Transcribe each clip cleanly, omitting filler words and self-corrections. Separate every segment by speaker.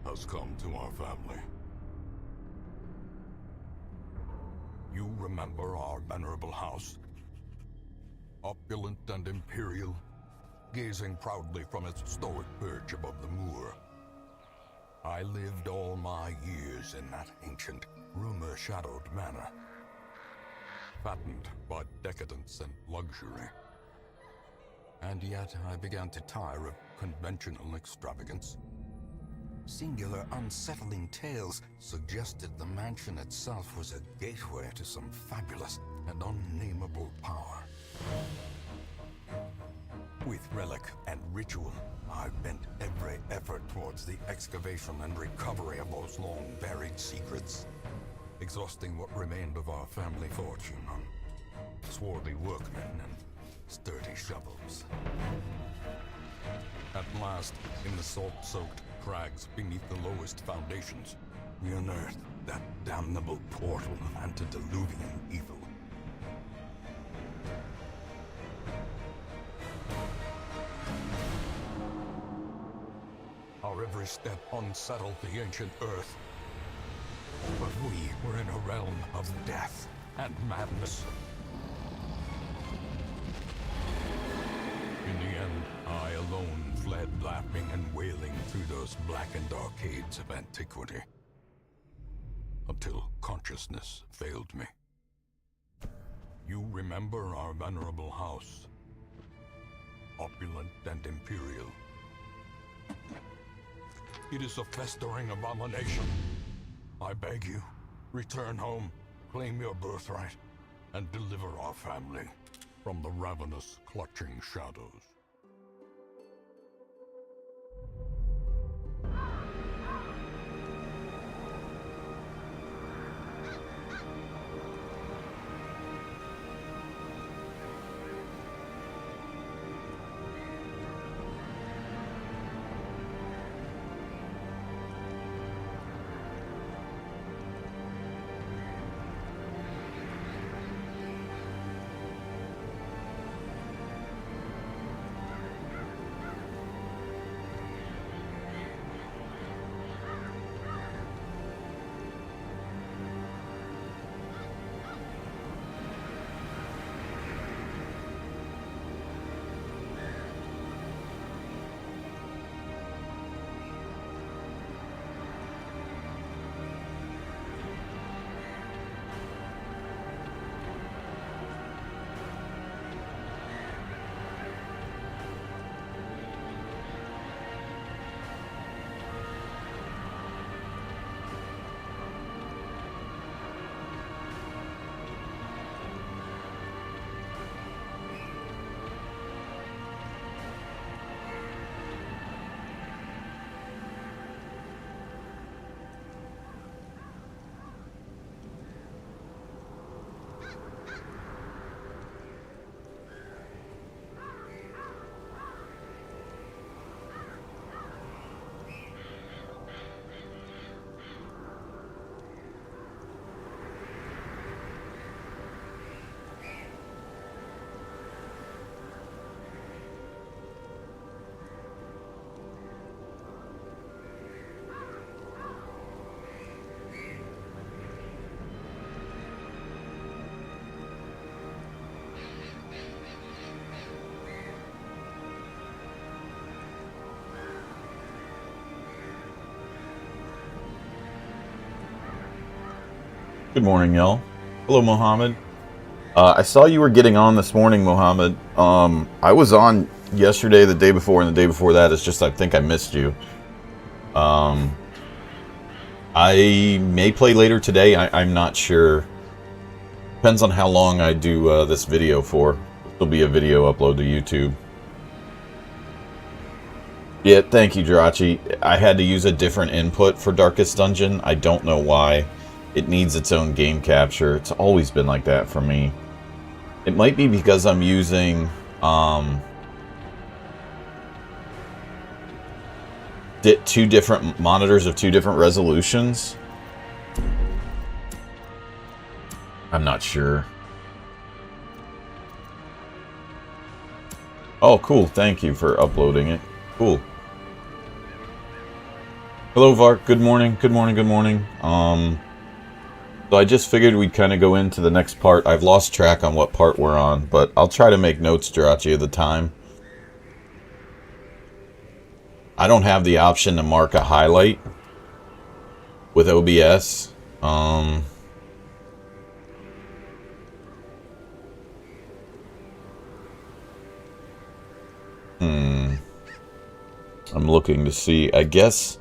Speaker 1: has come to our family. You remember our venerable house? Opulent and imperial, gazing proudly from its stoic perch above the moor. I lived all my years in that ancient, rumor-shadowed manor, fattened by decadence and luxury. And yet I began to tire of conventional extravagance. Singular, unsettling tales suggested the mansion itself was a gateway to some fabulous and unnameable power. With relic and ritual, I bent every effort towards the excavation and recovery of those long-buried secrets, exhausting what remained of our family fortune on swarthy workmen and sturdy shovels. At last, in the salt-soaked crags beneath the lowest foundations, we unearthed that damnable portal of antediluvian evil. Our every step unsettled the ancient earth. But we were in a realm of death and madness. In the end, I alone fled laughing and wailing through those blackened arcades of antiquity, until consciousness failed me. You remember our venerable house, opulent and imperial. It is a festering abomination. I beg you, return home, claim your birthright, and deliver our family from the ravenous, clutching shadows.
Speaker 2: Good morning, y'all. Hello, Mohammed. I saw you were getting on this morning, Mohammed. I was on yesterday, the day before, and the day before that. It's just I think I missed you. I may play later today. I'm not sure. Depends on how long I do this video for. There'll be a video upload to YouTube. Yeah, thank you, Jirachi. I had to use a different input for Darkest Dungeon. I don't know why. It needs its own game capture. It's always been like that for me. It might be because I'm using two different monitors of two different resolutions. I'm not sure. Oh, cool. Thank you for uploading it. Cool. Hello, Vark. Good morning. Good morning. Good morning. So I just figured we'd kind of go into the next part. I've lost track on what part we're on, but I'll try to make notes, Jirachi, of the time. I don't have the option to mark a highlight with OBS. I'm looking to see. I guess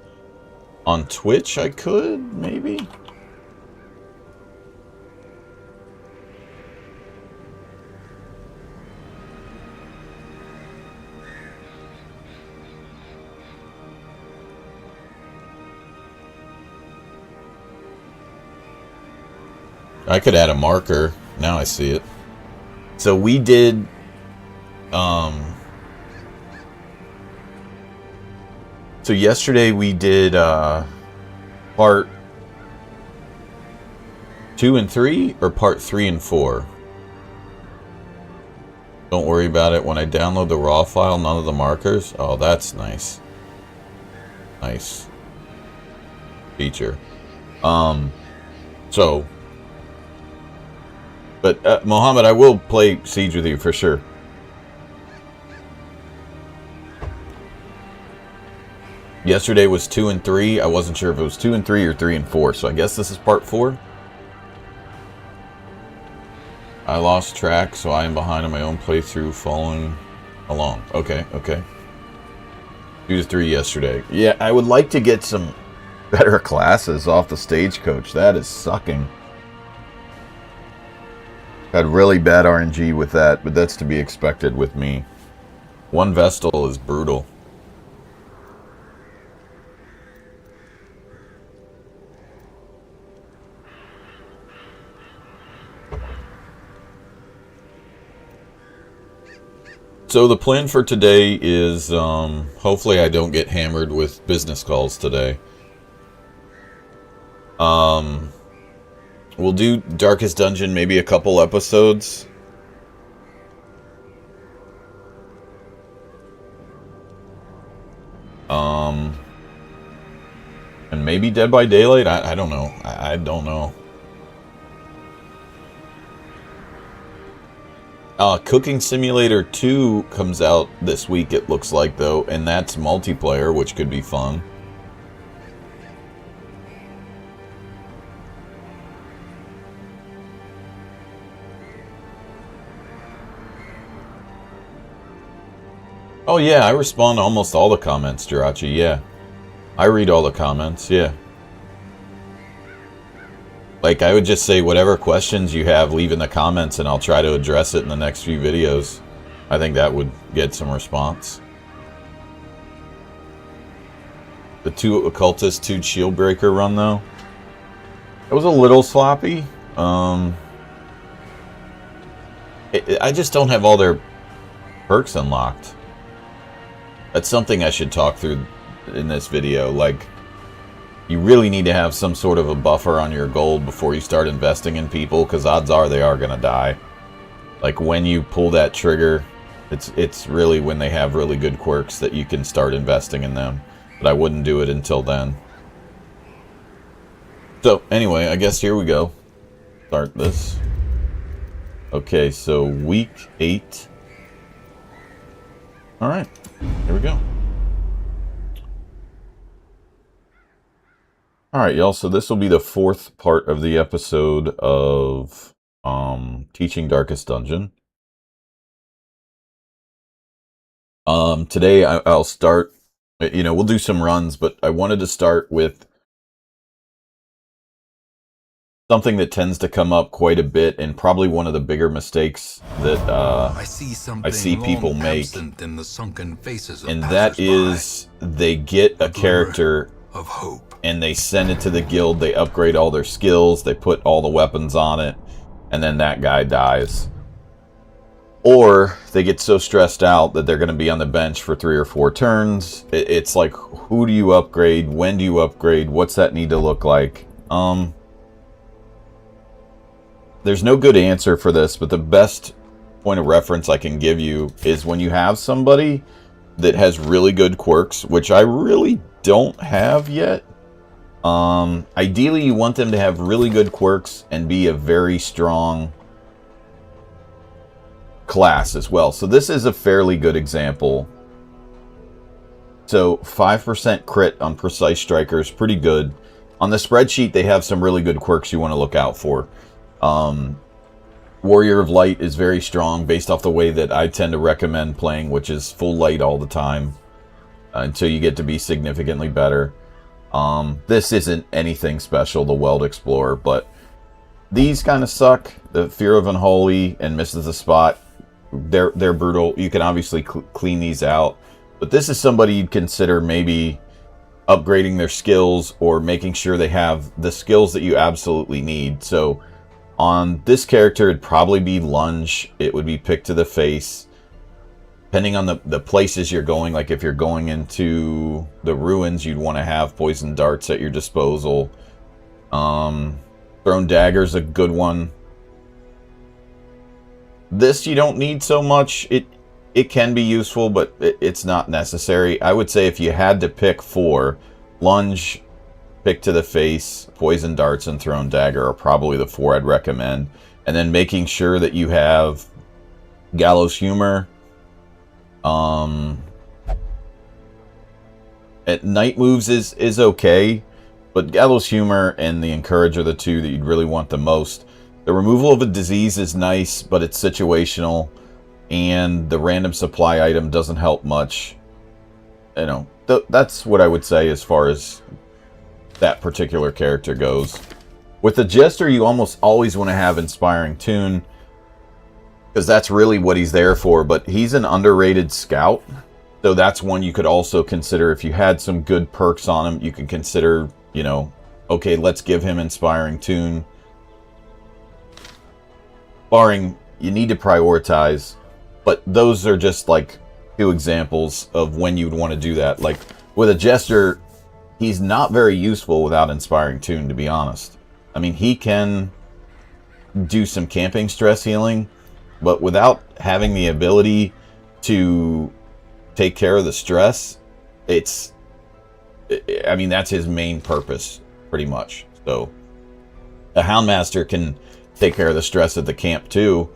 Speaker 2: on Twitch I could, maybe? I could add a marker. Now I see it. So we did... So yesterday we did part 2 and 3 or part 3 and 4? Don't worry about it. When I download the raw file, none of the markers. Oh, that's nice. Nice feature. So, but Mohammed, I will play Siege with you for sure. Yesterday was 2 and 3. I wasn't sure if it was 2 and 3 or 3 and 4, so I guess this is part 4. I lost track, so I am behind on my own playthrough, following along. Okay, okay. 2 to 3 yesterday. Yeah, I would like to get some better classes off the Stagecoach. That is sucking. Had really bad RNG with that, but that's to be expected with me. One Vestal is brutal. So the plan for today is, hopefully I don't get hammered with business calls today. We'll do Darkest Dungeon maybe a couple episodes. And maybe Dead by Daylight? I don't know. I don't know. Cooking Simulator 2 comes out this week, it looks like, though, and that's multiplayer, which could be fun. Oh yeah, I respond to almost all the comments, Jirachi, yeah. I read all the comments, yeah. Like, I would just say whatever questions you have, leave in the comments, and I'll try to address it in the next few videos. I think that would get some response. The 2 Occultist, 2 Shieldbreaker run, though. It was a little sloppy. I just don't have all their perks unlocked. That's something I should talk through in this video. Like, you really need to have some sort of a buffer on your gold before you start investing in people, because odds are they are going to die. Like, when you pull that trigger, it's really when they have really good quirks that you can start investing in them. But I wouldn't do it until then. So, anyway, I guess here we go. Start this. Okay, so week 8. Alright, here we go. Alright, y'all, so this will be the 4th part of the episode of teaching Darkest Dungeon. Today I'll start, you know, we'll do some runs, but I wanted to start with something that tends to come up quite a bit, and probably one of the bigger mistakes that I see people make,
Speaker 1: in the sunken faces of
Speaker 2: and that is they get a character
Speaker 1: of hope,
Speaker 2: and they send it to the guild, they upgrade all their skills, they put all the weapons on it, and then that guy dies. Or they get so stressed out that they're going to be on the bench for 3 or 4 turns. It's like, who do you upgrade? When do you upgrade? What's that need to look like? There's no good answer for this, but the best point of reference I can give you is when you have somebody that has really good quirks, which I really don't have yet. Ideally, you want them to have really good quirks and be a very strong class as well. So this is a fairly good example. So 5% crit on Precise Striker is pretty good. On the spreadsheet, they have some really good quirks you want to look out for. Warrior of Light is very strong based off the way that I tend to recommend playing, which is full light all the time until you get to be significantly better. This isn't anything special, the Weld Explorer, but these kind of suck. The Fear of Unholy and Misses the Spot, they're brutal. You can obviously clean these out, but this is somebody you'd consider maybe upgrading their skills or making sure they have the skills that you absolutely need. So on this character, it'd probably be Lunge. It would be Pick to the Face. Depending on the places you're going, like if you're going into the ruins, you'd want to have Poison Darts at your disposal. Thrown Dagger's a good one. This you don't need so much. It can be useful, but it's not necessary. I would say if you had to pick 4, Lunge, Pick to the Face, Poison Darts, and Thrown Dagger are probably the 4 I'd recommend. And then making sure that you have Gallows Humor. At night moves is okay, but Gallows Humor and the Encourage are the 2 that you'd really want the most. The removal of a disease is nice, but it's situational, and the random supply item doesn't help much. You know, that's what I would say as far as that particular character goes. With the Jester, you almost always want to have Inspiring Tune, because that's really what he's there for, but he's an underrated scout. So that's one you could also consider. If you had some good perks on him, you could consider, you know, okay, let's give him Inspiring Tune. Barring, you need to prioritize, but those are just like 2 examples of when you'd want to do that. Like with a Jester, he's not very useful without Inspiring Tune, to be honest. I mean, he can do some camping stress healing, but without having the ability to take care of the stress, I mean, that's his main purpose, pretty much. So, the Houndmaster can take care of the stress at the camp, too.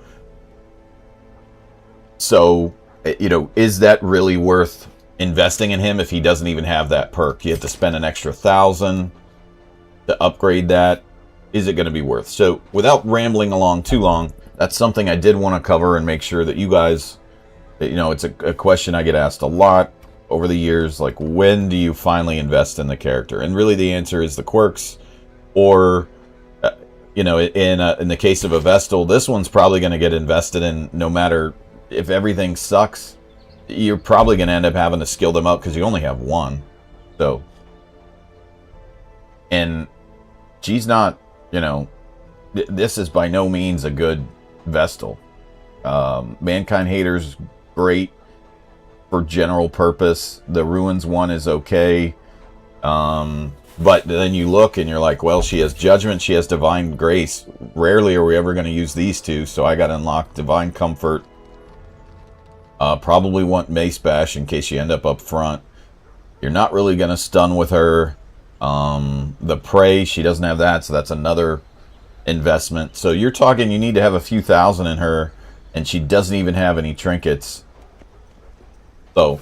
Speaker 2: So, you know, is that really worth investing in him if he doesn't even have that perk? You have to spend an extra 1,000 to upgrade that. Is it going to be worth? So, without rambling along too long, that's something I did want to cover and make sure that you guys, you know, it's a question I get asked a lot over the years, like, when do you finally invest in the character? And really the answer is the quirks, or, you know, in the case of a Vestal, this one's probably going to get invested in no matter if everything sucks. You're probably going to end up having to skill them up because you only have 1. So, and she's not, you know, this is by no means a good Vestal. Mankind Hater's great for general purpose. The Ruins one is okay. But then you look and you're like, well, she has Judgment, she has Divine Grace. Rarely are we ever going to use these 2, so I got to unlock Divine Comfort. Probably want Mace Bash in case you end up front. You're not really going to stun with her. The Prey, she doesn't have that, so that's another investment. So you're talking you need to have a few thousand in her, and she doesn't even have any trinkets. So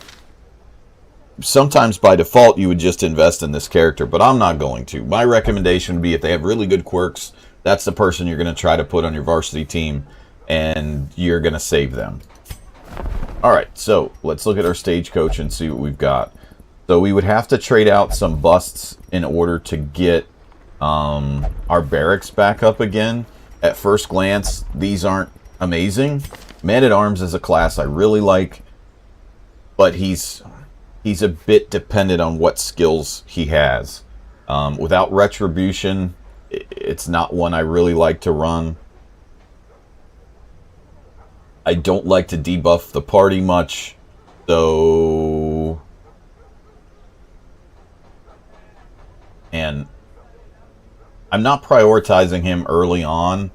Speaker 2: sometimes by default you would just invest in this character, but I'm not going to. My recommendation would be if they have really good quirks, that's the person you're going to try to put on your varsity team, and you're going to save them. Alright, so let's look at our stagecoach and see what we've got. So we would have to trade out some busts in order to get our barracks back up again. At first glance, these aren't amazing. Man-at-Arms is a class I really like, but he's a bit dependent on what skills he has. Without Retribution, it's not one I really like to run. I don't like to debuff the party much, so... And I'm not prioritizing him early on.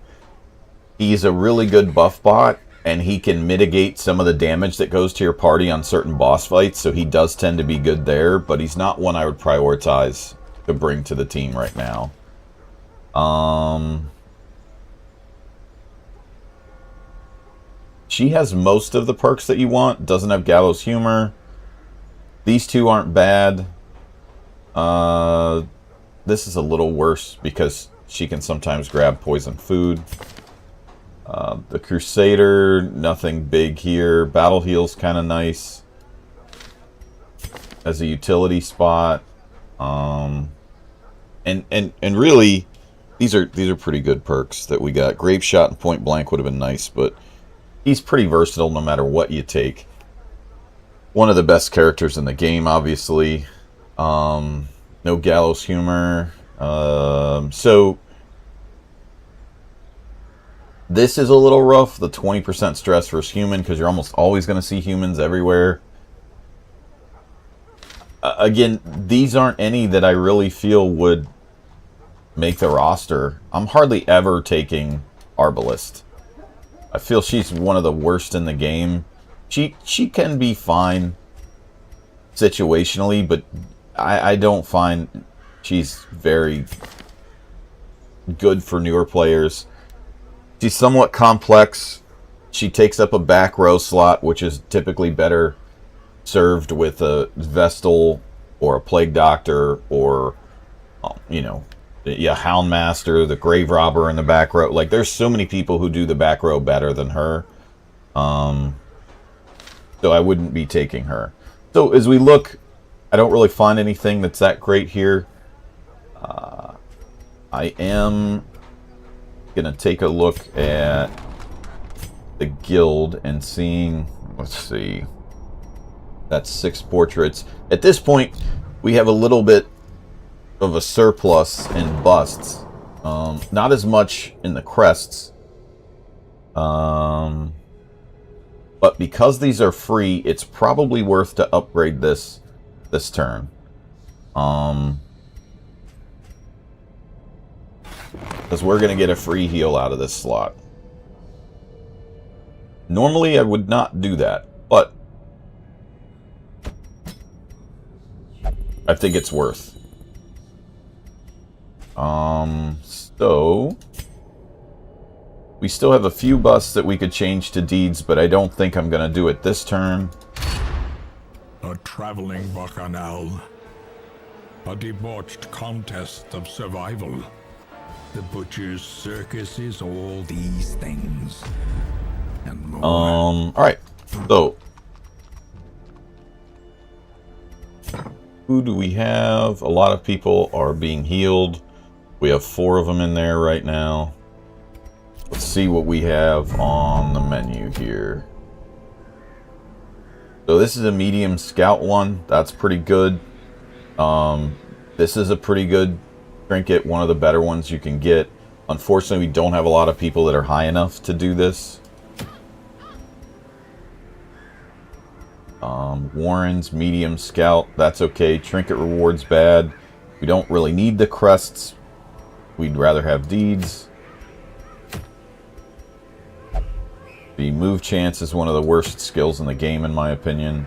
Speaker 2: He's a really good buff bot, and he can mitigate some of the damage that goes to your party on certain boss fights, so he does tend to be good there, but he's not one I would prioritize to bring to the team right now. She has most of the perks that you want. Doesn't have Gallows Humor. These two aren't bad. This is a little worse because she can sometimes grab poison food. The Crusader, nothing big here. Battle Heal's kind of nice as a utility spot. And really, these are pretty good perks that we got. Grape Shot and Point Blank would have been nice, but he's pretty versatile no matter what you take. One of the best characters in the game, obviously. No Gallows Humor. So this is a little rough, the 20% stress versus human, because you're almost always going to see humans everywhere. Again, these aren't any that I really feel would make the roster. I'm hardly ever taking Arbalest. I feel she's one of the worst in the game. She can be fine situationally, but I don't find she's very good for newer players. She's somewhat complex. She takes up a back row slot, which is typically better served with a Vestal or a Plague Doctor or, Houndmaster, the Grave Robber in the back row. Like, there's so many people who do the back row better than her. So I wouldn't be taking her. So as we look, I don't really find anything that's that great here. I am going to take a look at the guild and seeing, let's see, that's 6 portraits. At this point, we have a little bit of a surplus in busts. Not as much in the crests. But because these are free, it's probably worth to upgrade this turn. Because we're going to get a free heal out of this slot. Normally I would not do that, but I think it's worth. So we still have a few busts that we could change to deeds, but I don't think I'm going to do it this turn.
Speaker 1: A traveling bacchanal. A debauched contest of survival. The butcher's circus is all these things. And more.
Speaker 2: Alright. So who do we have? A lot of people are being healed. We have 4 of them in there right now. Let's see what we have on the menu here. So this is a medium scout one. That's pretty good. This is a pretty good trinket, one of the better ones you can get. Unfortunately, we don't have a lot of people that are high enough to do this. Warren's medium scout, that's okay. Trinket rewards bad. We don't really need the crests. We'd rather have deeds. The move chance is one of the worst skills in the game, in my opinion.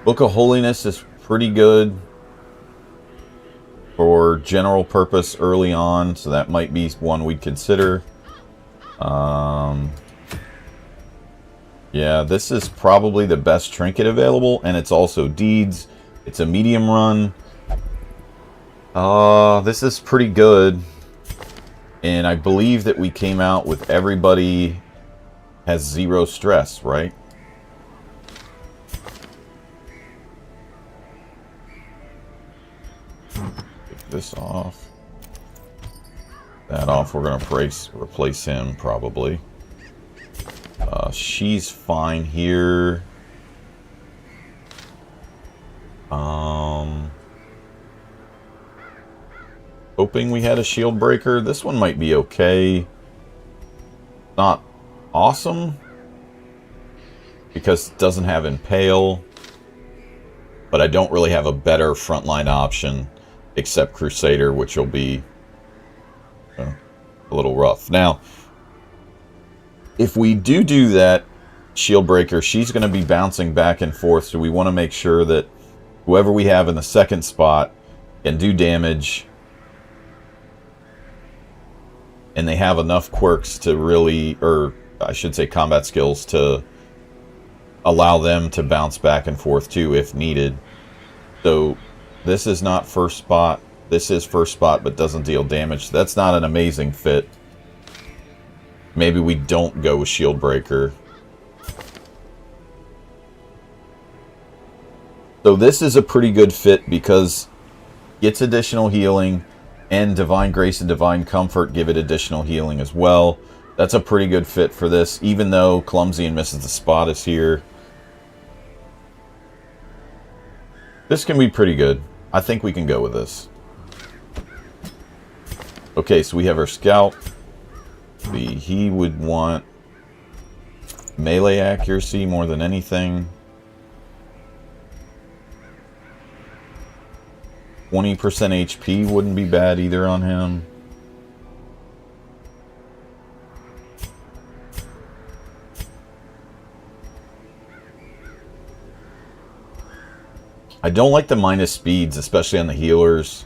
Speaker 2: Book of Holiness is pretty good for general purpose early on, so that might be one we'd consider. Yeah, this is probably the best trinket available, and it's also deeds. It's a medium run. This is pretty good. And I believe that we came out with everybody has 0 stress, right? Take this off. That off. We're going to replace him, probably. She's fine here. Hoping we had a shield breaker. This one might be okay. Not awesome, because it doesn't have Impale. But I don't really have a better frontline option except Crusader, which will be a little rough. Now, if we do that, shield breaker, she's going to be bouncing back and forth, so we want to make sure that whoever we have in the second spot can do damage, and they have enough quirks to really, or I should say combat skills, to allow them to bounce back and forth too if needed. So this is not first spot. This is first spot but doesn't deal damage. That's not an amazing fit. Maybe we don't go with shield breaker. So this is a pretty good fit because gets additional healing, and Divine Grace and Divine Comfort give it additional healing as well. That's a pretty good fit for this, even though Clumsy and Misses the Spot is here. This can be pretty good. I think we can go with this. Okay, so we have our Scout. He would want melee accuracy more than anything. 20% HP wouldn't be bad either on him. I don't like the minus speeds, especially on the healers.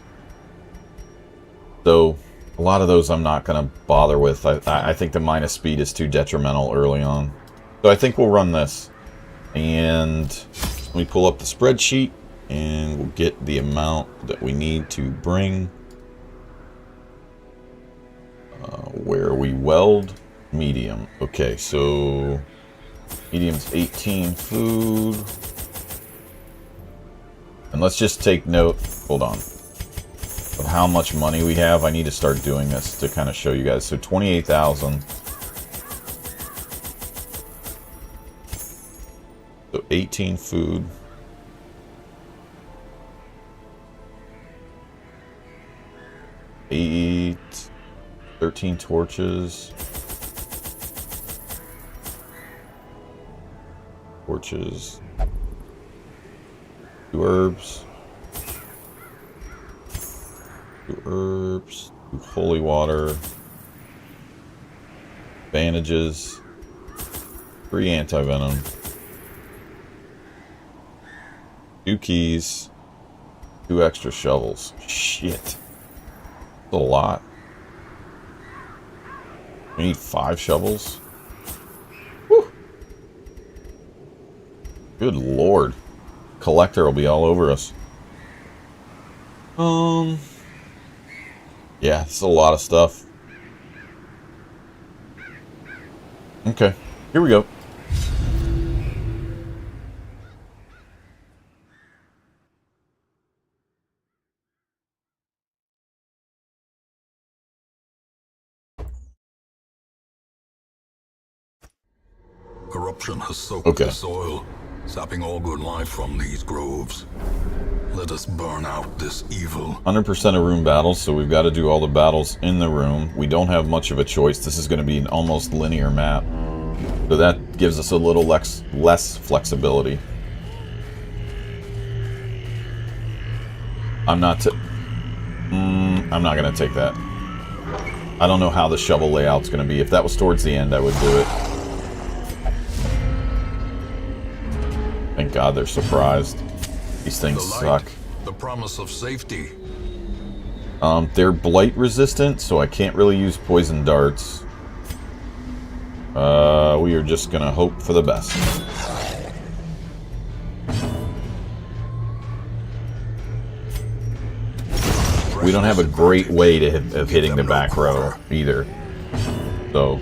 Speaker 2: So a lot of those I'm not going to bother with. I think the minus speed is too detrimental early on. So I think we'll run this. And let me pull up the spreadsheet. And we'll get the amount that we need to bring. Where we weld? Medium. Okay, so medium's 18 food. And let's just take note, hold on, of how much money we have. I need to start doing this to kind of show you guys. So 28,000. So 18 food. 13 torches. Torches. 2 herbs. 2 herbs. 2 holy water. Bandages. 3 anti-venom. 2 keys. 2 extra shovels. Shit. A lot. We need 5 shovels. Whew. Good lord. Collector will be all over us. Yeah, it's a lot of stuff. Okay, here we go.
Speaker 1: Corruption has soaked the soil, sapping all good life from these groves. Let us burn out this evil.
Speaker 2: 100% of room battles, so we've got to do all the battles in the room. We don't have much of a choice. This is going to be an almost linear map. So that gives us a little less flexibility. I'm not going to take that. I don't know how the shovel layout's going to be. If that was towards the end, I would do it. Thank God they're surprised. These things suck.
Speaker 1: The promise of safety.
Speaker 2: They're blight resistant, so I can't really use poison darts. We are just gonna hope for the best. We don't have a great way of hitting the back row either. So.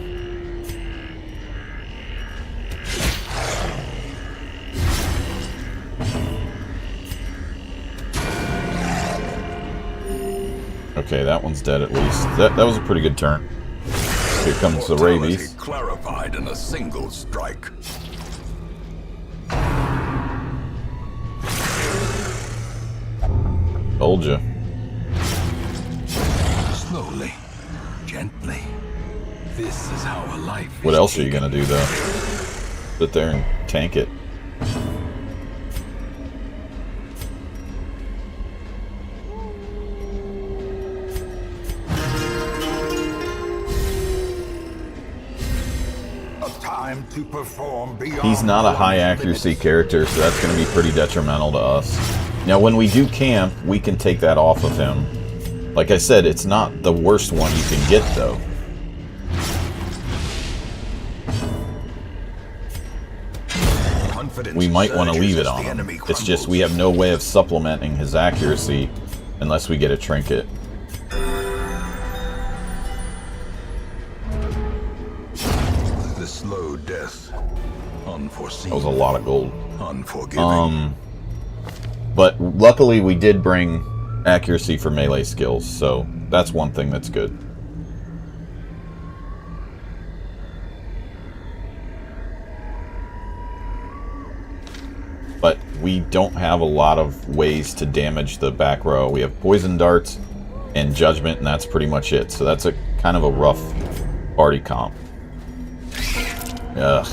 Speaker 2: Okay, that one's dead at least. That was a pretty good turn. Here comes the rabies.
Speaker 1: Clarified in a single strike.
Speaker 2: Told you.
Speaker 1: Slowly, gently. This is how a life.
Speaker 2: What else are you gonna do though? Sit there and tank it.
Speaker 1: time to perform beyond
Speaker 2: He's not a high
Speaker 1: one's
Speaker 2: accuracy
Speaker 1: limits.
Speaker 2: character, so that's going to be pretty detrimental to us. Now, when we do camp, we can take that off of him. Like I said, it's not the worst one you can get, though.
Speaker 1: Confidence
Speaker 2: We might want to
Speaker 1: surges
Speaker 2: leave it
Speaker 1: as
Speaker 2: on
Speaker 1: the
Speaker 2: him.
Speaker 1: enemy
Speaker 2: It's just
Speaker 1: crumbles.
Speaker 2: we have no way of supplementing his accuracy unless we get a trinket.
Speaker 1: The slow death, unforeseen,
Speaker 2: That was a lot of gold.
Speaker 1: unforgiving.
Speaker 2: But luckily we did bring accuracy for melee skills, so that's one thing that's good. But we don't have a lot of ways to damage the back row. We have poison darts and judgment, and that's pretty much it. So that's a kind of a rough party comp. Ugh.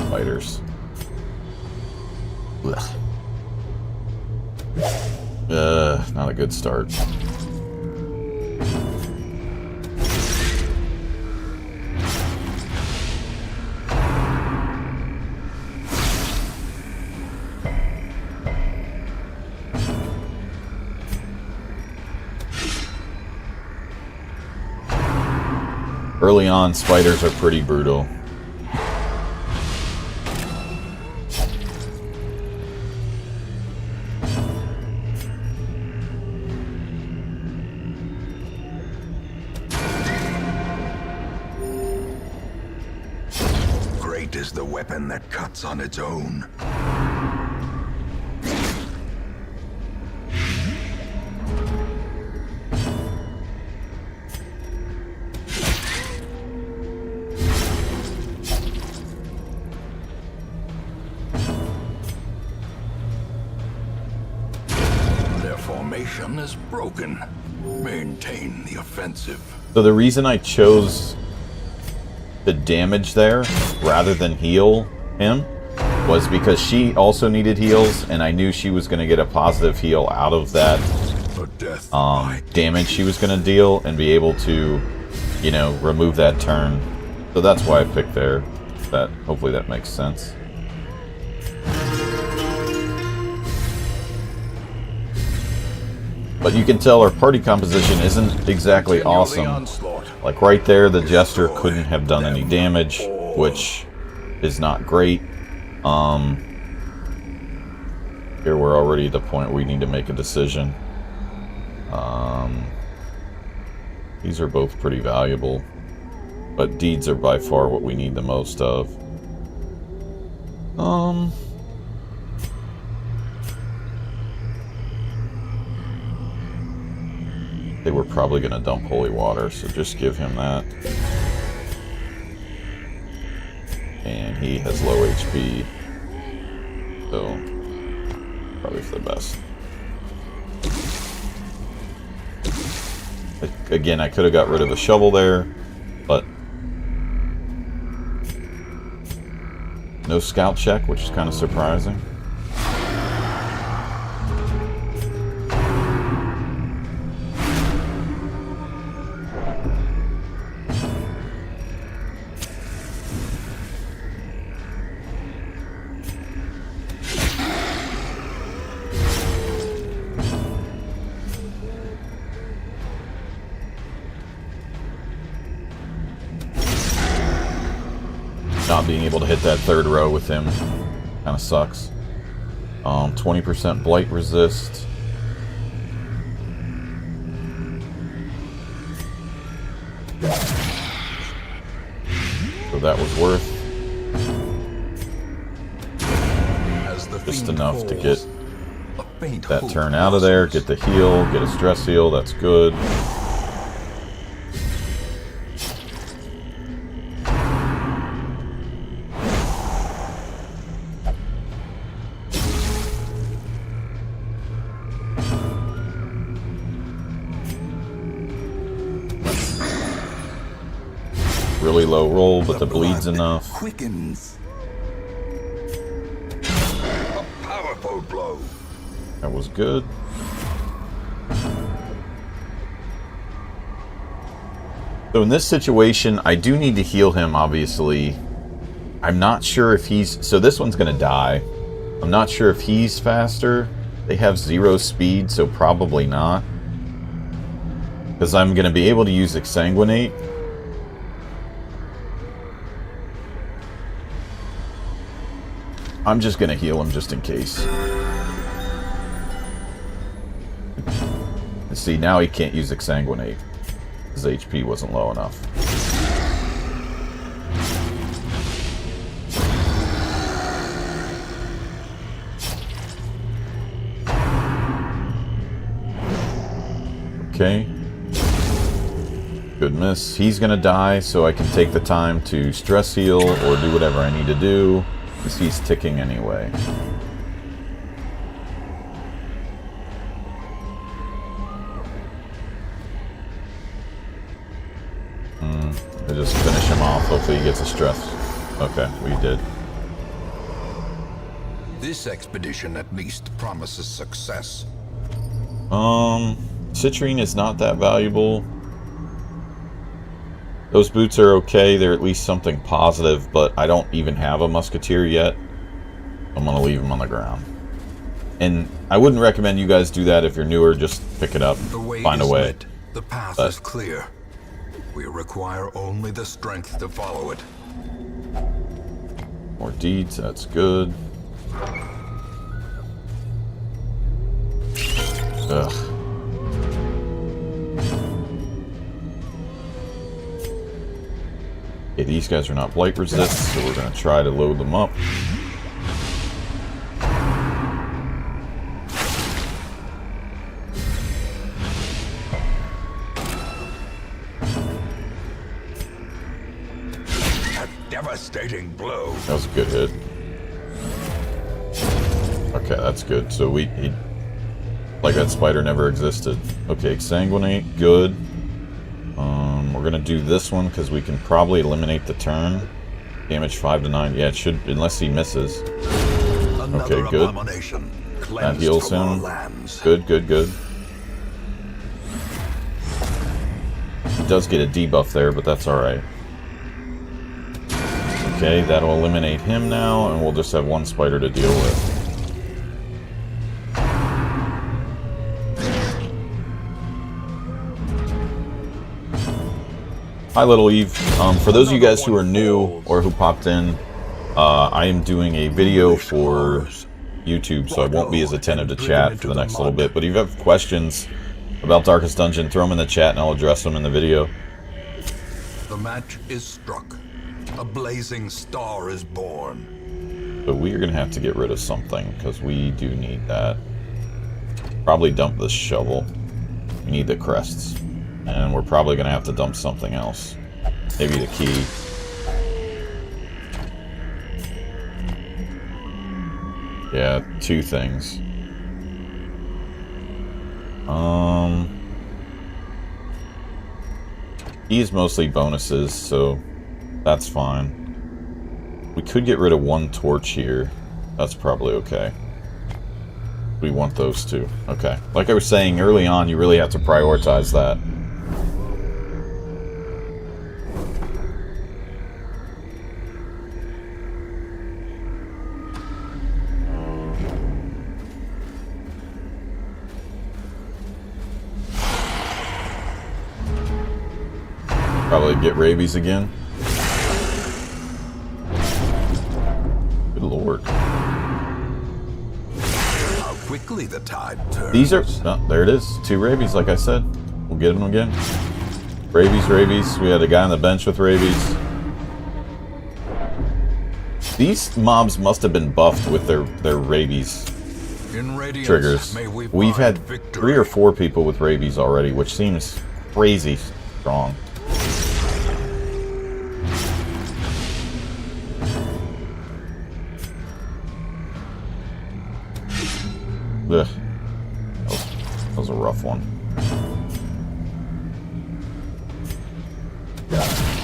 Speaker 2: Fighters. Ugh. Not a good start. Early on, spiders are pretty brutal.
Speaker 1: Great is the weapon that cuts on its own. Their formation is broken. Maintain the offensive.
Speaker 2: So the reason I chose the damage there rather than heal him was because she also needed heals, and I knew she was going to get a positive heal out of that
Speaker 1: A death
Speaker 2: damage she was going to deal and be able to, you know, remove that turn. So that's why I picked there. That hopefully that makes sense. But you can tell our party composition isn't exactly
Speaker 1: Continue the
Speaker 2: awesome.
Speaker 1: onslaught.
Speaker 2: Like right there, the Jester couldn't have done any damage, which is not great. Here we're already at the point where we need to make a decision. These are both pretty valuable, but deeds are by far what we need the most of. They were probably going to dump holy water, so just give him that. And he has low HP, so probably for the best. Again, I could have got rid of a shovel there, but no scout check, which is kind of surprising. Not being able to hit that third row with him kind of sucks. 20% blight resist. So that was worth
Speaker 1: As the
Speaker 2: just
Speaker 1: fiend
Speaker 2: enough to
Speaker 1: falls,
Speaker 2: get
Speaker 1: a faint
Speaker 2: that
Speaker 1: hope
Speaker 2: turn out of there, get
Speaker 1: blossoms.
Speaker 2: the heal, get a stress heal, that's good. Really low roll, but the bleed's
Speaker 1: blood
Speaker 2: enough.
Speaker 1: Quickens. A powerful blow.
Speaker 2: That was good. So in this situation, I do need to heal him, obviously. I'm not sure if he's... So this one's going to die. I'm not sure if he's faster. They have 0 speed, so probably not. Because I'm going to be able to use Exsanguinate. I'm just going to heal him just in case. And see, now he can't use Exsanguinate. His HP wasn't low enough. Okay. Good miss. He's gonna die, so I can take the time to stress heal or do whatever I need to do, because he's ticking anyway. I just finish him off. Hopefully he gets a stress. Okay, we did.
Speaker 1: This expedition at least promises success.
Speaker 2: Citrine is not that valuable. Those boots are okay. They're at least something positive, but I don't even have a musketeer yet. I'm gonna leave them on the ground. And I wouldn't recommend you guys do that if you're newer. Just pick it up, find a way.
Speaker 1: Lit. The path is clear. We require only the strength to follow it.
Speaker 2: More deeds, that's good. Ugh. Okay, these guys are not blight resist, so we're going to try to load them up.
Speaker 1: Devastating blow.
Speaker 2: That was a good hit. Okay, that's good. So like that spider never existed. Okay, Exsanguinate, good. We're gonna do this one because we can probably eliminate the turn. Damage 5 to 9. Yeah, it should, unless he misses. Okay, good. That heals him. Good, good, good. He does get a debuff there, but that's alright. Okay, that'll eliminate him now, and we'll just have one spider to deal with. Hi, Little Eve. For those of you guys who are new or who popped in, I am doing a video for YouTube, so I won't be as attentive to chat for the next little bit. But if you have questions about Darkest Dungeon, throw them in the chat and I'll address them in the video.
Speaker 1: The match is struck. A blazing star is born.
Speaker 2: But we are going to have to get rid of something, because we do need that. Probably dump this shovel. We need the crests. And we're probably going to have to dump something else. Maybe the key. Yeah, 2 things. These mostly bonuses, so that's fine. We could get rid of 1 torch here. That's probably okay. We want those 2. Okay. Like I was saying early on, you really have to prioritize that. Probably get rabies again. Good lord.
Speaker 1: How quickly the tide turns.
Speaker 2: These are... Oh, there it is. 2 rabies, like I said. We'll get them again. Rabies, rabies. We had a guy on the bench with rabies. These mobs must have been buffed with their rabies triggers. We've had 3 or 4 people with rabies already, which seems crazy strong. Ugh. That was a rough one.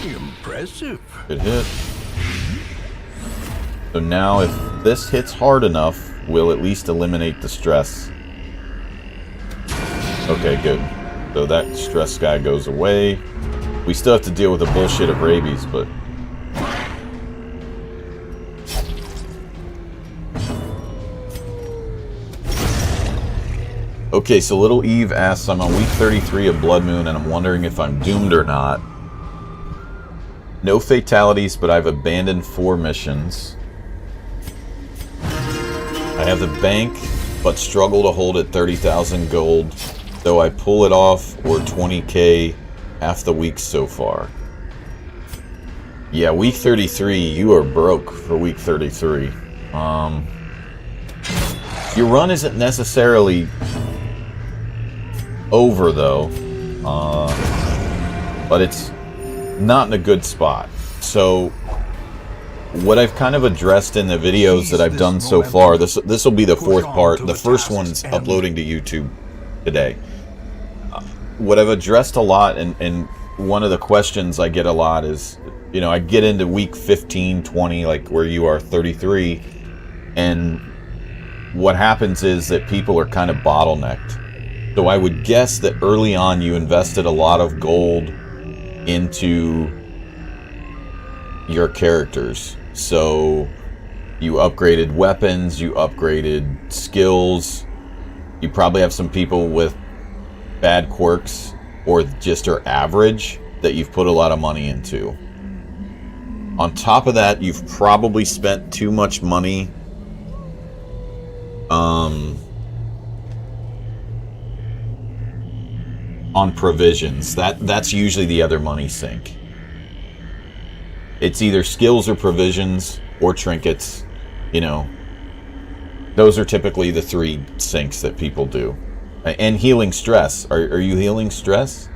Speaker 1: Impressive.
Speaker 2: Good hit. So now if this hits hard enough, we'll at least eliminate the stress. Okay, good. So that stress guy goes away. We still have to deal with the bullshit of rabies, but... Okay, so Little Eve asks, I'm on week 33 of Blood Moon, and I'm wondering if I'm doomed or not. No fatalities, but I've abandoned 4 missions. I have the bank, but struggle to hold at 30,000 gold, though I pull it off, or 20k half the week so far. Yeah, week 33, you are broke for week 33. Your run isn't necessarily over, though, but it's not in a good spot. So what I've kind of addressed in the videos that I've done so far, this will be the 4th part. The first one's uploading to YouTube today. What I've addressed a lot, and one of the questions I get a lot is, you know, I get into week 15, 20, like where you are 33, and what happens is that people are kind of bottlenecked. So I would guess that early on you invested a lot of gold into your characters. So you upgraded weapons, you upgraded skills, you probably have some people with bad quirks or just are average that you've put a lot of money into. On top of that, you've probably spent too much money on provisions. That's usually the other money sink. It's either skills or provisions or trinkets. You know, those are typically the 3 sinks that people do. And healing stress. Are you healing stress?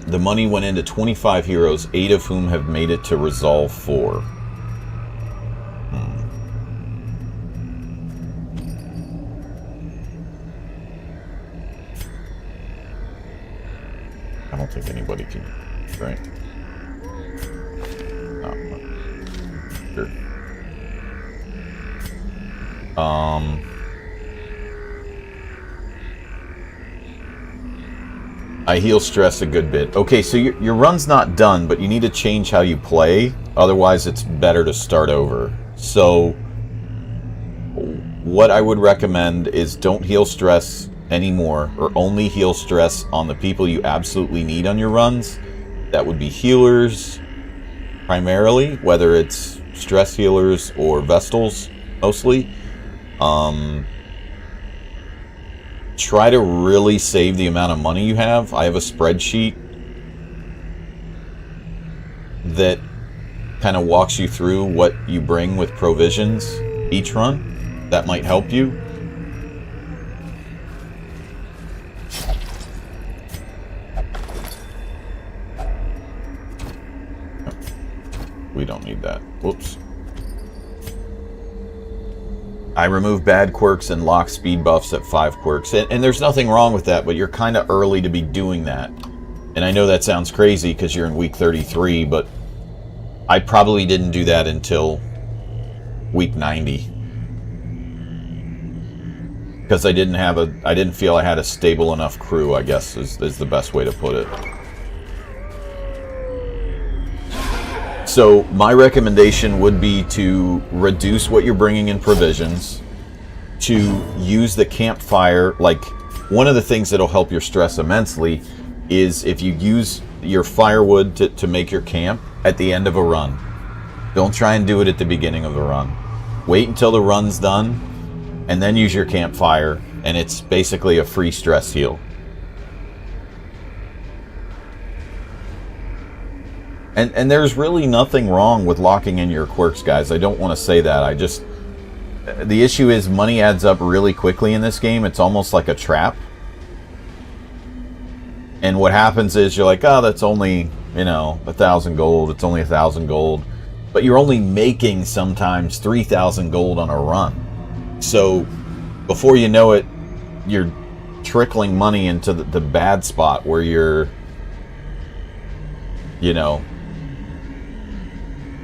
Speaker 2: The money went into 25 heroes, 8 of whom have made it to Resolve 4. I don't think anybody can, right? Oh, sure. I heal stress a good bit. Okay, so your run's not done, but you need to change how you play. Otherwise, it's better to start over. So, what I would recommend is don't heal stress anymore, or only heal stress on the people you absolutely need on your runs. That would be healers, primarily, whether it's stress healers or Vestals, mostly. Try to really save the amount of money you have. I have a spreadsheet that kind of walks you through what you bring with provisions each run. That might help you. We don't need that. Whoops. I remove bad quirks and lock speed buffs at 5 quirks. And there's nothing wrong with that, but you're kind of early to be doing that. And I know that sounds crazy because you're in week 33, but I probably didn't do that until week 90. Because I didn't feel I had a stable enough crew, I guess, is the best way to put it. So my recommendation would be to reduce what you're bringing in provisions, to use the campfire. Like, one of the things that'll help your stress immensely is if you use your firewood to make your camp at the end of a run. Don't try and do it at the beginning of the run. Wait until the run's done, and then use your campfire, and it's basically a free stress heal. And there's really nothing wrong with locking in your quirks, guys. I don't want to say that. The issue is money adds up really quickly in this game. It's almost like a trap. And what happens is you're like, oh, that's only, 1,000 gold. It's only 1,000 gold. But you're only making sometimes 3,000 gold on a run. So before you know it, you're trickling money into the bad spot where you're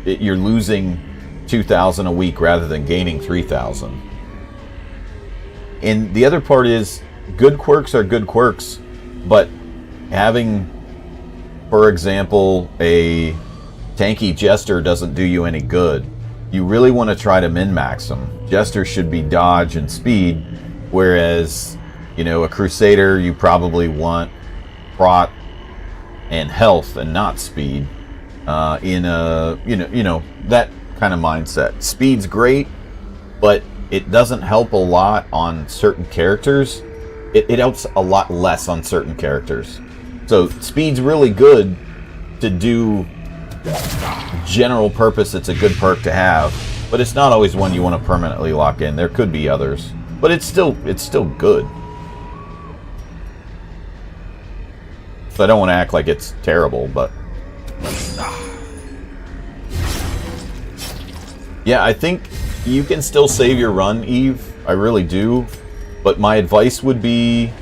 Speaker 2: losing 2,000 a week rather than gaining 3,000. And the other part is, good quirks are good quirks, but having, for example, a tanky Jester doesn't do you any good. You really want to try to min-max them. Jester should be dodge and speed, whereas, you know, a Crusader, you probably want prot and health and not speed. In a, you know, that kind of mindset. Speed's great, but it doesn't help a lot on certain characters. It helps a lot less on certain characters. So speed's really good to do general purpose. It's a good perk to have, but it's not always one you want to permanently lock in. There could be others, but it's still good. So I don't want to act like it's terrible, but yeah, I think you can still save your run, Eve. I really do. But my advice would be,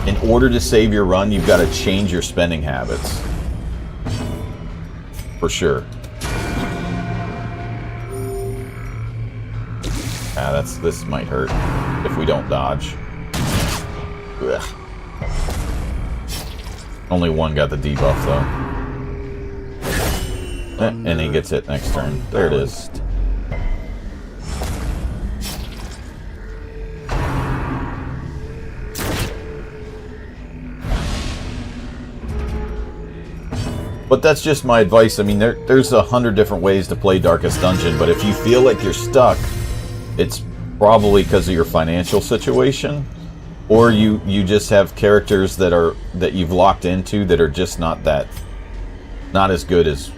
Speaker 2: in order to save your run, you've got to change your spending habits. For sure. This might hurt if we don't dodge. Ugh. Only one got the debuff though. And he gets hit next turn. There it is. But that's just my advice. I mean, there's 100 different ways to play Darkest Dungeon, but if you feel like you're stuck, it's probably because of your financial situation, or you just have characters that you've locked into that are just not as good as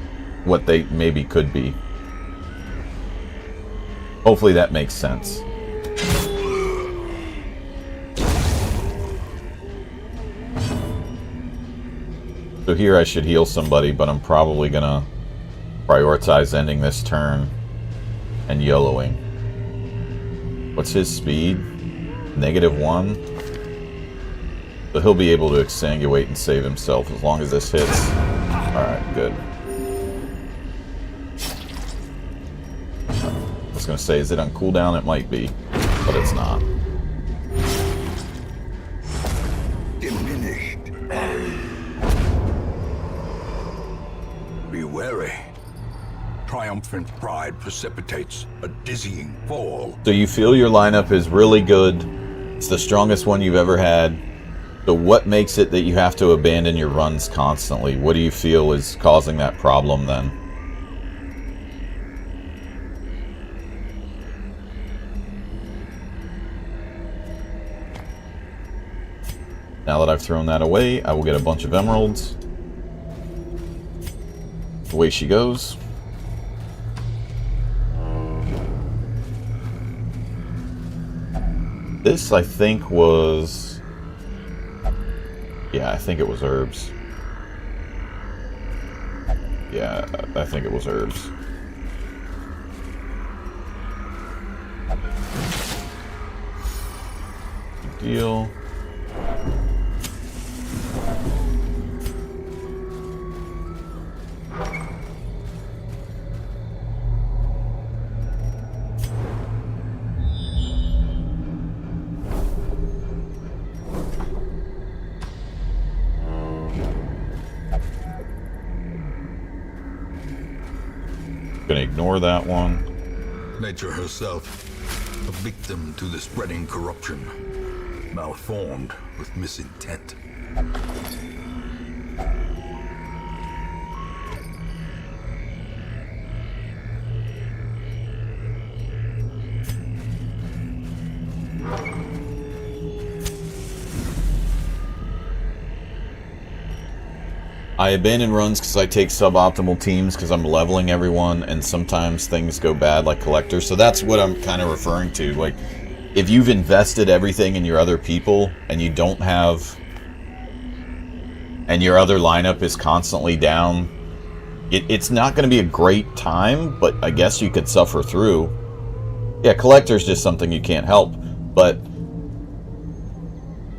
Speaker 2: what they maybe could be. Hopefully that makes sense. So here I should heal somebody, but I'm probably gonna prioritize ending this turn and YOLOing. What's his speed? -1. So he'll be able to exsanguinate and save himself as long as this hits. Alright, good. I was gonna say, is it on cooldown? It might be, but it's not.
Speaker 1: Be wary. Triumphant pride precipitates a dizzying fall.
Speaker 2: So you feel your lineup is really good. It's the strongest one you've ever had. So what makes it that you have to abandon your runs constantly? What do you feel is causing that problem then? Now that I've thrown that away, I will get a bunch of emeralds. Away she goes. This, I think, was... Yeah, I think it was herbs. Yeah, I think it was herbs. Good deal. Gonna ignore that one.
Speaker 1: Nature herself, a victim to the spreading corruption, malformed with misintent.
Speaker 2: I abandon runs because I take suboptimal teams because I'm leveling everyone, and sometimes things go bad like collectors. So that's what I'm kind of referring to. Like, if you've invested everything in your other people and you don't have, and your other lineup is constantly down, it's not going to be a great time, but I guess you could suffer through. Yeah, collector's just something you can't help, but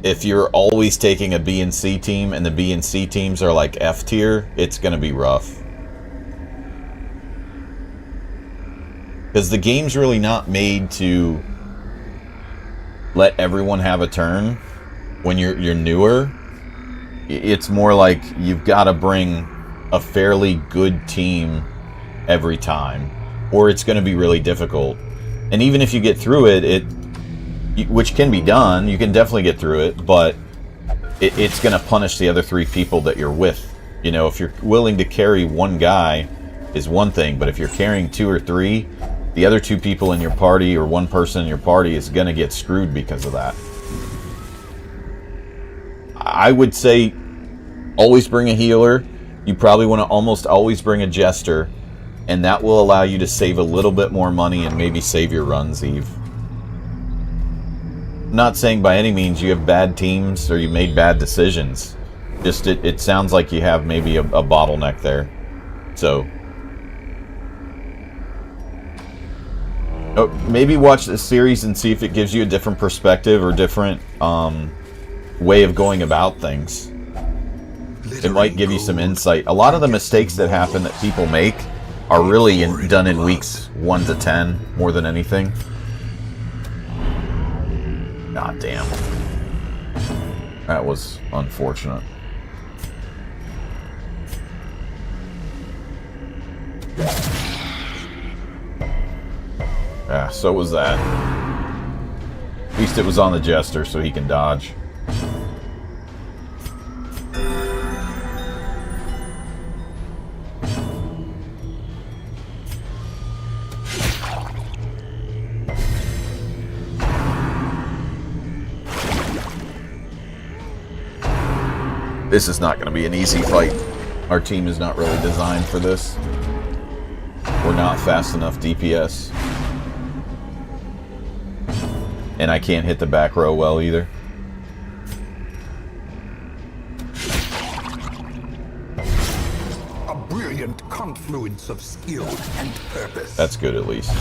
Speaker 2: if you're always taking a B and C team and the B and C teams are like F tier, it's going to be rough. Because the game's really not made to let everyone have a turn when you're newer. It's more like you've got to bring a fairly good team every time, or it's going to be really difficult. And even if you get through it, which can be done, you can definitely get through it, but it's going to punish the other 3 people that you're with. You know, if you're willing to carry one guy is one thing, but if you're carrying 2 or 3, the other 2 people in your party or one person in your party is going to get screwed because of that. I would say always bring a healer. You probably want to almost always bring a jester, and that will allow you to save a little bit more money and maybe save your runs, Eve. Not saying by any means you have bad teams or you made bad decisions. Just it sounds like you have maybe a bottleneck there. So maybe watch this series and see if it gives you a different perspective or different way of going about things. It might give you some insight. A lot of the mistakes that happen that people make are really done in weeks 1 to 10 more than anything. God damn. That was unfortunate. Yeah, so was that. At least it was on the jester so he can dodge. This is not going to be an easy fight. Our team is not really designed for this. We're not fast enough DPS. And I can't hit the back row well either.
Speaker 1: A brilliant confluence of skill and purpose.
Speaker 2: That's good at least.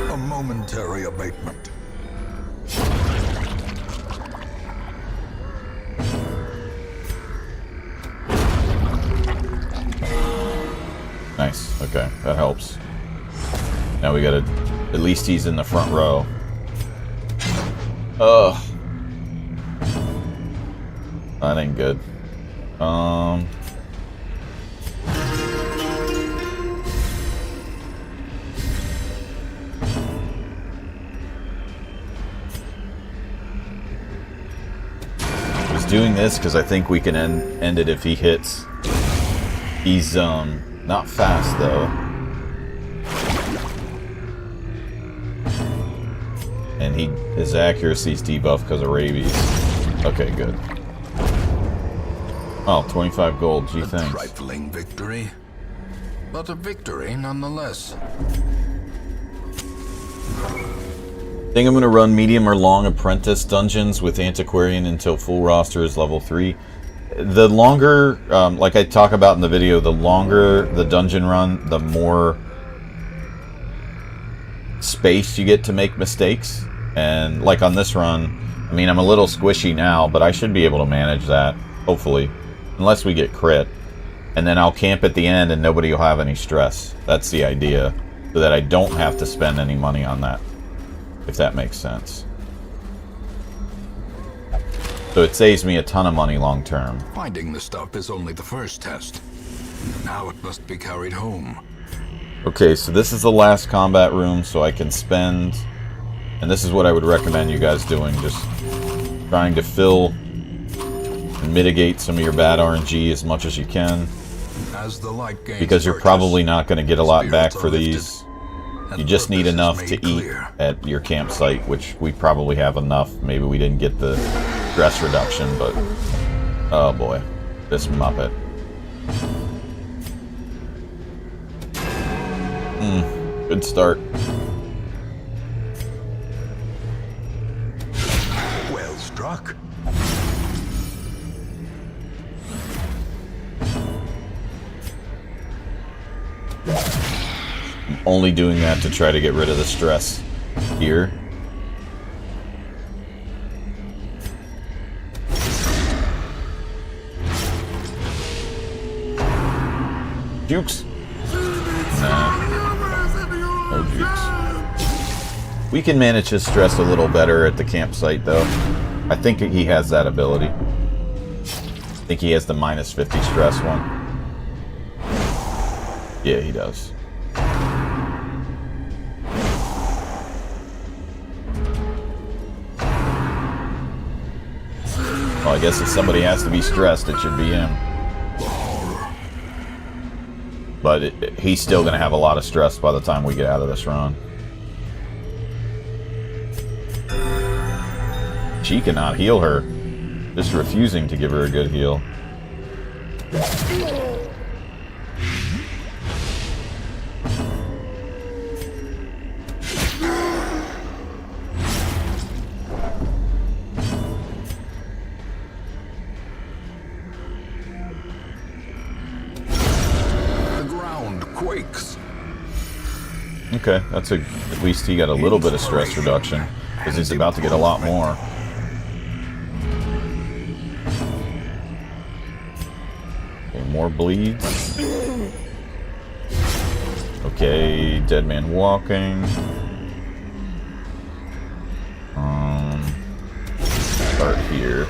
Speaker 1: A momentary abatement.
Speaker 2: Nice. Okay, that helps. Now we gotta... At least he's in the front row. Ugh. That ain't good. Doing this because I think we can end it if he hits. He's not fast though, and his accuracy's debuffed because of rabies. Okay, good. Oh, 25 gold. Gee, thanks.
Speaker 1: A trifling victory, but a victory nonetheless.
Speaker 2: I think I'm going to run medium or long apprentice dungeons with Antiquarian until full roster is level 3. The longer, like I talk about in the video, the longer the dungeon run, the more space you get to make mistakes. And like on this run, I mean, I'm a little squishy now, but I should be able to manage that, hopefully. Unless we get crit. And then I'll camp at the end and nobody will have any stress. That's the idea. So that I don't have to spend any money on that. If that makes sense. So it saves me a ton of money long term.
Speaker 1: Finding the stuff is only the first test. Now it must be carried home.
Speaker 2: Okay, so this is the last combat room, so I can spend... And this is what I would recommend you guys doing. Just trying to fill and mitigate some of your bad RNG as much as you can.
Speaker 1: As the light gains
Speaker 2: because you're
Speaker 1: purchase,
Speaker 2: probably not going to get a lot back
Speaker 1: spirits
Speaker 2: for
Speaker 1: are lifted,
Speaker 2: these.
Speaker 1: and
Speaker 2: You just need
Speaker 1: purpose is
Speaker 2: enough
Speaker 1: made
Speaker 2: to eat
Speaker 1: clear.
Speaker 2: at your campsite, which we probably have enough. Maybe we didn't get the stress reduction, but... Oh boy. This Muppet. Good start.
Speaker 1: Well struck.
Speaker 2: Only doing that to try to get rid of the stress here. Jukes. Nah. No jukes. We can manage his stress a little better at the campsite, though. I think he has that ability. I think he has the minus 50 stress one. Yeah, he does. Well, I guess if somebody has to be stressed, it should be him. But he's still going to have a lot of stress by the time we get out of this run. She cannot heal her. Just refusing to give her a good heal. Okay, that's at least he got a little bit of stress reduction, because he's about to get a lot more. Okay, more bleeds. Okay, dead man walking. Start here.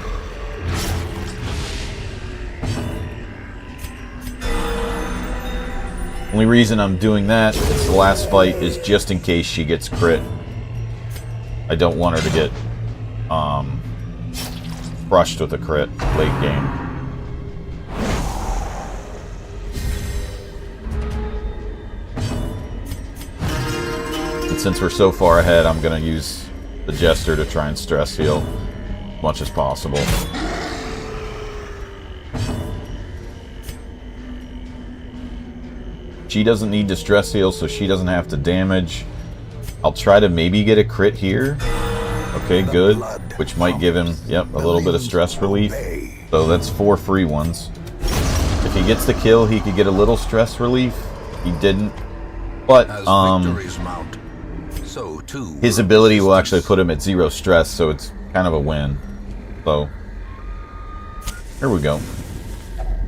Speaker 2: Only reason I'm doing that, it's the last fight, is just in case she gets crit. I don't want her to get crushed with a crit late game. And since we're so far ahead, I'm going to use the Jester to try and stress heal as much as possible. She doesn't need to stress heal, so she doesn't have to damage. I'll try to maybe get a crit here. Okay, good. Which might give him, yep, a little bit of stress relief. So that's 4 free ones. If he gets the kill, he could get a little stress relief. He didn't. But, his ability will actually put him at 0 stress, so it's kind of a win. So, here we go.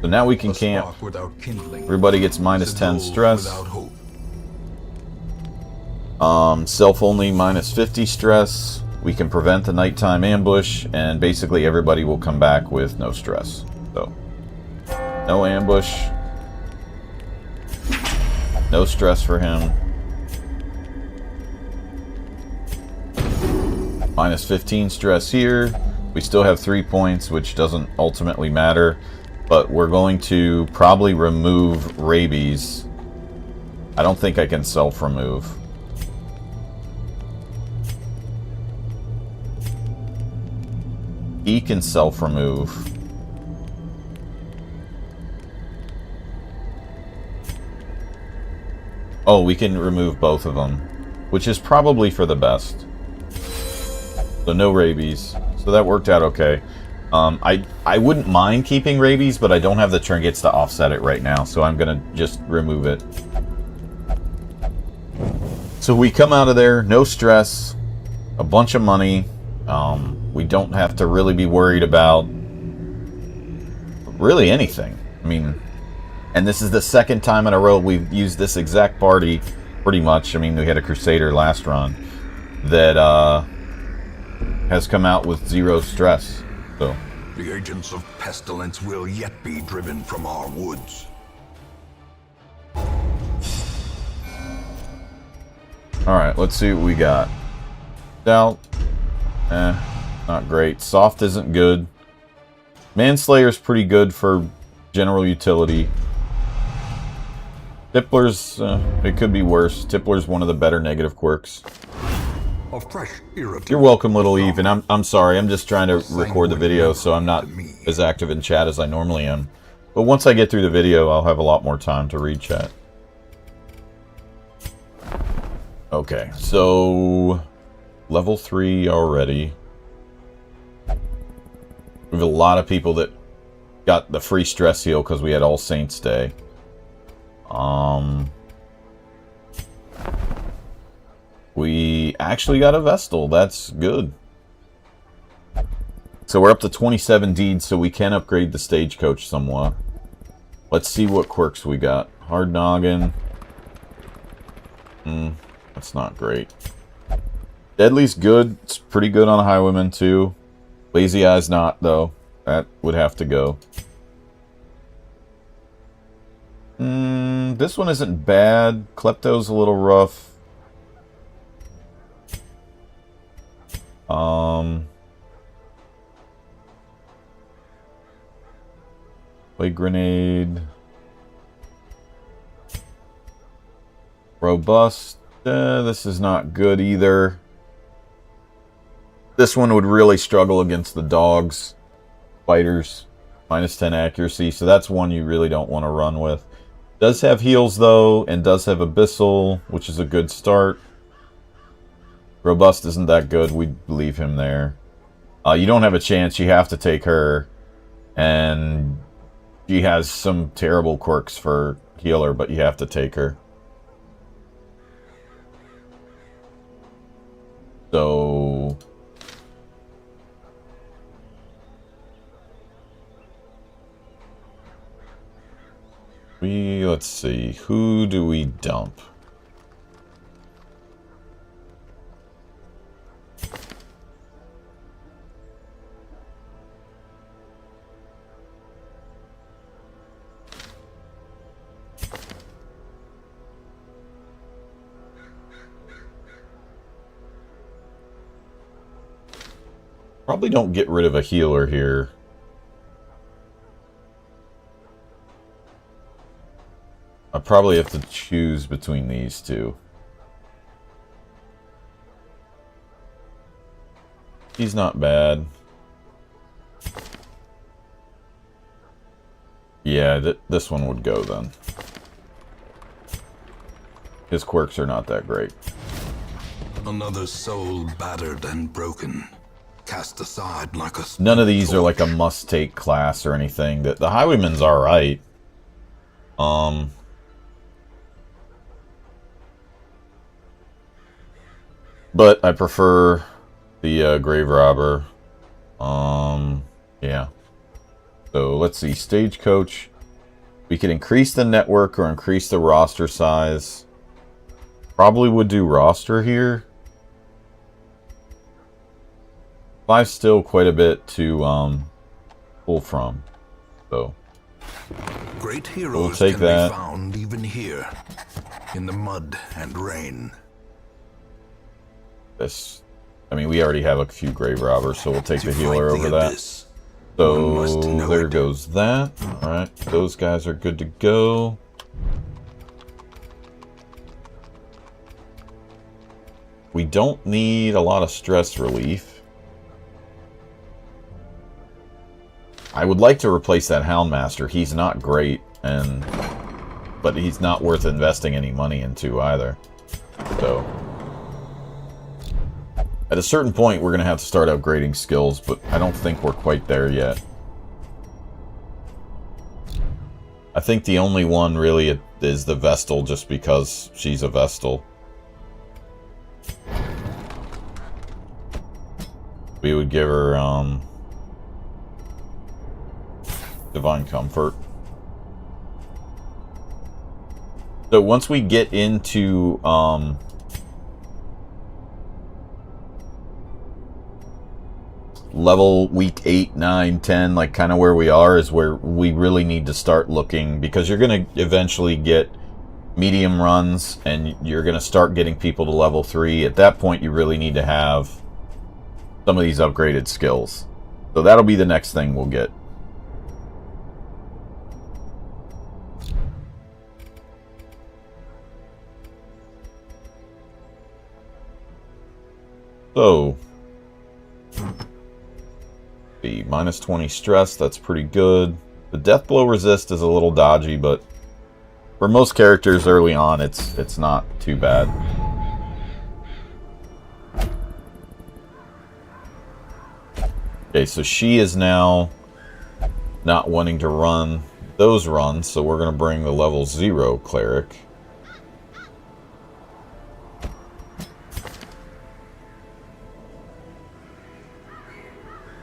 Speaker 2: So now we can camp. Everybody gets minus 10 stress. Self only minus 50 stress. We can prevent the nighttime ambush, and basically everybody will come back with no stress. So, no ambush. No stress for him. Minus 15 stress here. We still have 3 points, which doesn't ultimately matter. But we're going to probably remove rabies. I don't think I can self-remove. He can self-remove. Oh, we can remove both of them, which is probably for the best. So no rabies. So that worked out okay. I wouldn't mind keeping rabies, but I don't have the trinkets to offset it right now, so I'm gonna just remove it. So we come out of there, no stress, a bunch of money. We don't have to really be worried about really anything. I mean, and this is the second time in a row we've used this exact party, pretty much. I mean, we had a Crusader last run that has come out with 0 stress. So
Speaker 1: the agents of pestilence will yet be driven from our woods.
Speaker 2: Alright, let's see what we got. Stout. Not great. Soft isn't good. Manslayer's pretty good for general utility. Tippler's, it could be worse. Tippler's one of the better negative quirks.
Speaker 1: A fresh
Speaker 2: You're welcome, Little Eve, and I'm sorry, I'm just trying to record the video, so I'm not as active in chat as I normally am. But once I get through the video, I'll have a lot more time to read chat. Okay, so level 3 already. We have a lot of people that got the free stress heal because we had All Saints Day. We actually got a Vestal. That's good. So we're up to 27 deeds, so we can upgrade the stagecoach somewhat. Let's see what quirks we got. Hard noggin. That's not great. Deadly's good. It's pretty good on a Highwayman too. Lazy Eye's not, though. That would have to go. This one isn't bad. Klepto's a little rough. Play Grenade. Robust. This is not good either. This one would really struggle against the dogs. Fighters. Minus 10 accuracy. So that's one you really don't want to run with. Does have heals though, and does have Abyssal, which is a good start. Robust isn't that good. We'd leave him there. You don't have a chance. You have to take her. And she has some terrible quirks for healer, but you have to take her. So... let's see. Who do we dump? Probably don't get rid of a healer here. I probably have to choose between these two. He's not bad. Yeah, this one would go then. His quirks are not that great.
Speaker 1: Another soul battered and broken, cast aside like a...
Speaker 2: None of these are like a must-take class or anything. The Highwayman's alright. But I prefer the Grave Robber. Yeah. So let's see. Stagecoach. We could increase the network or increase the roster size. Probably would do roster here. 5's still quite a bit to pull from. So
Speaker 1: great heroes
Speaker 2: we'll take
Speaker 1: can
Speaker 2: that.
Speaker 1: Be found even here, in the mud and rain.
Speaker 2: This, I mean, we already have a few Grave Robbers, so we'll take
Speaker 1: To
Speaker 2: the healer
Speaker 1: fight the
Speaker 2: over that.
Speaker 1: abyss,
Speaker 2: So there
Speaker 1: it.
Speaker 2: goes that. Alright, those guys are good to go. We don't need a lot of stress relief. I would like to replace that Houndmaster. He's not great, but he's not worth investing any money into either. So at a certain point, we're going to have to start upgrading skills, but I don't think we're quite there yet. I think the only one really is the Vestal, just because she's a Vestal. We would give her Divine Comfort. So once we get into level week 8, 9, 10, like kind of where we are, is where we really need to start looking, because you're going to eventually get medium runs and you're going to start getting people to level 3. At that point, you really need to have some of these upgraded skills. So that'll be the next thing we'll get. So the minus 20 stress, that's pretty good. The death blow resist is a little dodgy, but for most characters early on, it's not too bad. Okay, so she is now not wanting to run those runs, so we're going to bring the level 0 cleric.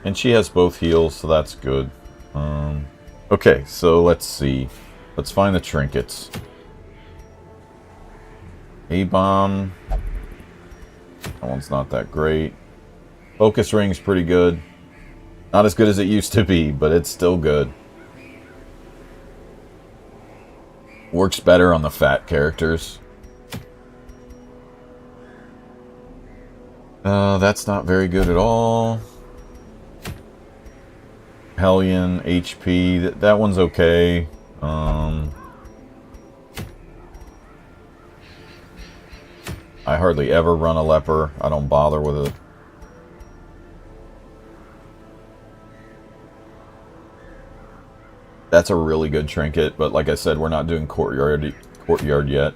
Speaker 2: And she has both heals, so that's good. Okay, so let's see. Let's find the trinkets. A-bomb. That one's not that great. Focus ring's pretty good. Not as good as it used to be, but it's still good. Works better on the fat characters. That's not very good at all. Hellion, HP, that one's okay. I hardly ever run a leper. I don't bother with it. That's a really good trinket, but like I said, we're not doing courtyard yet.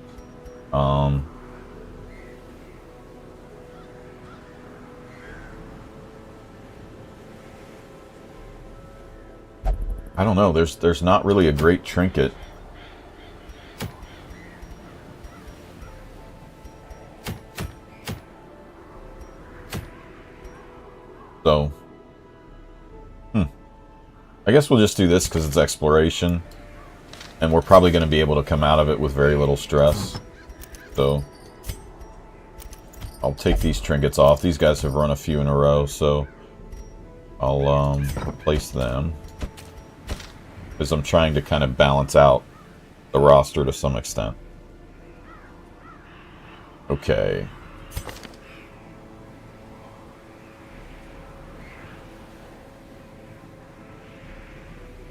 Speaker 2: I don't know. There's not really a great trinket. So, I guess we'll just do this because it's exploration. And we're probably going to be able to come out of it with very little stress. So, I'll take these trinkets off. These guys have run a few in a row, so I'll replace them. Because I'm trying to kind of balance out the roster to some extent. Okay.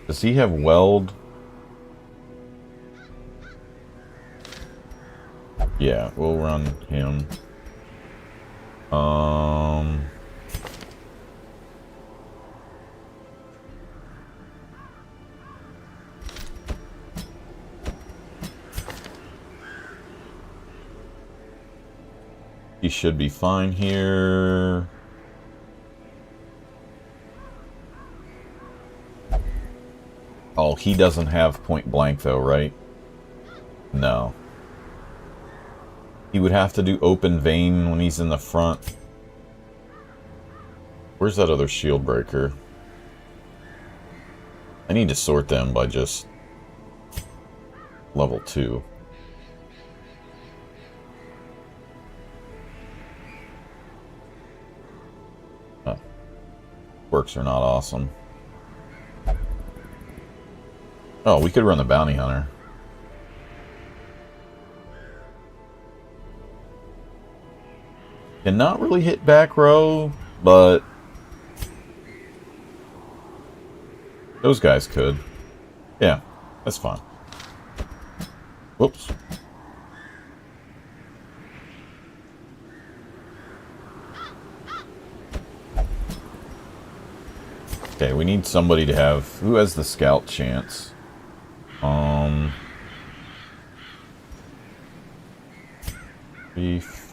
Speaker 2: Does he have weld? Yeah, we'll run him. He should be fine here. Oh, he doesn't have point blank though, right? No. He would have to do open vein when he's in the front. Where's that other shield breaker? I need to sort them by just level 2. Oh. Works are not awesome. Oh, we could run the bounty hunter. Cannot really hit back row, but those guys could. Yeah, that's fine. Whoops. Okay, we need somebody to have... Who has the scout chance?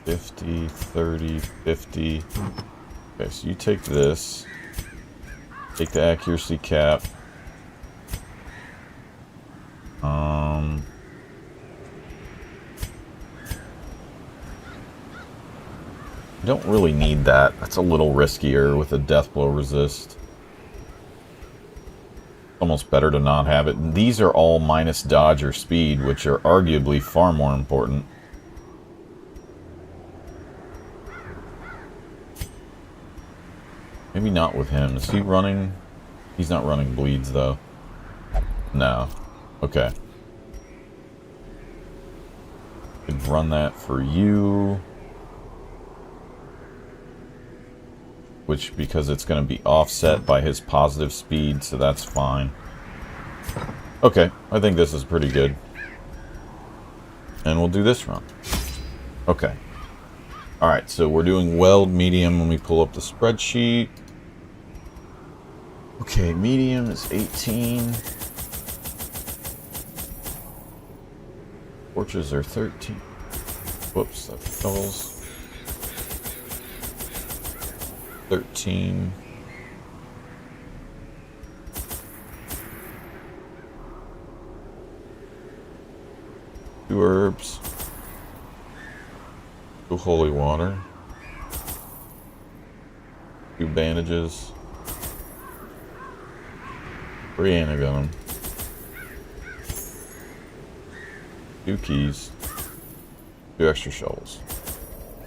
Speaker 2: 50, 30, 50. Okay, so you take this. Take the accuracy cap. I don't really need that. That's a little riskier with a death blow resist. Almost better to not have it. And these are all minus dodge or speed, which are arguably far more important. Maybe not with him. Is he running? He's not running bleeds, though. No. Okay. Could run that for you. Which, because it's going to be offset by his positive speed, so that's fine. Okay, I think this is pretty good. And we'll do this run. Okay. Alright, so we're doing weld medium when we pull up the spreadsheet. Okay, medium is 18. Torches are 13. Whoops, that doubles. 13. Two herbs. Two holy water. Two bandages. 3 anagon. 2 keys. 2 extra shovels.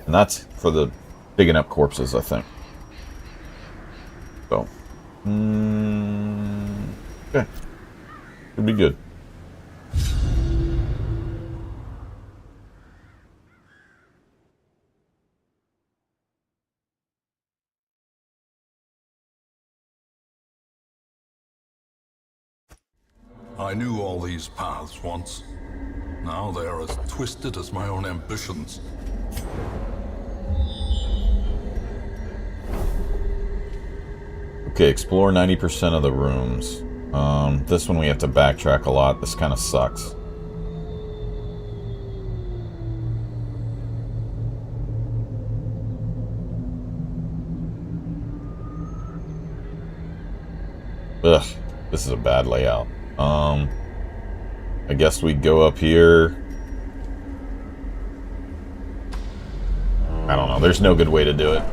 Speaker 2: And that's for the digging up corpses, I think. So. Okay. Should be good.
Speaker 1: I knew all these paths once. Now they are as twisted as my own ambitions.
Speaker 2: Okay, explore 90% of the rooms. This one we have to backtrack a lot. This kind of sucks. Ugh, this is a bad layout. I guess we go up here. I don't know. There's no good way to do it.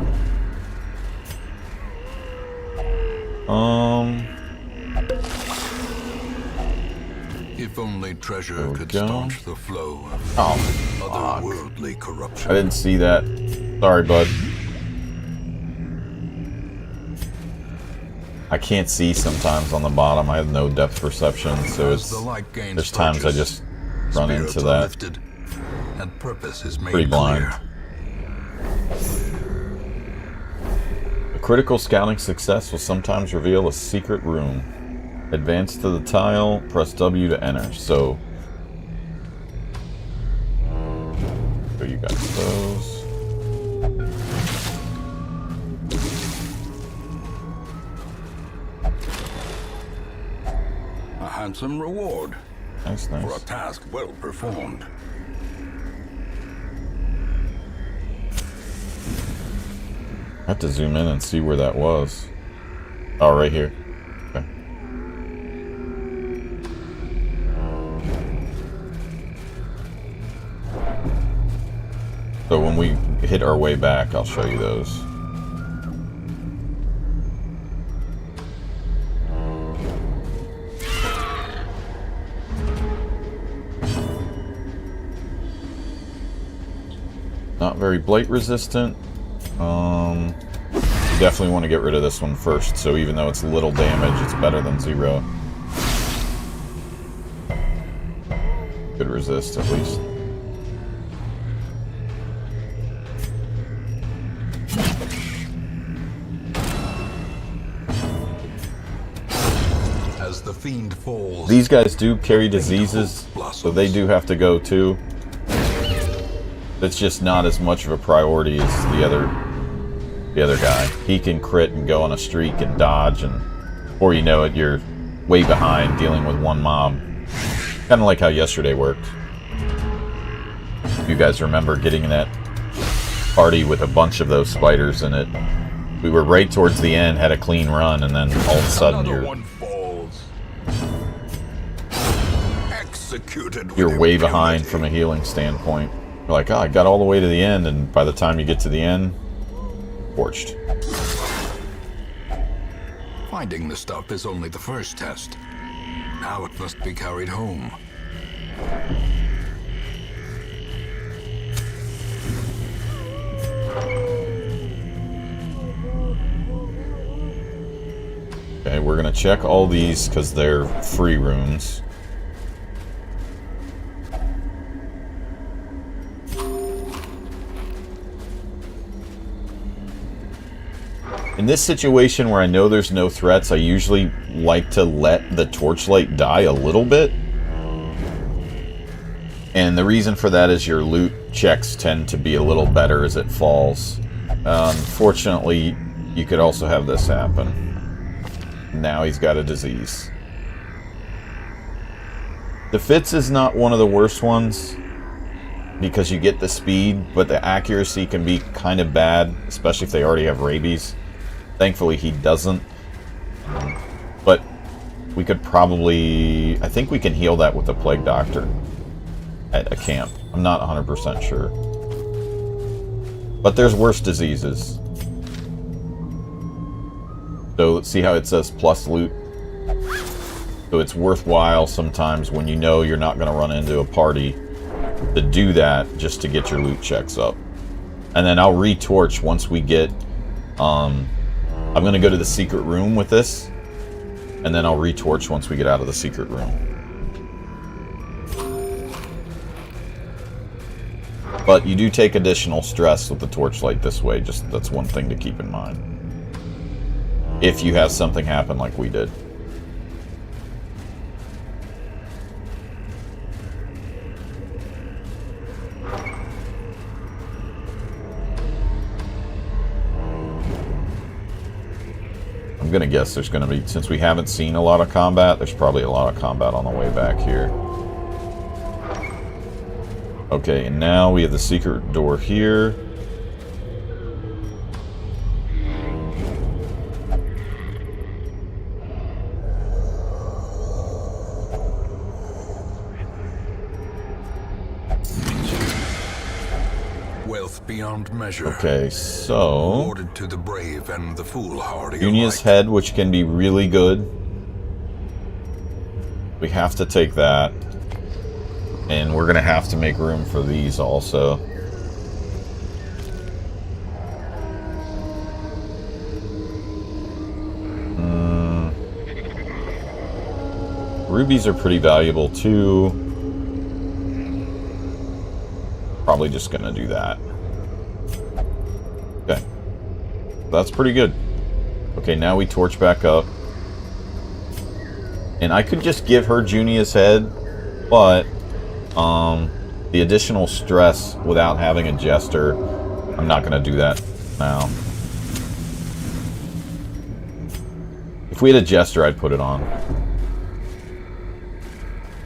Speaker 1: If only treasure could
Speaker 2: go.
Speaker 1: staunch the flow of otherworldly corruption.
Speaker 2: I didn't see that. Sorry, bud. I can't see sometimes on the bottom. I have no depth perception, so
Speaker 1: As the light gains
Speaker 2: there's times I
Speaker 1: purchase,
Speaker 2: just run
Speaker 1: spirits
Speaker 2: into
Speaker 1: are
Speaker 2: that.
Speaker 1: lifted, and purpose is made
Speaker 2: Pretty blind.
Speaker 1: clear.
Speaker 2: A critical scouting success will sometimes reveal a secret room. Advance to the tile, press W to enter. So you got those.
Speaker 1: A handsome reward
Speaker 2: Nice,
Speaker 1: for a
Speaker 2: nice.
Speaker 1: task well performed.
Speaker 2: I have to zoom in and see where that was. Oh, right here. Okay. So when we hit our way back, I'll show you those. Not very blight resistant. You definitely want to get rid of this one first, so even though it's little damage, it's better than 0. Could resist, at least.
Speaker 1: As the fiend falls,
Speaker 2: These guys do carry diseases, so they do have to go too. It's just not as much of a priority as the other guy. He can crit and go on a streak and dodge, and before you know it, you're way behind dealing with one mob. Kind of like how yesterday worked. If you guys remember getting in that party with a bunch of those spiders in it, we were right towards the end, had a clean run, and then all of a sudden
Speaker 1: another one falls. Executed with
Speaker 2: you're way behind
Speaker 1: impunity.
Speaker 2: from a healing standpoint. You're like, oh, I got all the way to the end, and by the time you get to the end, torched.
Speaker 1: Finding the stuff is only the first test. Now it must be carried home.
Speaker 2: Okay, we're gonna check all these because they're free rooms. In this situation where I know there's no threats, I usually like to let the torchlight die a little bit. And the reason for that is your loot checks tend to be a little better as it falls. Fortunately, you could also have this happen. Now he's got a disease. The Fitz is not one of the worst ones because you get the speed, but the accuracy can be kind of bad, especially if they already have rabies. Thankfully he doesn't. But we could probably... I think we can heal that with the Plague Doctor at a camp. I'm not 100% sure. But there's worse diseases. So let's see how it says plus loot. So it's worthwhile sometimes when you know you're not going to run into a party to do that just to get your loot checks up. And then I'll retorch once we get... I'm going to go to the secret room with this. And then I'll retorch once we get out of the secret room. But you do take additional stress with the torchlight this way. Just that's one thing to keep in mind. If you have something happen like we did. I'm gonna guess there's gonna be, since we haven't seen a lot of combat, there's probably a lot of combat on the way back here. Okay, and now we have the secret door here.
Speaker 1: Wealth beyond measure.
Speaker 2: Okay, so...
Speaker 1: Awarded to the brave and the foolhardy.
Speaker 2: Junia's head, which can be really good. We have to take that. And we're going to have to make room for these also. Rubies are pretty valuable too. Probably just going to do that. Okay. That's pretty good. Okay, now we torch back up. And I could just give her Junia's head, but... the additional stress without having a jester, I'm not going to do that now. If we had a jester, I'd put it on.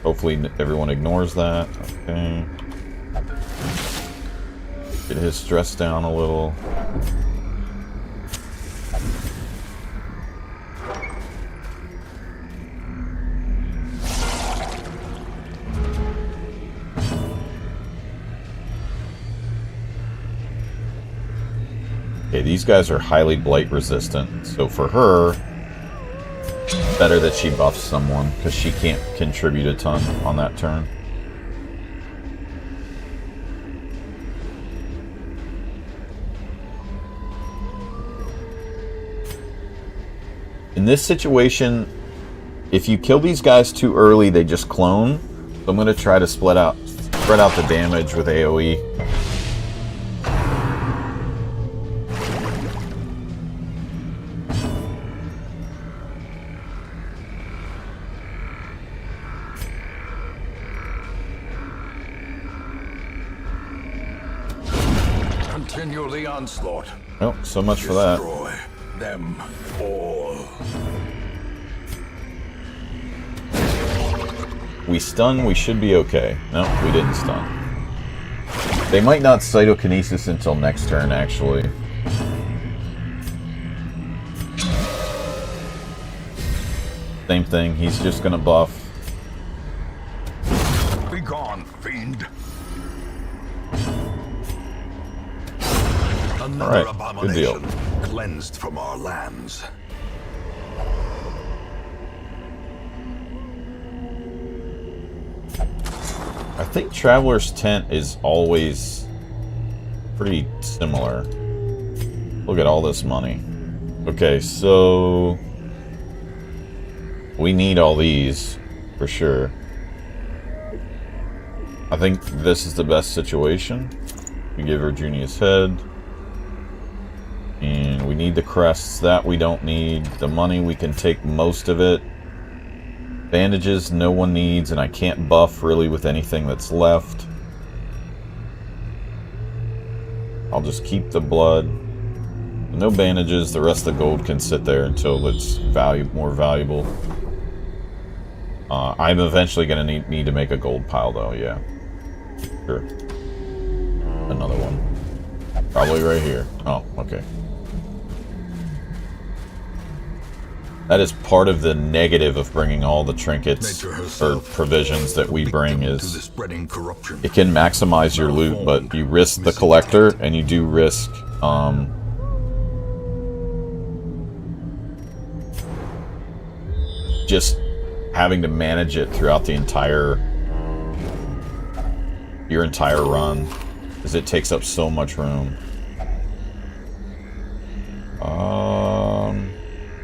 Speaker 2: Hopefully everyone ignores that. Okay. Get his stress down a little. Okay, these guys are highly blight resistant, so for her, it's better that she buffs someone, because she can't contribute a ton on that turn. In this situation, if you kill these guys too early, they just clone. So I'm going to try to spread out the damage with AoE.
Speaker 1: Continue the onslaught.
Speaker 2: Oh, so much for that.
Speaker 1: Destroy them all.
Speaker 2: We stun, we should be okay. No, we didn't stun. They might not cytokinesis until next turn, actually. Same thing, he's just gonna buff.
Speaker 1: Be gone, fiend. Another
Speaker 2: Alright, good deal.
Speaker 1: cleansed from our lands.
Speaker 2: I think Traveler's Tent is always pretty similar. Look at all this money. Okay, so... we need all these, for sure. I think this is the best situation. We give her Junia's head. And we need the crests. That we don't need. The money, we can take most of it. Bandages, no one needs, and I can't buff really with anything that's left. I'll just keep the blood. No bandages, the rest of the gold can sit there until it's more valuable. I'm eventually going to need to make a gold pile, though, yeah. Sure. Another one. Probably right here. Oh, okay. That is part of the negative of bringing all the trinkets or provisions that we bring is it can maximize your loot, but you risk the collector and you do risk just having to manage it throughout the entire your entire run, because it takes up so much room.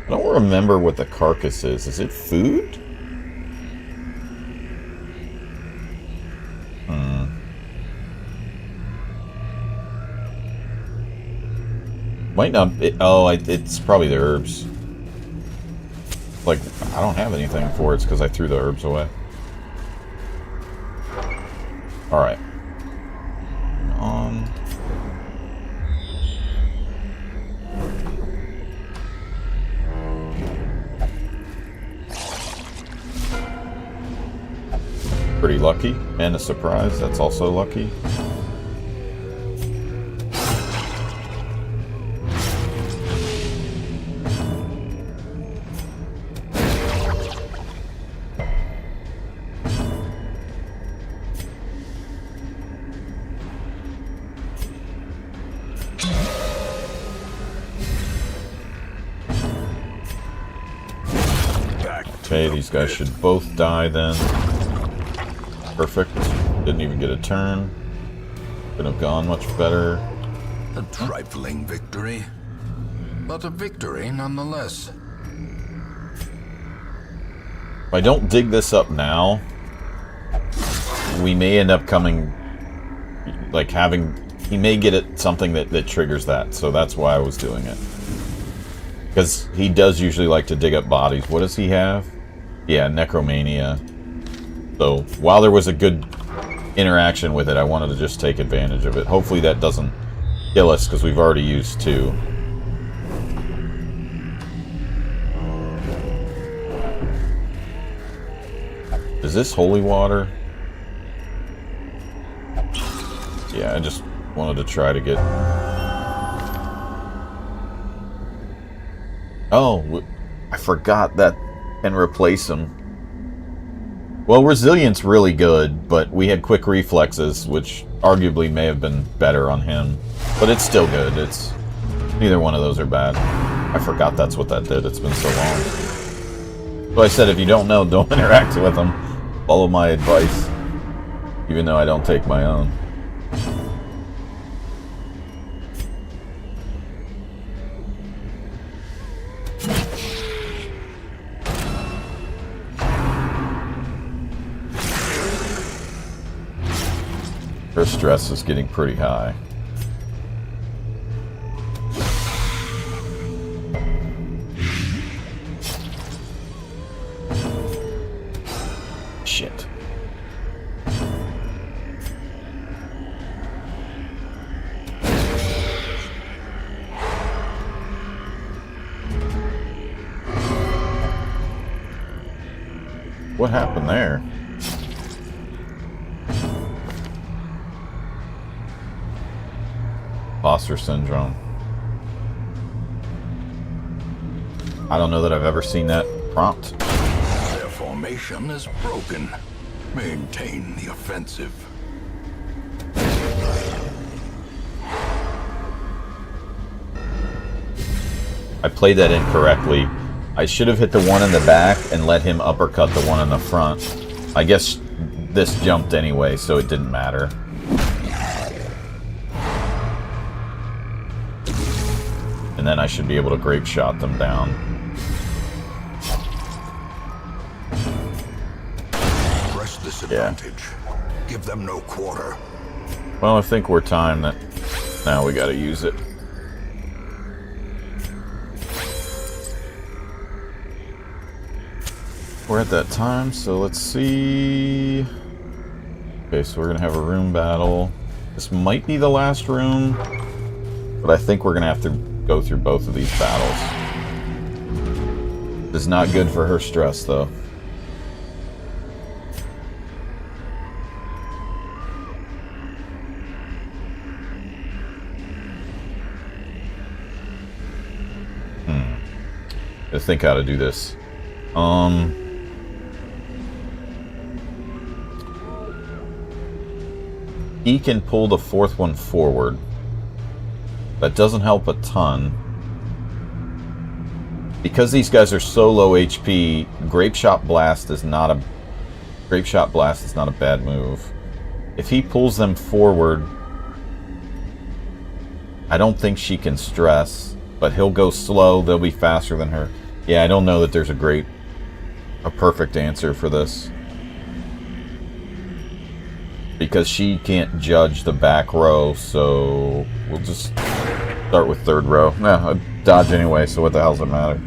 Speaker 2: I don't remember what the carcass is. Is it food? Might not. It's probably the herbs. Like, I don't have anything for it because I threw the herbs away. Alright. On. Pretty lucky. And a surprise. That's also lucky. Okay, these guys should both die then. Perfect. Didn't even get a turn. Could have gone much better.
Speaker 1: A trifling victory, but a victory nonetheless.
Speaker 2: If I don't dig this up now, we may end up coming, like having, he may get it something that triggers that, so that's why I was doing it. Because he does usually like to dig up bodies. What does he have? Yeah, Necromania. So, while there was a good interaction with it, I wanted to just take advantage of it. Hopefully that doesn't kill us, because we've already used 2. Is this holy water? Yeah, I just wanted to try to get... Oh, I forgot that can replace him. Well, resilience really good, but we had quick reflexes, which arguably may have been better on him. But it's still good. It's neither one of those are bad. I forgot that's what that did. It's been so long. So I said, if you don't know, don't interact with them. Follow my advice, even though I don't take my own. Her stress is getting pretty high. Shit. What happened there? Imposter syndrome. I don't know that I've ever seen that prompt.
Speaker 1: Their formation is broken. Maintain the offensive.
Speaker 2: I played that incorrectly. I should have hit the one in the back and let him uppercut the one in the front. I guess this jumped anyway, so it didn't matter. And then I should be able to grape shot them down.
Speaker 1: Press this advantage. Give them no quarter.
Speaker 2: Well, I think we're timed that now we gotta use it. We're at that time, so let's see. Okay, so we're gonna have a room battle. This might be the last room, but I think we're gonna have to go through both of these battles. It's not good for her stress, though. I think how to do this. He can pull the fourth one forward. That doesn't help a ton. Because these guys are so low HP, Grape Shot Blast is not a bad move. If he pulls them forward, I don't think she can stress, but he'll go slow. They'll be faster than her. Yeah, I don't know that there's a perfect answer for this. Because she can't judge the back row, so we'll just start with third row. Nah, I dodge anyway, so what the hell does it matter?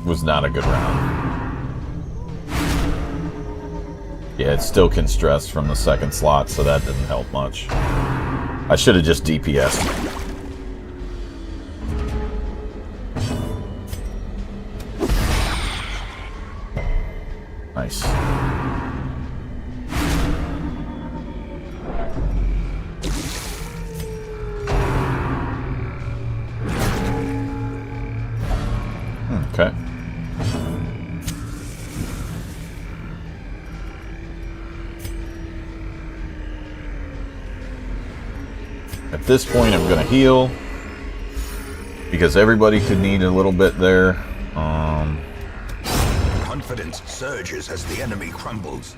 Speaker 2: Was not a good round. Yeah, it still can stress from the second slot, so that didn't help much. I should have just DPS'd. Nice. Okay. At this point, I'm going to heal because everybody could need a little bit there.
Speaker 1: Confidence surges as the enemy crumbles.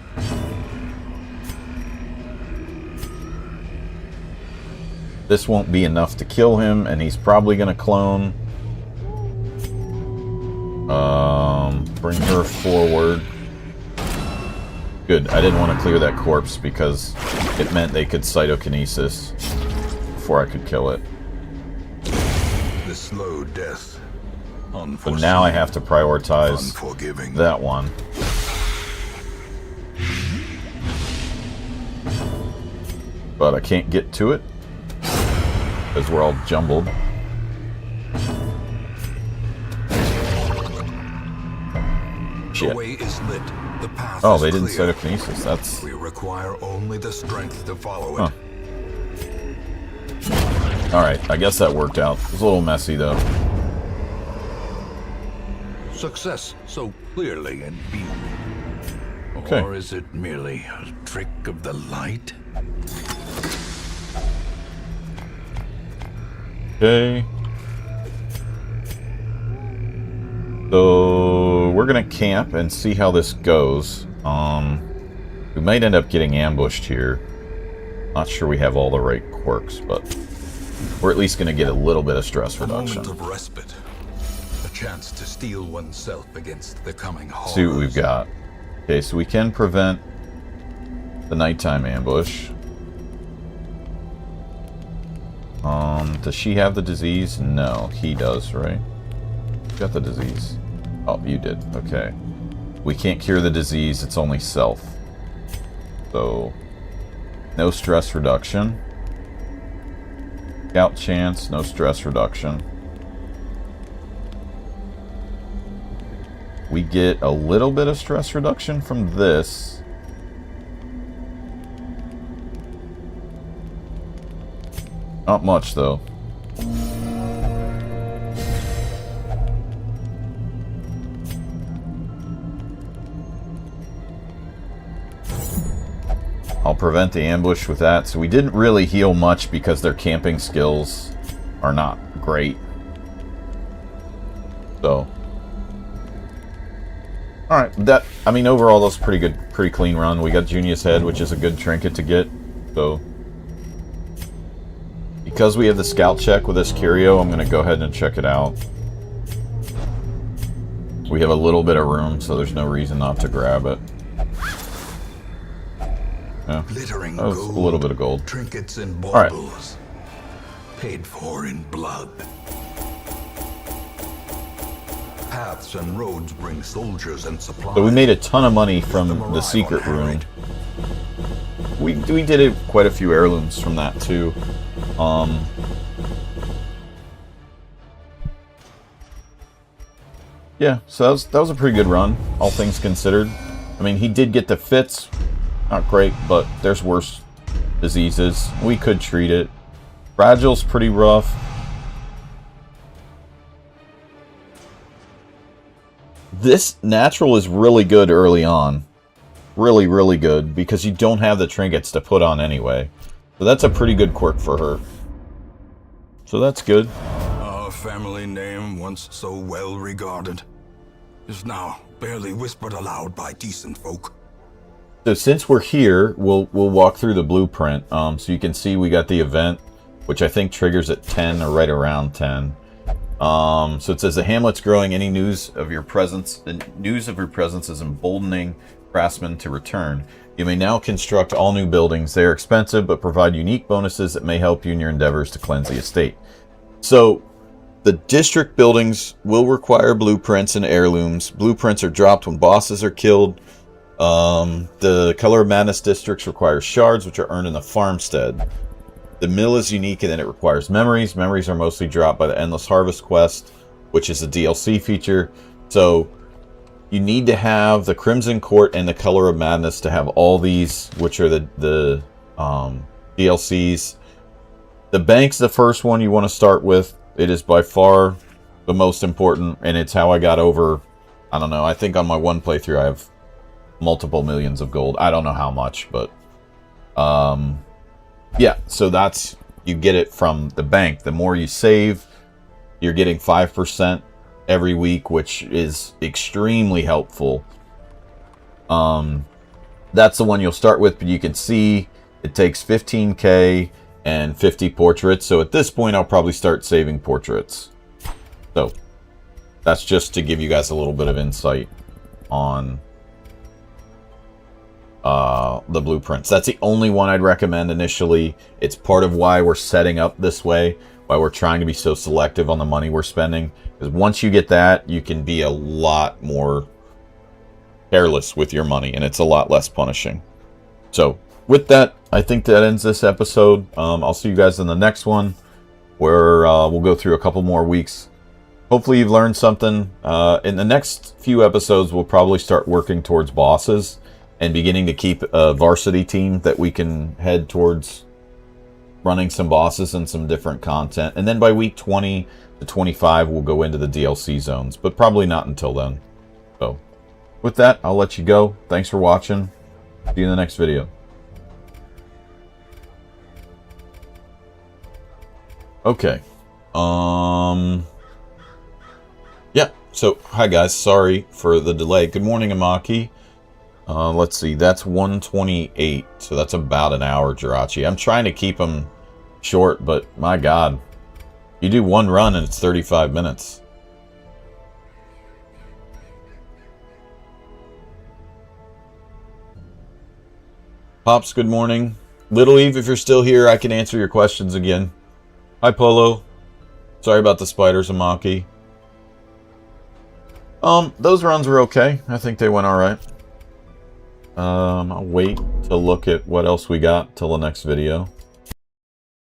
Speaker 2: This won't be enough to kill him, and he's probably going to clone. Bring her forward. Good. I didn't want to clear that corpse because it meant they could cytokinesis before I could kill it.
Speaker 1: The slow death.
Speaker 2: But now I have to prioritize that one. But I can't get to it because we're all jumbled. Shit.
Speaker 1: The way is lit. The path
Speaker 2: Oh,
Speaker 1: is
Speaker 2: they didn't
Speaker 1: clear.
Speaker 2: cytokinesis. That's...
Speaker 1: We require only the strength to follow it.
Speaker 2: Alright, I guess that worked out. It was a little messy, though.
Speaker 1: Success so clearly in view.
Speaker 2: Okay.
Speaker 1: Or is it merely a trick of the light?
Speaker 2: Okay. So we're gonna camp and see how this goes. We might end up getting ambushed here. Not sure we have all the right quirks, but we're at least gonna get a little bit of stress reduction.
Speaker 1: A moment of respite. A chance to steel oneself against the coming horrors.
Speaker 2: See what we've got. Okay, so we can prevent the nighttime ambush. Does she have the disease? No, he does, right? Got the disease. Oh, you did. Okay. We can't cure the disease, it's only self. So, no stress reduction. Scout chance, no stress reduction. We get a little bit of stress reduction from this. Not much, though. I'll prevent the ambush with that. So we didn't really heal much because their camping skills are not great. So, alright, that, I mean, overall, that's pretty good, pretty clean run. We got Junia's head, which is a good trinket to get. So, because we have the scout check with this curio, I'm going to go ahead and check it out. We have a little bit of room, so there's no reason not to grab it. Yeah,
Speaker 1: Glittering
Speaker 2: that was
Speaker 1: gold,
Speaker 2: a little bit of gold.
Speaker 1: Trinkets and
Speaker 2: Alright.
Speaker 1: baubles. Paid for in blood. Paths and roads bring soldiers and supplies.
Speaker 2: So we made a ton of money from the secret room. We did it, quite a few heirlooms from that too. Yeah, so that was a pretty good run, all things considered. I mean, he did get the fits, not great, but there's worse diseases. We could treat it. Fragile's pretty rough. This natural is really good early on. Really, really good, because you don't have the trinkets to put on anyway. So that's a pretty good quirk for her. So that's good.
Speaker 1: Our family name, once so well regarded, is now barely whispered aloud by decent folk.
Speaker 2: So since we're here, we'll walk through the blueprint. So you can see we got the event, which I think triggers at 10 or right around 10. So it says the hamlet's growing. Any news of your presence? The news of your presence is emboldening craftsmen to return. You may now construct all new buildings. They are expensive, but provide unique bonuses that may help you in your endeavors to cleanse the estate. So the district buildings will require blueprints and heirlooms. Blueprints are dropped when bosses are killed. The Color of Madness districts require shards, which are earned in the farmstead. The mill is unique and then it requires memories. Memories are mostly dropped by the Endless Harvest quest, which is a DLC feature. So you need to have the Crimson Court and the Color of Madness to have all these, which are the DLCs. The bank's the first one you want to start with. It is by far the most important, and it's how I got over, I don't know, I think on my one playthrough I have multiple millions of gold. I don't know how much, but yeah, so that's, you get it from the bank. The more you save, you're getting 5% every week, which is extremely helpful. That's the one you'll start with, but you can see it takes 15k and 50 portraits. So at this point, I'll probably start saving portraits. So that's just to give you guys a little bit of insight on the blueprints. That's the only one I'd recommend initially. It's part of why we're setting up this way, why we're trying to be so selective on the money we're spending. Because once you get that, you can be a lot more careless with your money, and it's a lot less punishing. So with that, I think that ends this episode. I'll see you guys in the next one, where we'll go through a couple more weeks. Hopefully you've learned something. In the next few episodes, we'll probably start working towards bosses and beginning to keep a varsity team that we can head towards running some bosses and some different content. And then by week 20 to 25, we'll go into the DLC zones, but probably not until then. So with that, I'll let you go. Thanks for watching. See you in the next video. Okay. Yeah, so hi guys, sorry for the delay. Good morning, Amaki. Let's see, that's 128, so that's about an hour, Jirachi. I'm trying to keep them short, but my god, you do one run and it's 35 minutes. Pops, good morning. Little Eve, if you're still here, I can answer your questions again. Hi, Polo. Sorry about the spiders, Amaki. Those runs were okay. I think they went alright. I'll wait to look at what else we got till the next video.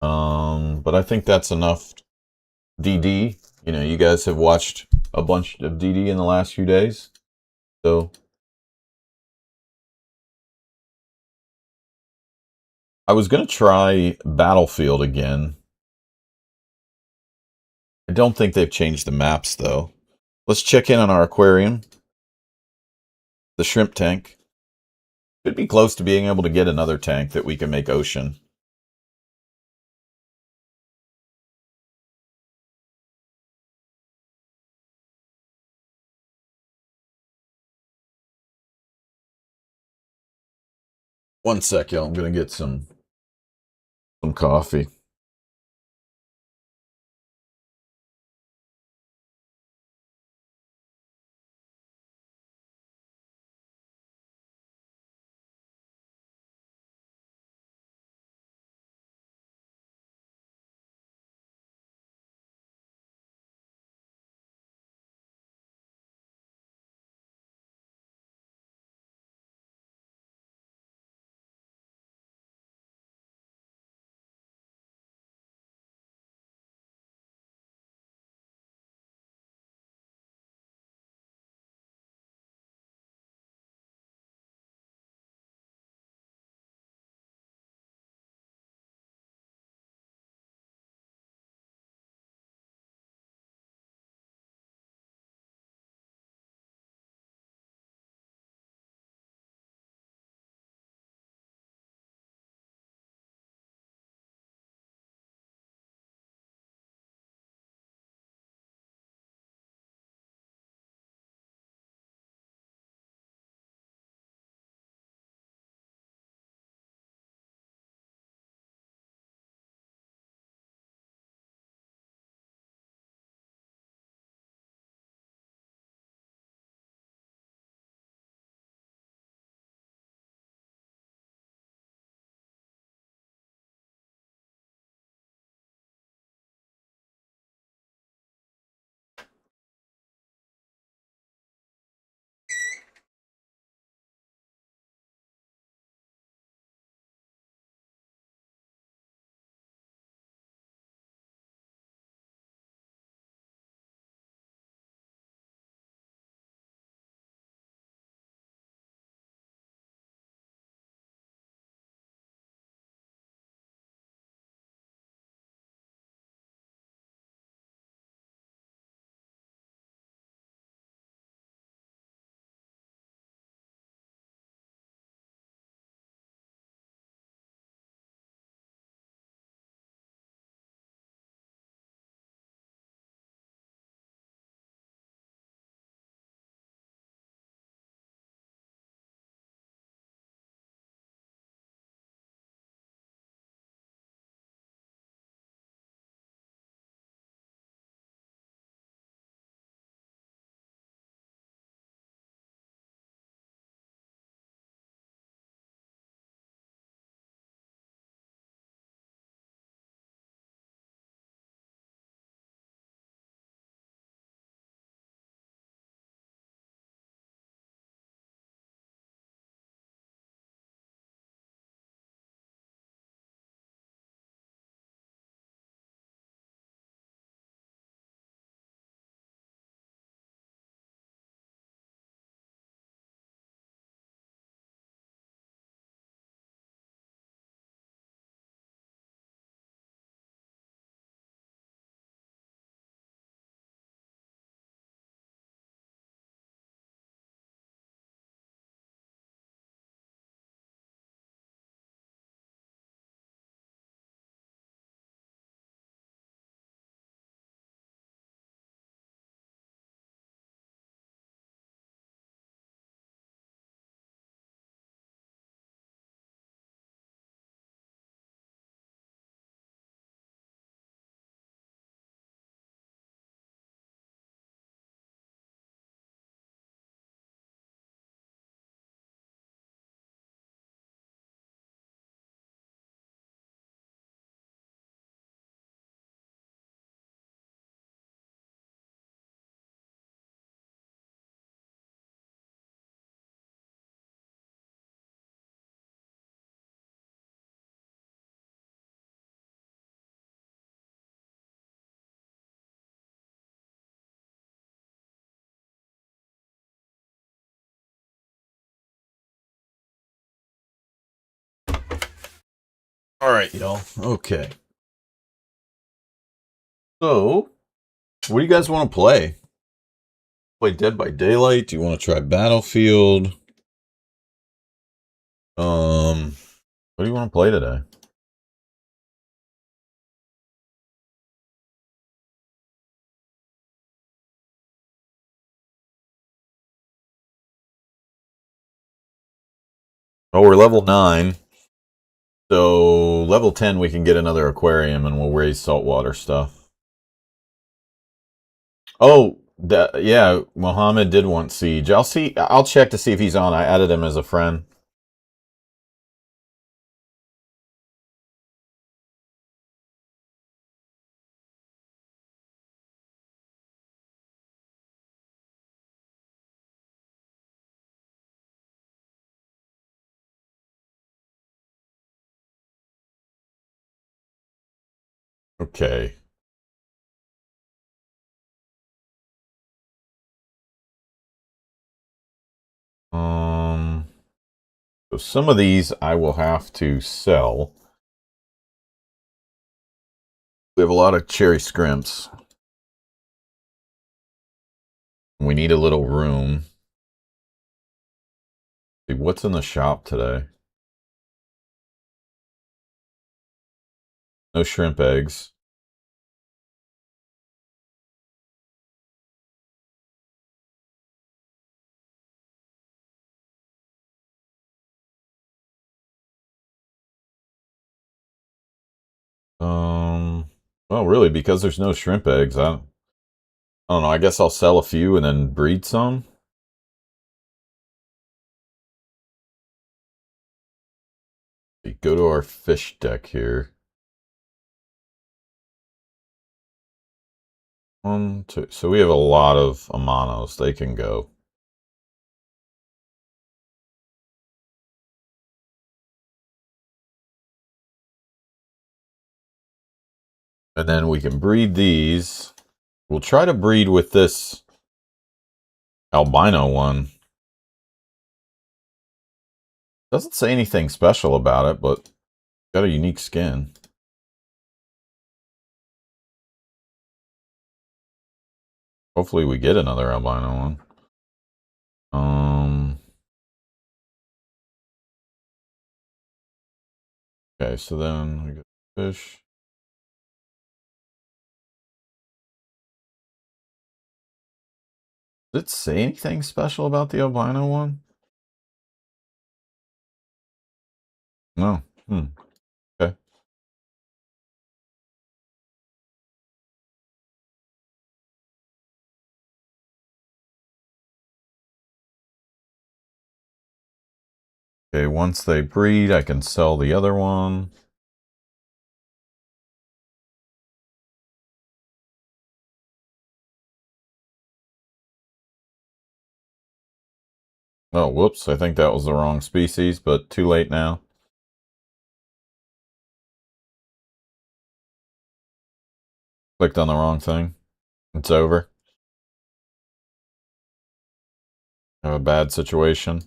Speaker 2: But I think that's enough DD. You know, you guys have watched a bunch of DD in the last few days. So I was going to try Battlefield again. I don't think they've changed the maps, though. Let's check in on our aquarium. The shrimp tank. Could be close to being able to get another tank that we can make ocean. One sec, y'all. I'm going to get some coffee. Alright, y'all. Okay. So, what do you guys want to play? Play Dead by Daylight? Do you want to try Battlefield? What do you want to play today? Oh, we're level 9. So, level 10 we can get another aquarium and we'll raise saltwater stuff. Oh, yeah, Mohammed did want Siege. I'll check to see if he's on. I added him as a friend. Okay. So some of these I will have to sell. We have a lot of cherry scrimps. We need a little room. See, what's in the shop today? No shrimp eggs. Well, really, because there's no shrimp eggs, I don't know. I guess I'll sell a few and then breed some. We go to our fish deck here. 1, 2. So we have a lot of Amanos. They can go. And then we can breed these. We'll try to breed with this albino one. Doesn't say anything special about it, but got a unique skin. Hopefully we get another albino one. Okay, so then we got fish. Does it say anything special about the albino one? No. Okay. Okay, once they breed, I can sell the other one. Oh, whoops. I think that was the wrong species, but too late now. Clicked on the wrong thing. It's over. Have a bad situation.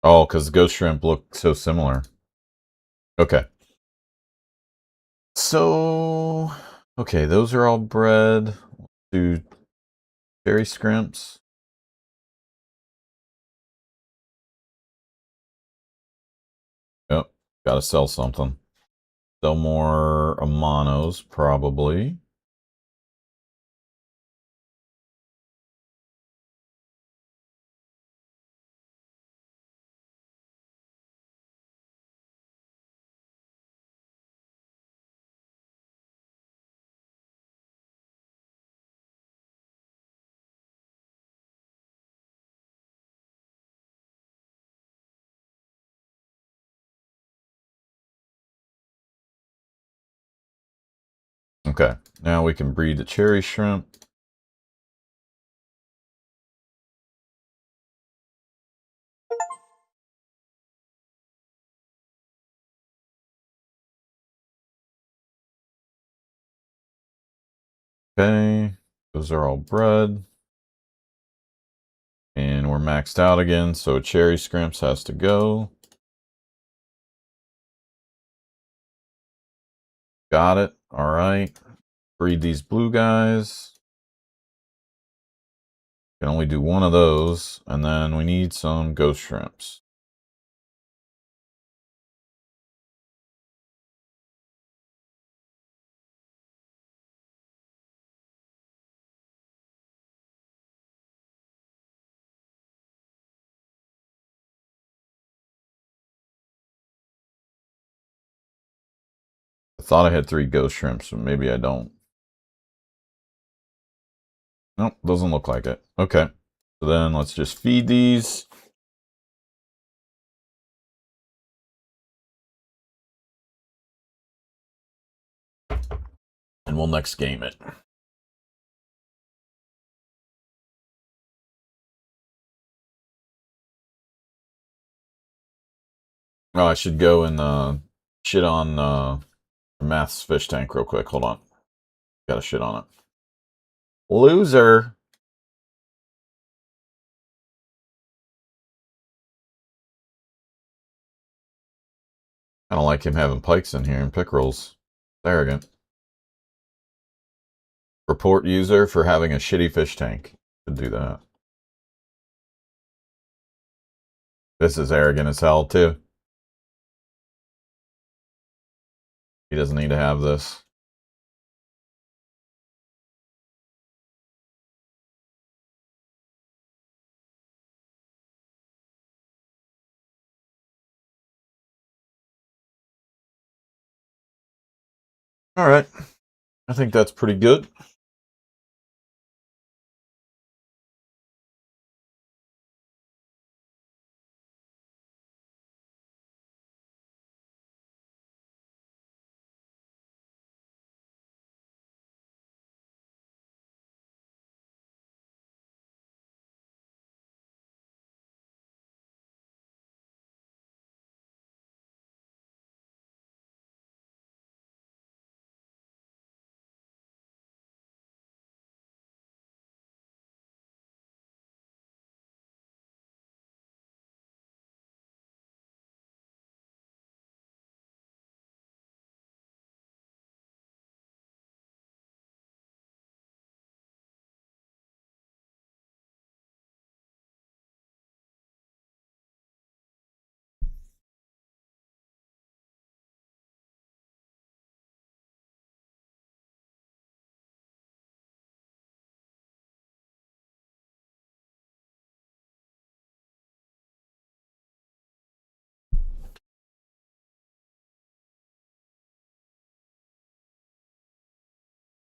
Speaker 2: Oh, because ghost shrimp look so similar. Okay. So, okay, those are all bred. Do cherry scrimps. Yep, gotta sell something. Sell more Amanos, probably. Okay, now we can breed the cherry shrimp. Okay, those are all bred. And we're maxed out again, so Cherry Scrimps has to go. Got it. All right. Breed these blue guys. Can only do one of those, and then we need some ghost shrimps. I thought I had 3 ghost shrimps, but maybe I don't. Nope, doesn't look like it. Okay, so then let's just feed these. And we'll next game it. Oh, I should go and shit on Math's fish tank real quick. Hold on. Gotta shit on it. Loser! I don't like him having pikes in here and pickerels. Arrogant. Report user for having a shitty fish tank. Should do that. This is arrogant as hell, too. He doesn't need to have this. Alright. I think that's pretty good.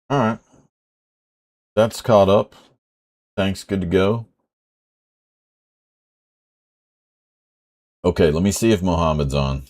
Speaker 2: Alright. That's caught up. Thanks, good to go. Okay, let me see if Mohammed's on.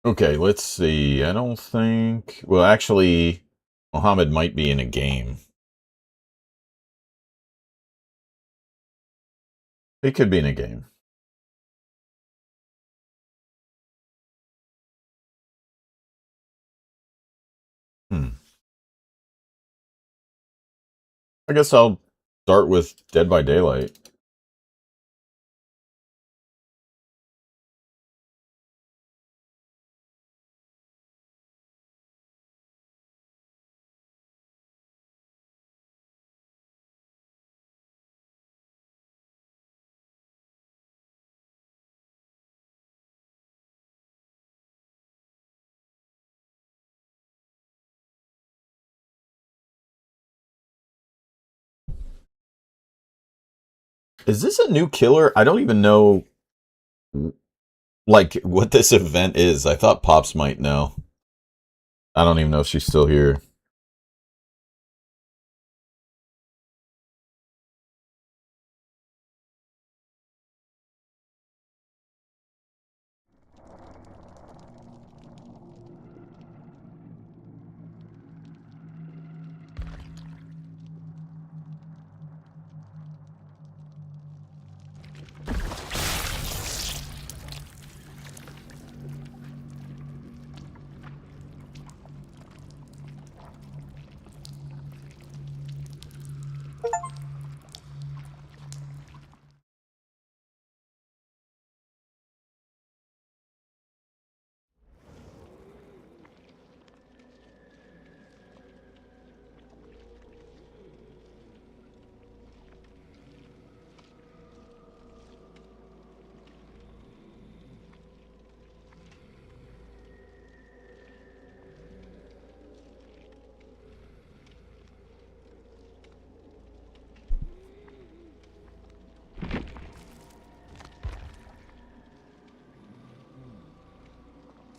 Speaker 2: Okay, let's see. I don't think... Well, actually, Mohammed might be in a game. He could be in a game. I guess I'll start with Dead by Daylight. Is this a new killer? I don't even know, like, what this event is. I thought Pops might know. I don't even know if she's still here.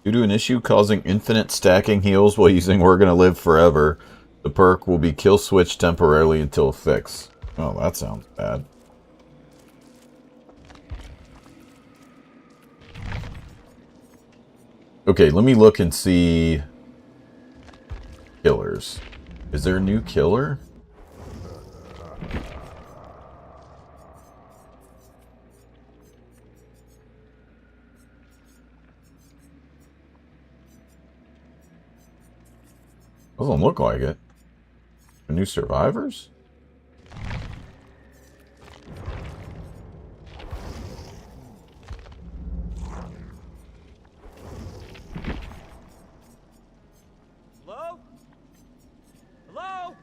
Speaker 2: Due to an issue causing infinite stacking heals while using We're Gonna Live Forever, the perk will be kill switched temporarily until fixed. Oh, that sounds bad. Okay, let me look and see killers. Is there a new killer? Doesn't look like it. New survivors?
Speaker 3: Hello? Hello?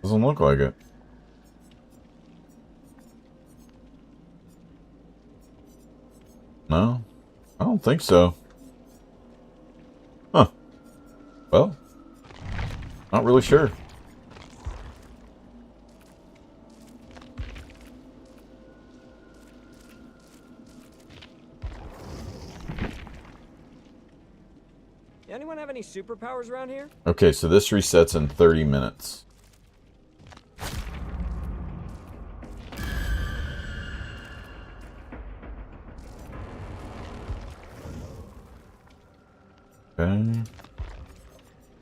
Speaker 2: Doesn't look like it. No, I don't think so. Huh. Well, not really sure.
Speaker 3: Anyone have any superpowers around here?
Speaker 2: Okay, so this resets in 30 minutes. Okay.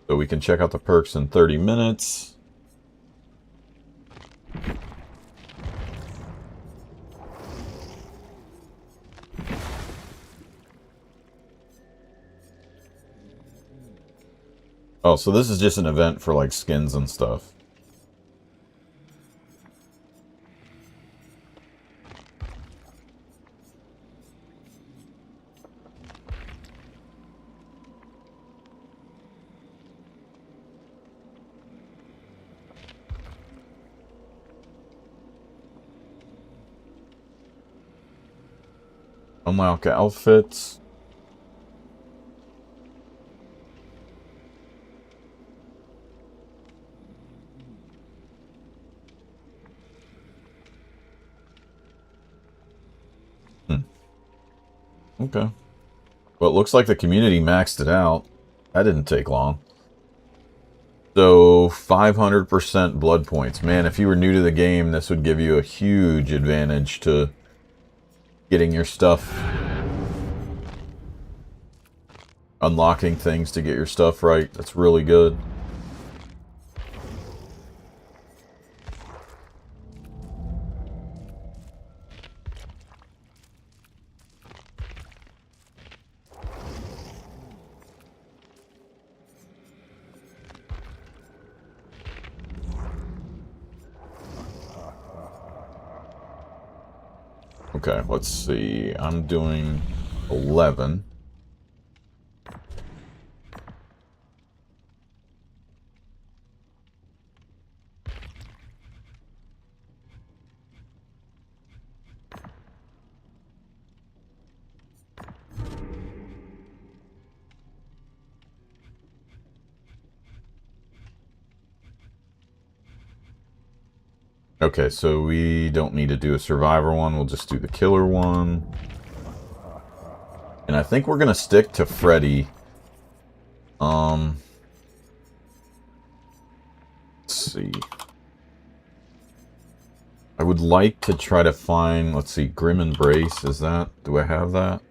Speaker 2: So we can check out the perks in 30 minutes. Oh, so this is just an event for like skins and stuff. Unlock outfits. Okay. Well, it looks like the community maxed it out. That didn't take long. So, 500% blood points. Man, if you were new to the game, this would give you a huge advantage to getting your stuff. unlocking things to get your stuff right. That's really good. Okay, let's see. I'm doing 11. Okay, so we don't need to do a survivor one. We'll just do the killer one. And I think we're going to stick to Freddy. Let's see. I would like to try to find, let's see, Grim Embrace. Is that, do I have that?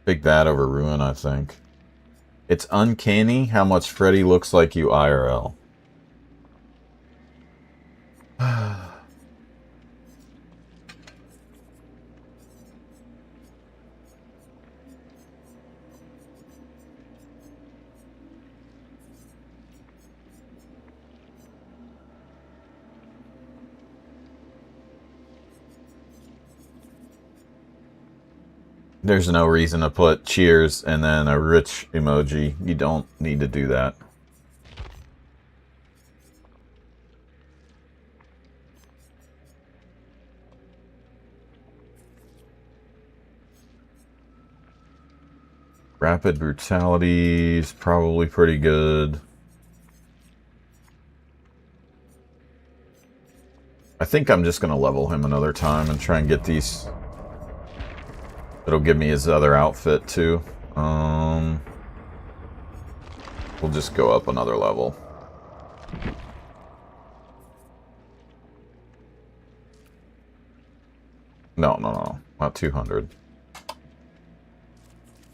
Speaker 2: Pick that over Ruin, I think. It's uncanny how much Freddy looks like you IRL. There's no reason to put cheers and then a rich emoji. You don't need to do that. Rapid brutality is probably pretty good. I think I'm just going to level him another time and try and get these. It'll give me his other outfit too. We'll just go up another level. No, not 200.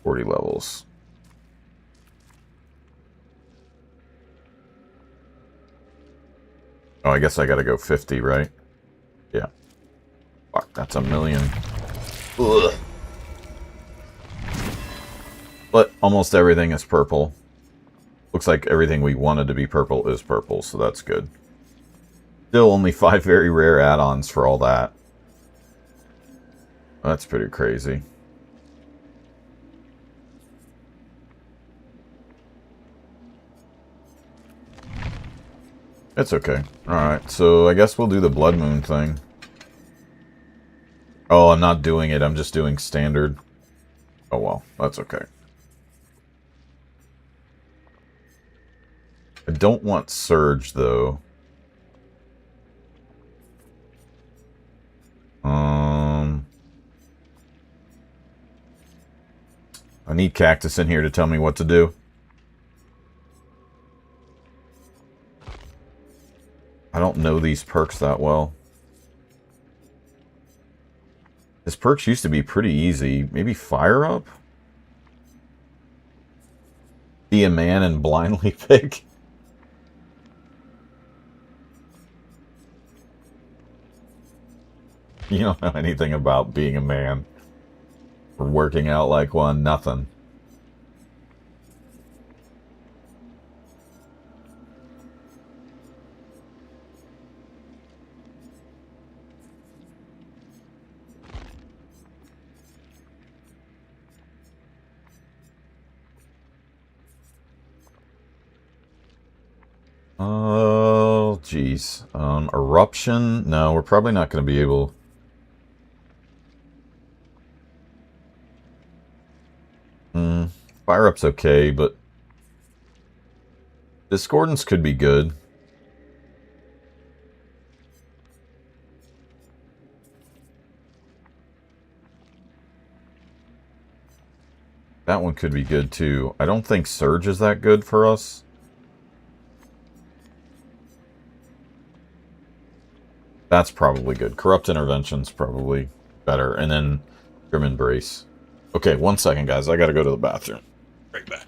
Speaker 2: 40 levels. Oh, I guess I gotta go 50, right? Yeah. Fuck, that's a million. Ugh. But almost everything is purple. Looks like everything we wanted to be purple is purple, so that's good. Still only 5 very rare add-ons for all that. That's pretty crazy. It's okay. Alright, so I guess we'll do the Blood Moon thing. Oh, I'm not doing it. I'm just doing standard. Oh well, that's okay. I don't want Surge, though. I need Cactus in here to tell me what to do. I don't know these perks that well. His perks used to be pretty easy. Maybe Fire Up? Be a man and blindly pick? You don't know anything about being a man. Or working out like one. Nothing. Oh, jeez. Eruption? No, we're probably not going to be able... Fire Up's okay, but... Discordance could be good. That one could be good, too. I don't think Surge is that good for us. That's probably good. Corrupt Intervention's probably better. And then Grim Embrace. Okay, 1 second, guys. I gotta go to the bathroom. Right back.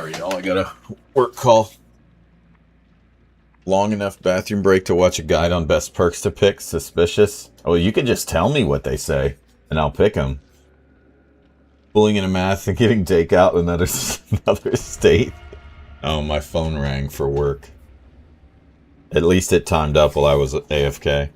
Speaker 2: Sorry, y'all. I got a work call. Long enough bathroom break to watch a guide on best perks to pick. Suspicious. Oh, you can just tell me what they say, and I'll pick them. Pulling in a math and getting takeout in another state. Oh, my phone rang for work. At least it timed up while I was AFK.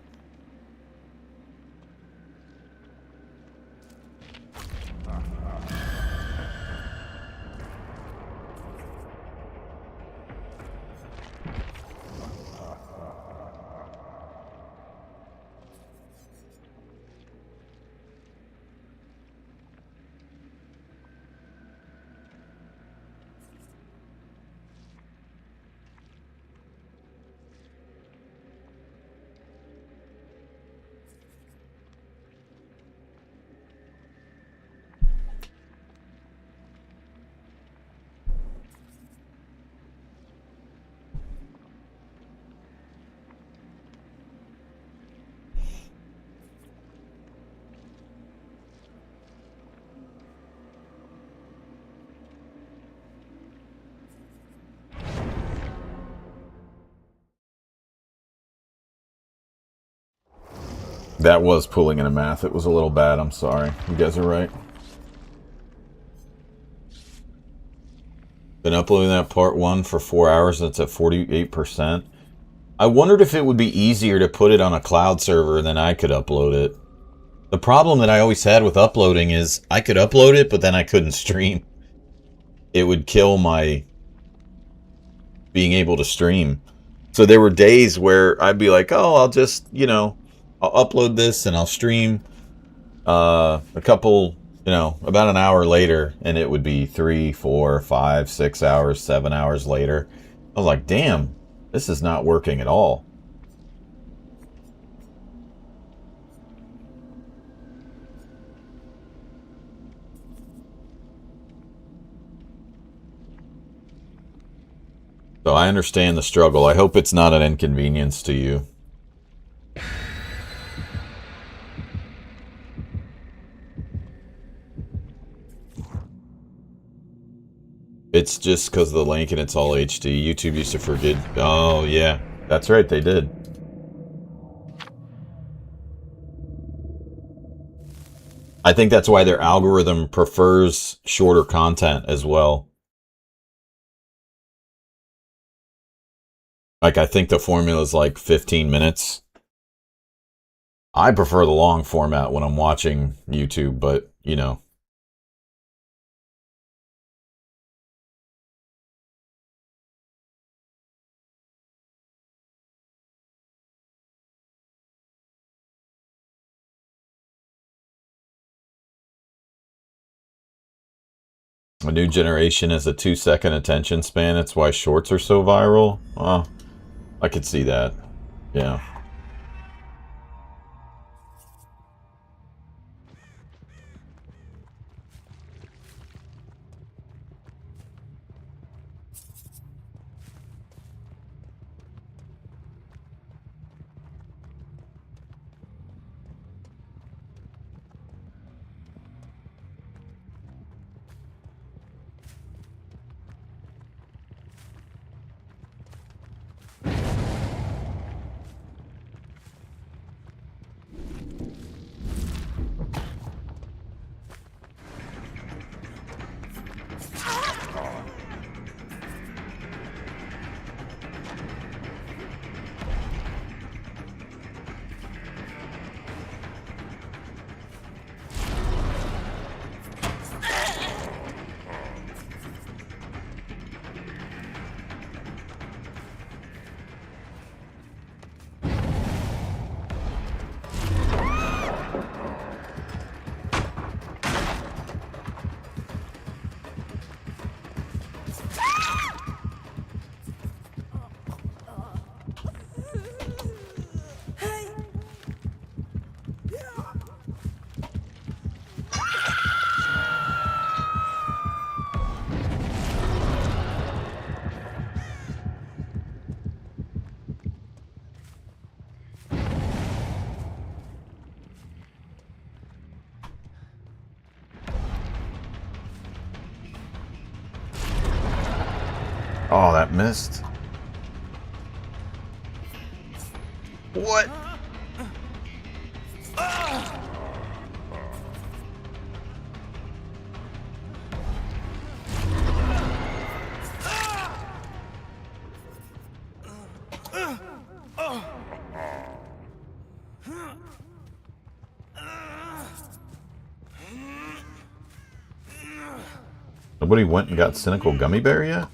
Speaker 2: That was pulling in a math. It was a little bad. I'm sorry. You guys are right. Been uploading that part 1 for 4 hours. That's at 48%. I wondered if it would be easier to put it on a cloud server than I could upload it. The problem that I always had with uploading is I could upload it, but then I couldn't stream. It would kill my being able to stream. So there were days where I'd be like, oh, I'll just, I'll upload this and I'll stream a couple, about an hour later, and it would be 3, 4, 5, 6 hours, 7 hours later. I was like, damn, this is not working at all. So I understand the struggle. I hope it's not an inconvenience to you. It's just because of the link and it's all HD. YouTube used to forget. Oh, yeah. That's right, they did. I think that's why their algorithm prefers shorter content as well. Like, I think the formula is like 15 minutes. I prefer the long format when I'm watching YouTube, but, A new generation has a 2-second attention span. That's why shorts are so viral. Well, I could see that. Yeah. that missed. What? Nobody went and got Cynical Gummy Bear yet?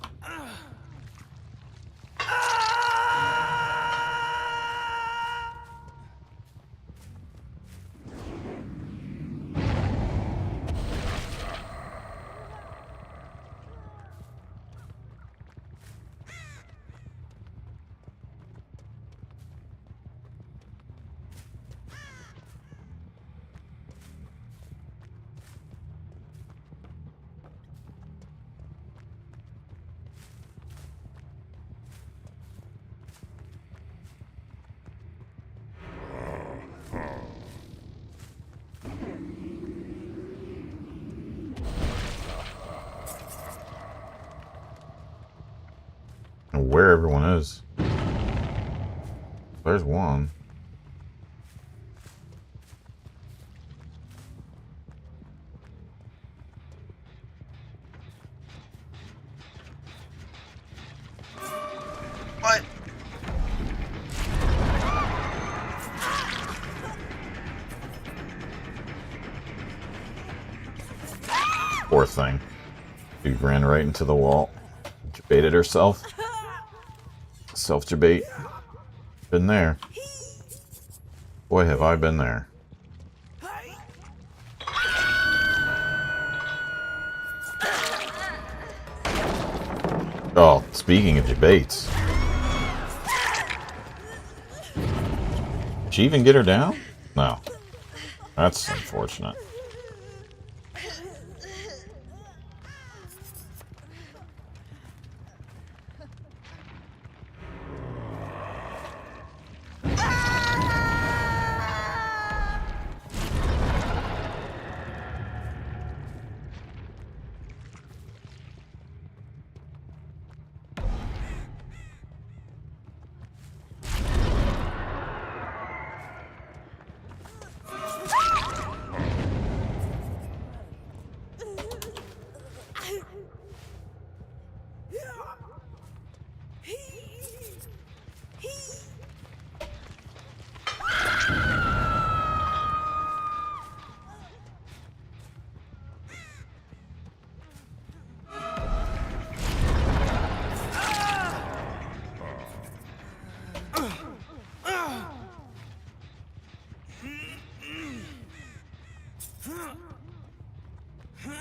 Speaker 2: Where everyone is. There's one. What? Poor thing. She ran right into the wall. Debated herself. Self-debate. Been there. Boy, have I been there. Oh, speaking of debates. Did she even get her down? No. That's unfortunate.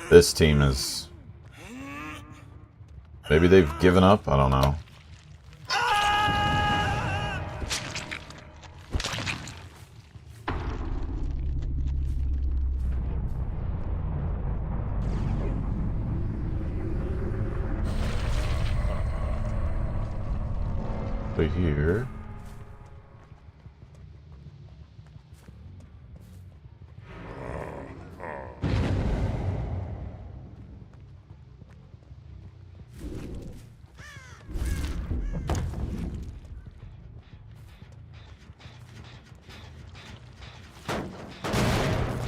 Speaker 2: This team is... Maybe they've given up? I don't know. But here...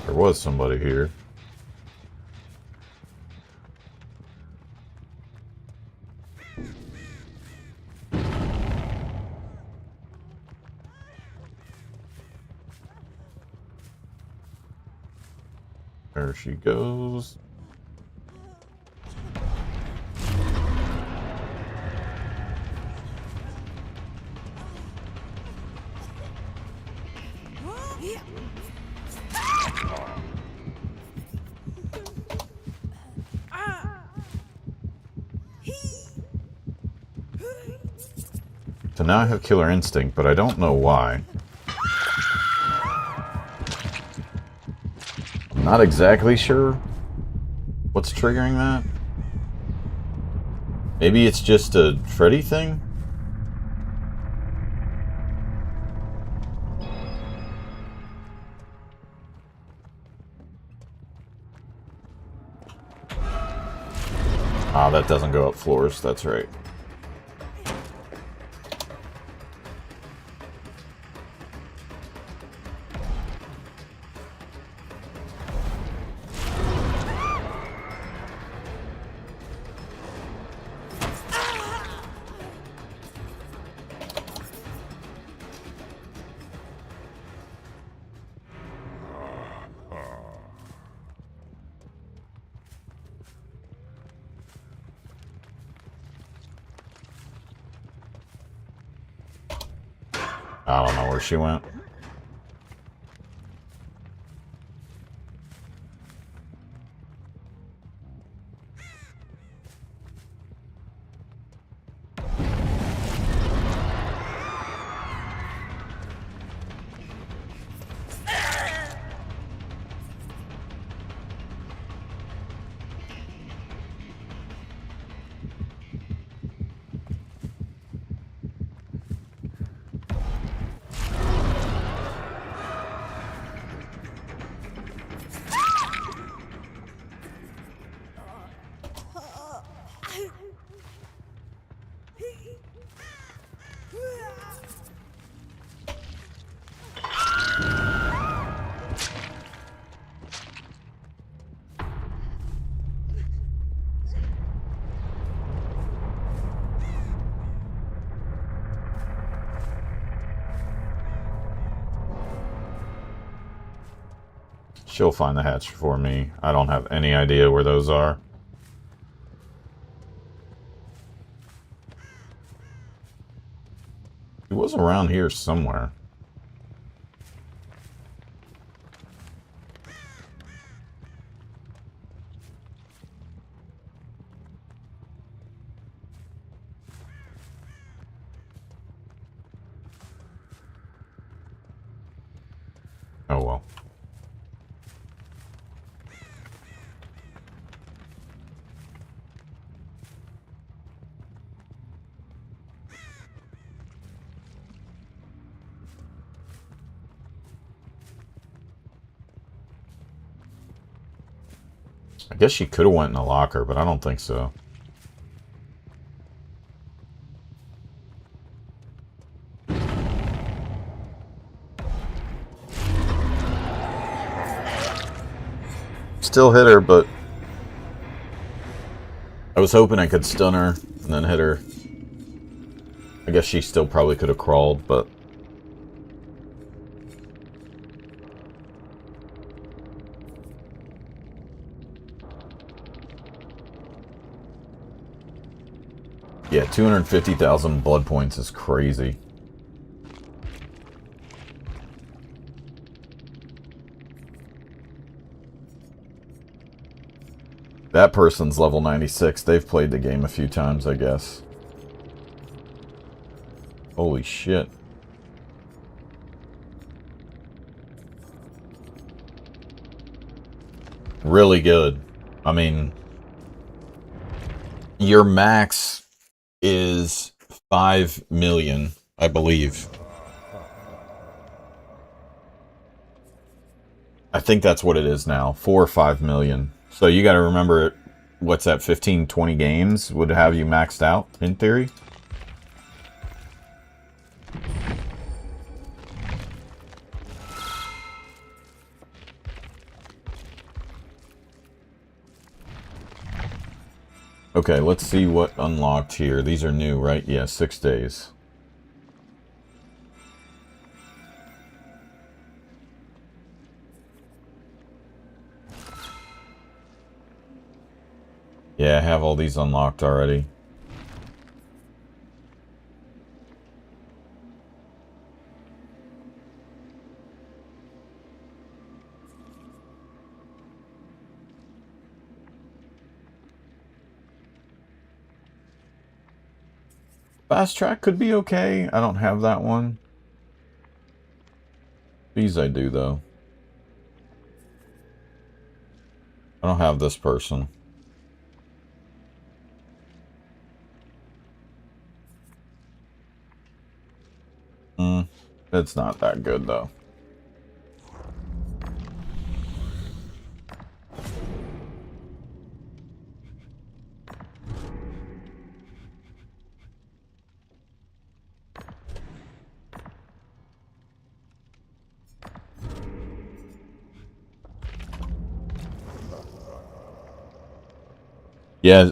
Speaker 2: There was somebody here. There she goes. So now I have Killer Instinct, but I don't know why. I'm not exactly sure what's triggering that. Maybe it's just a Freddy thing? Ah, that doesn't go up floors, that's right. I don't know where she went. She'll find the hatch for me. I don't have any idea where those are. It was around here somewhere. Oh well. I guess she could have went in a locker, but I don't think so. Still hit her, but I was hoping I could stun her and then hit her. I guess she still probably could have crawled, but yeah, 250,000 blood points is crazy. That person's level 96. They've played the game a few times, I guess. Holy shit. Really good. I mean, your max is 5 million, I believe. I think that's what it is now. 4 or 5 million. So you got to remember, what's that, 15, 20 games would have you maxed out, in theory? Okay, let's see what unlocked here. These are new, right? Yeah, 6 days. Yeah, I have all these unlocked already. Fast track could be okay. I don't have that one. These I do, though. I don't have this person. It's not that good, though. Yeah,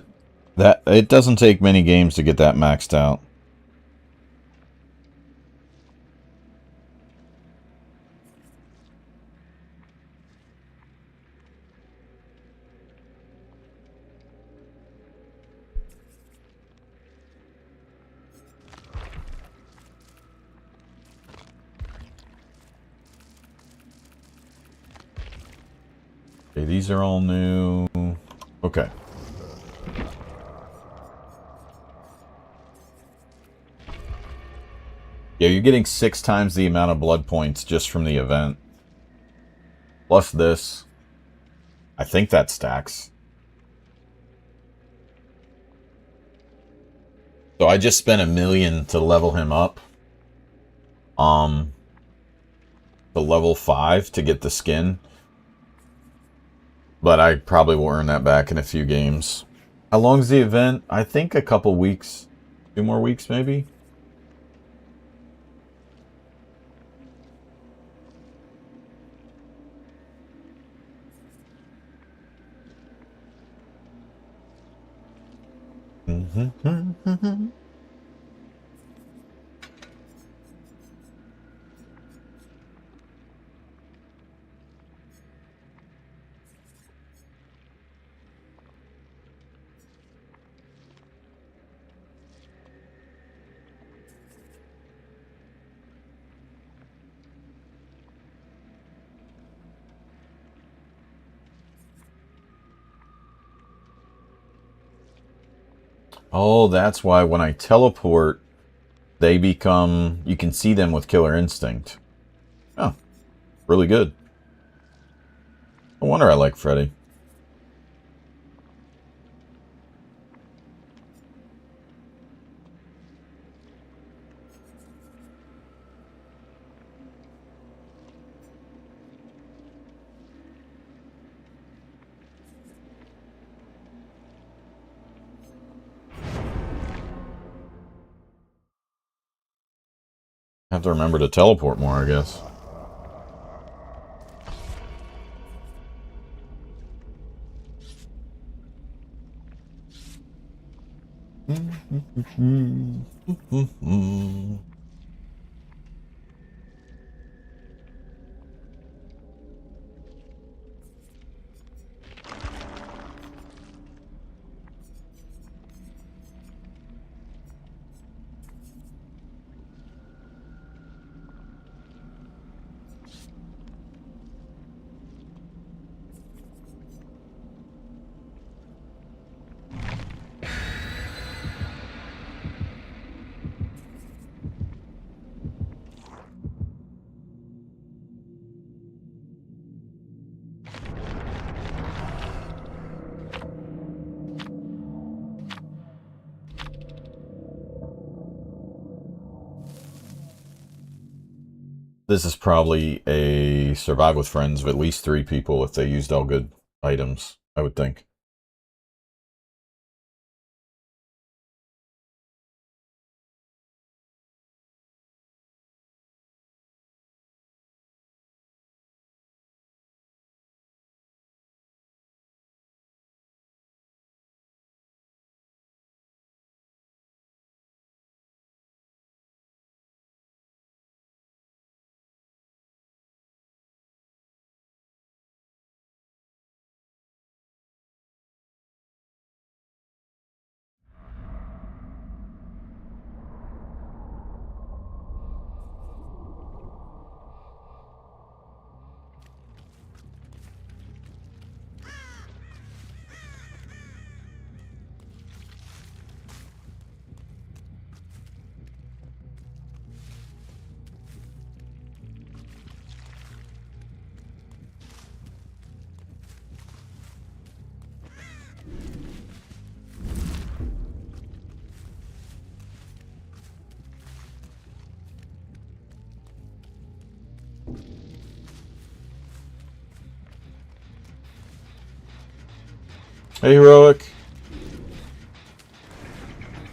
Speaker 2: that it doesn't take many games to get that maxed out. Okay, these are all new. Okay. Yeah, you're getting 6 times the amount of blood points just from the event. Plus this. I think that stacks. So I just spent $1 million to level him up. To level 5 to get the skin. But I probably will earn that back in a few games. How long's the event? I think a couple weeks. 2 more weeks, maybe? Oh, that's why when I teleport, they become... You can see them with Killer Instinct. Oh, really good. No wonder I like Freddy. Have to remember to teleport more, I guess. This is probably a survive with friends of at least 3 people if they used all good items, I would think. Hey, Heroic.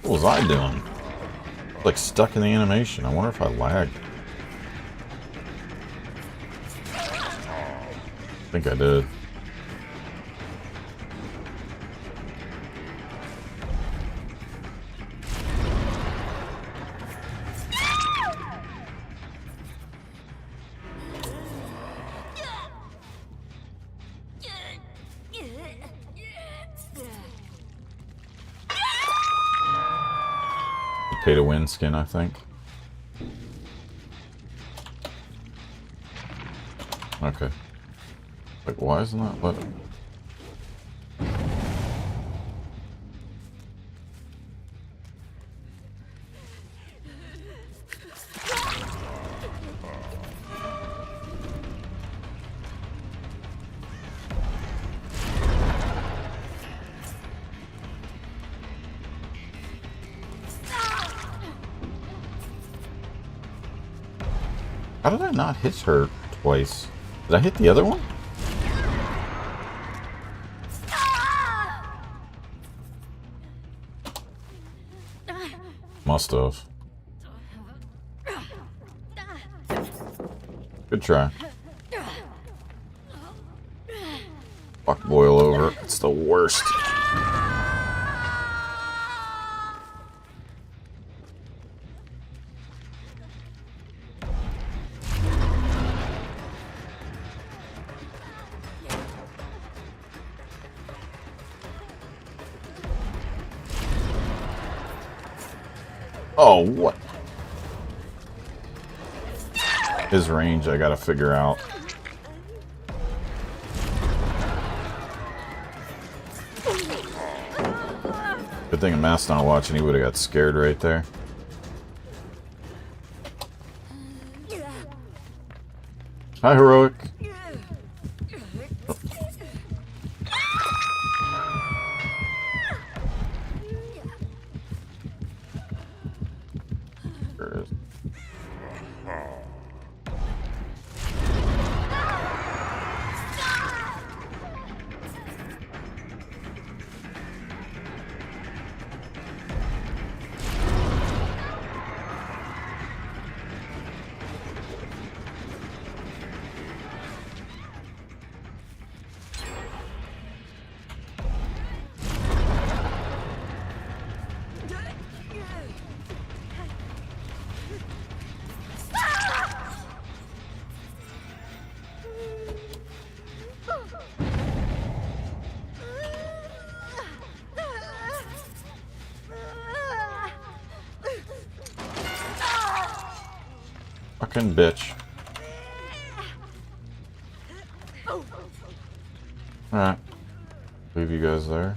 Speaker 2: What was I doing? Like stuck in the animation. I wonder if I lagged. I think I did. Pay to win skin, I think. Okay. Like, why isn't that let? How did I not hit her twice? Did I hit the other one? Must have. Good try. Fuck boil over. It's the worst. Oh, what? His range, I gotta figure out. Good thing Matt's not watching, he would've got scared right there. Hi, Heroic. Fucking bitch. Alright. Leave you guys there.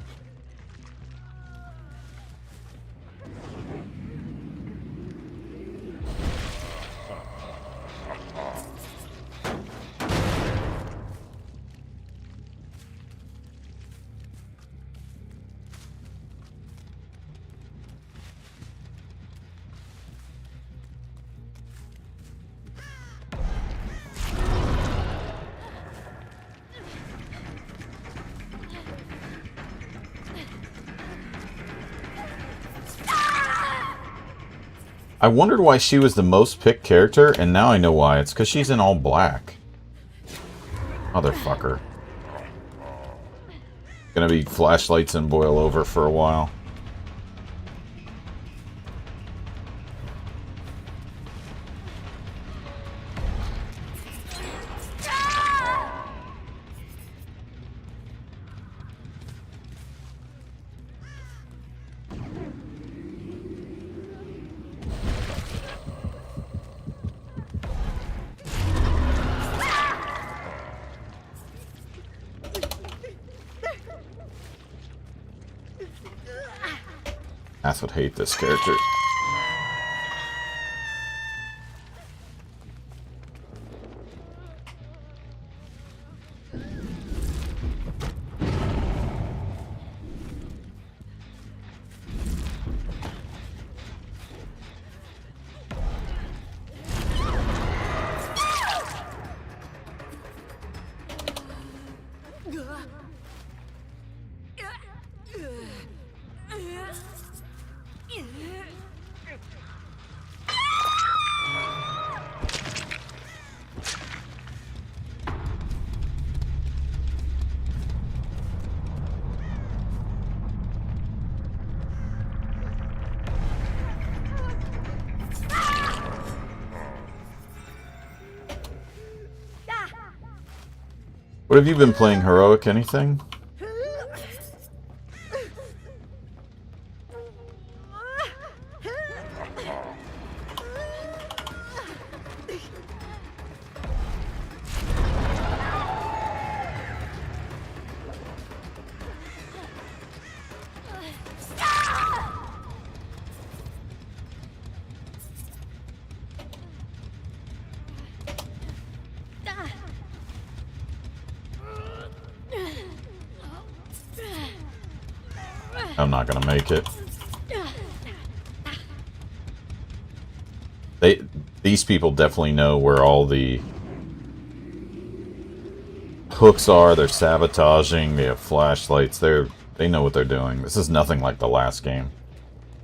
Speaker 2: I wondered why she was the most picked character, and now I know why. It's because she's in all black. Motherfucker. Gonna be flashlights and boil over for a while. Ass would hate this character. What have you been playing, Heroic? Anything? I'm not gonna make it. These people definitely know where all the hooks are. They're sabotaging. They have flashlights. They know what they're doing. This is nothing like the last game,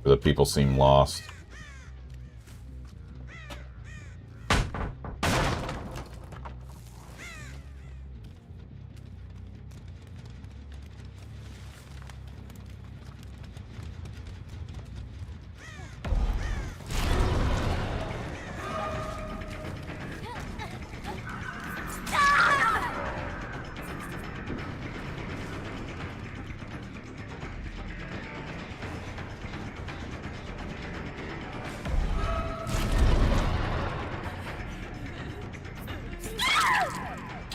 Speaker 2: where the people seem lost.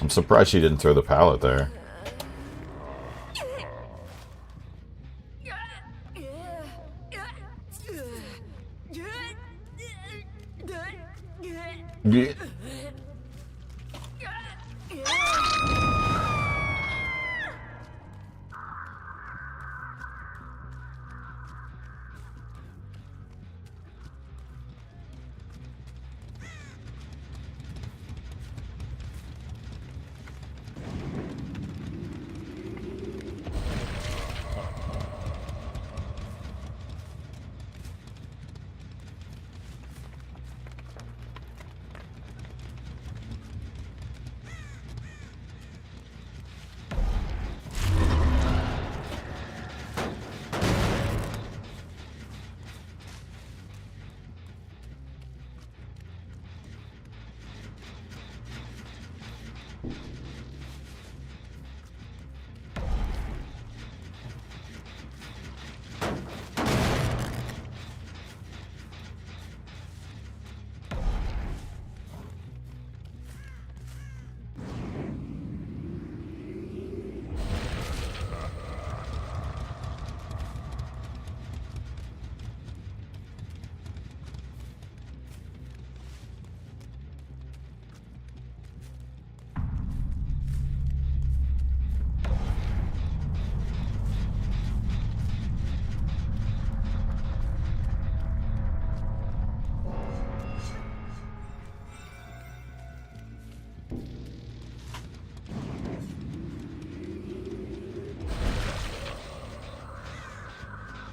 Speaker 2: I'm surprised she didn't throw the pallet there. Yeah.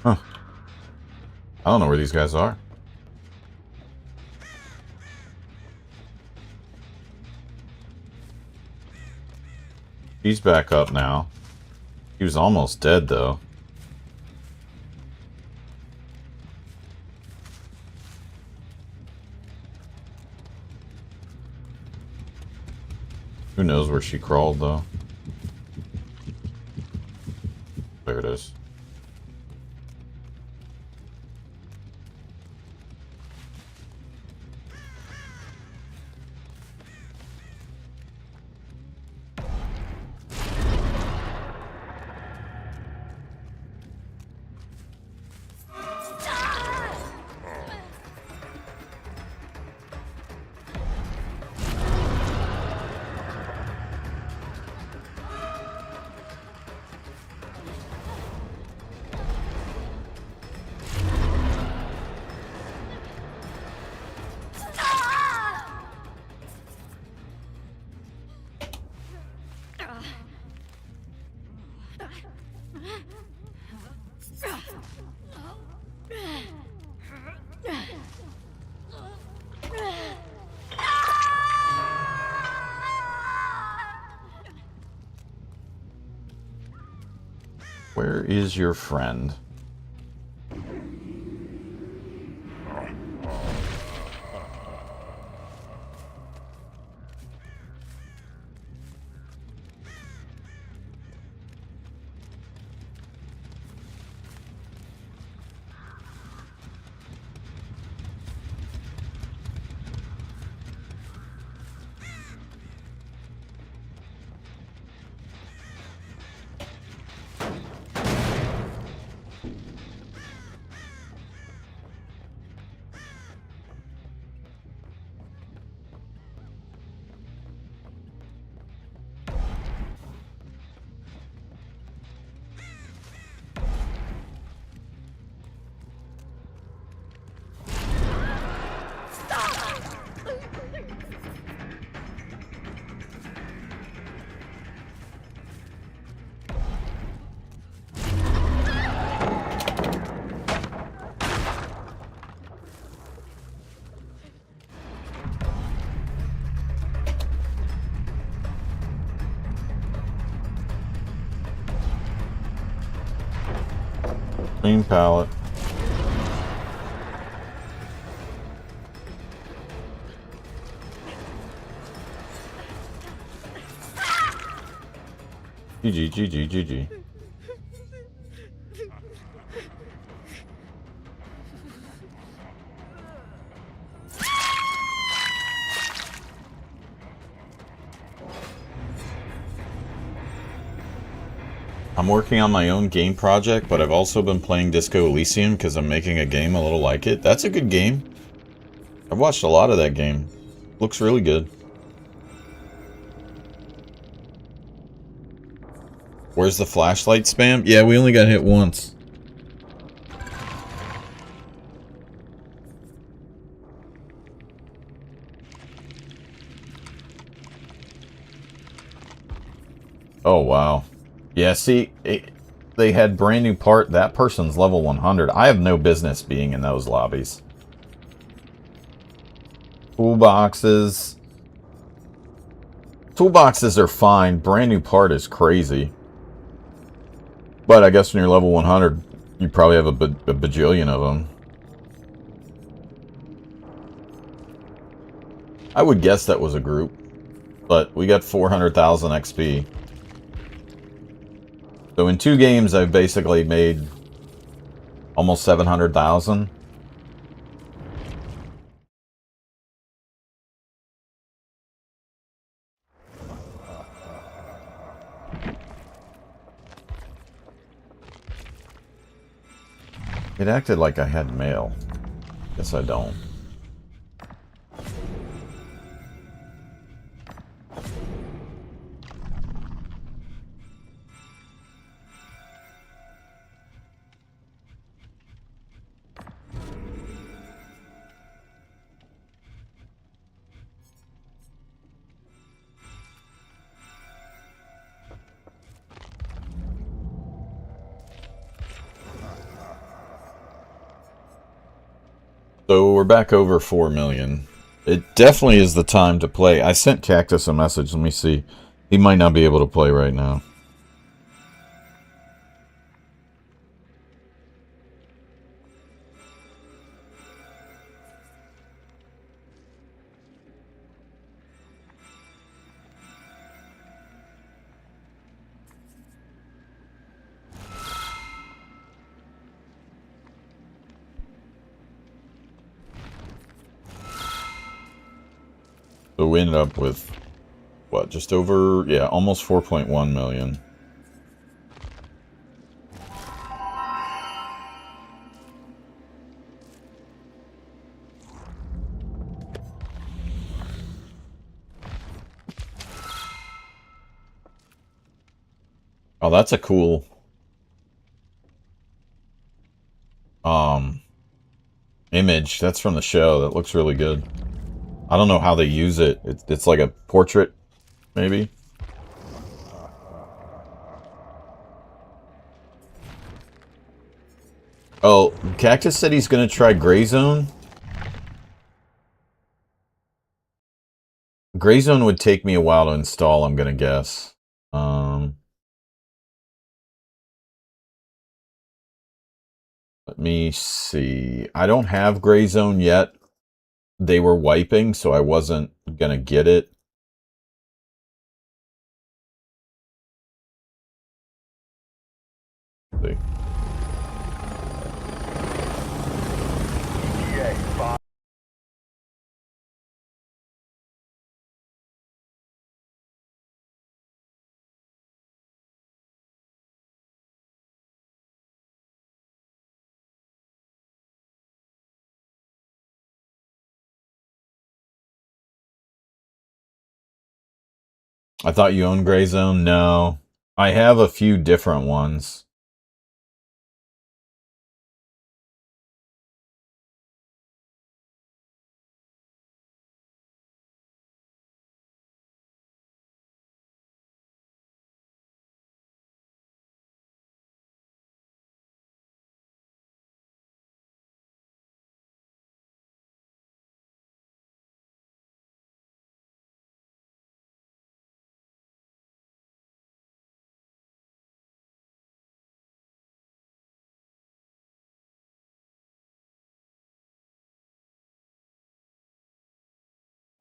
Speaker 2: Huh. I don't know where these guys are. He's back up now. He was almost dead, though. Who knows where she crawled, though? There it is. Where is your friend? Green pallet. GG. I'm working on my own game project, but I've also been playing Disco Elysium because I'm making a game a little like it. That's a good game. I've watched a lot of that game. Looks really good. Where's the flashlight spam? Yeah, we only got hit once. Oh, wow. Yeah, see, they had brand new part. That person's level 100. I have no business being in those lobbies. Toolboxes. Toolboxes are fine. Brand new part is crazy. But I guess when you're level 100, you probably have a bajillion of them. I would guess that was a group. But we got 400,000 XP. So in 2 games, I've basically made almost 700,000. It acted like I had mail. Guess I don't. So we're back over 4 million. It definitely is the time to play. I sent Cactus a message. Let me see. He might not be able to play right now. So we ended up with, what, just over, yeah, almost 4.1 million. Oh, that's a cool image. That's from the show. That looks really good. I don't know how they use it. It's like a portrait, maybe. Oh, Cactus said he's gonna try Gray Zone. Gray Zone would take me a while to install, I'm gonna guess. Let me see. I don't have Gray Zone yet. They were wiping, so I wasn't gonna get it. Let's see. I thought you owned Gray Zone? No. I have a few different ones.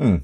Speaker 2: Hmm.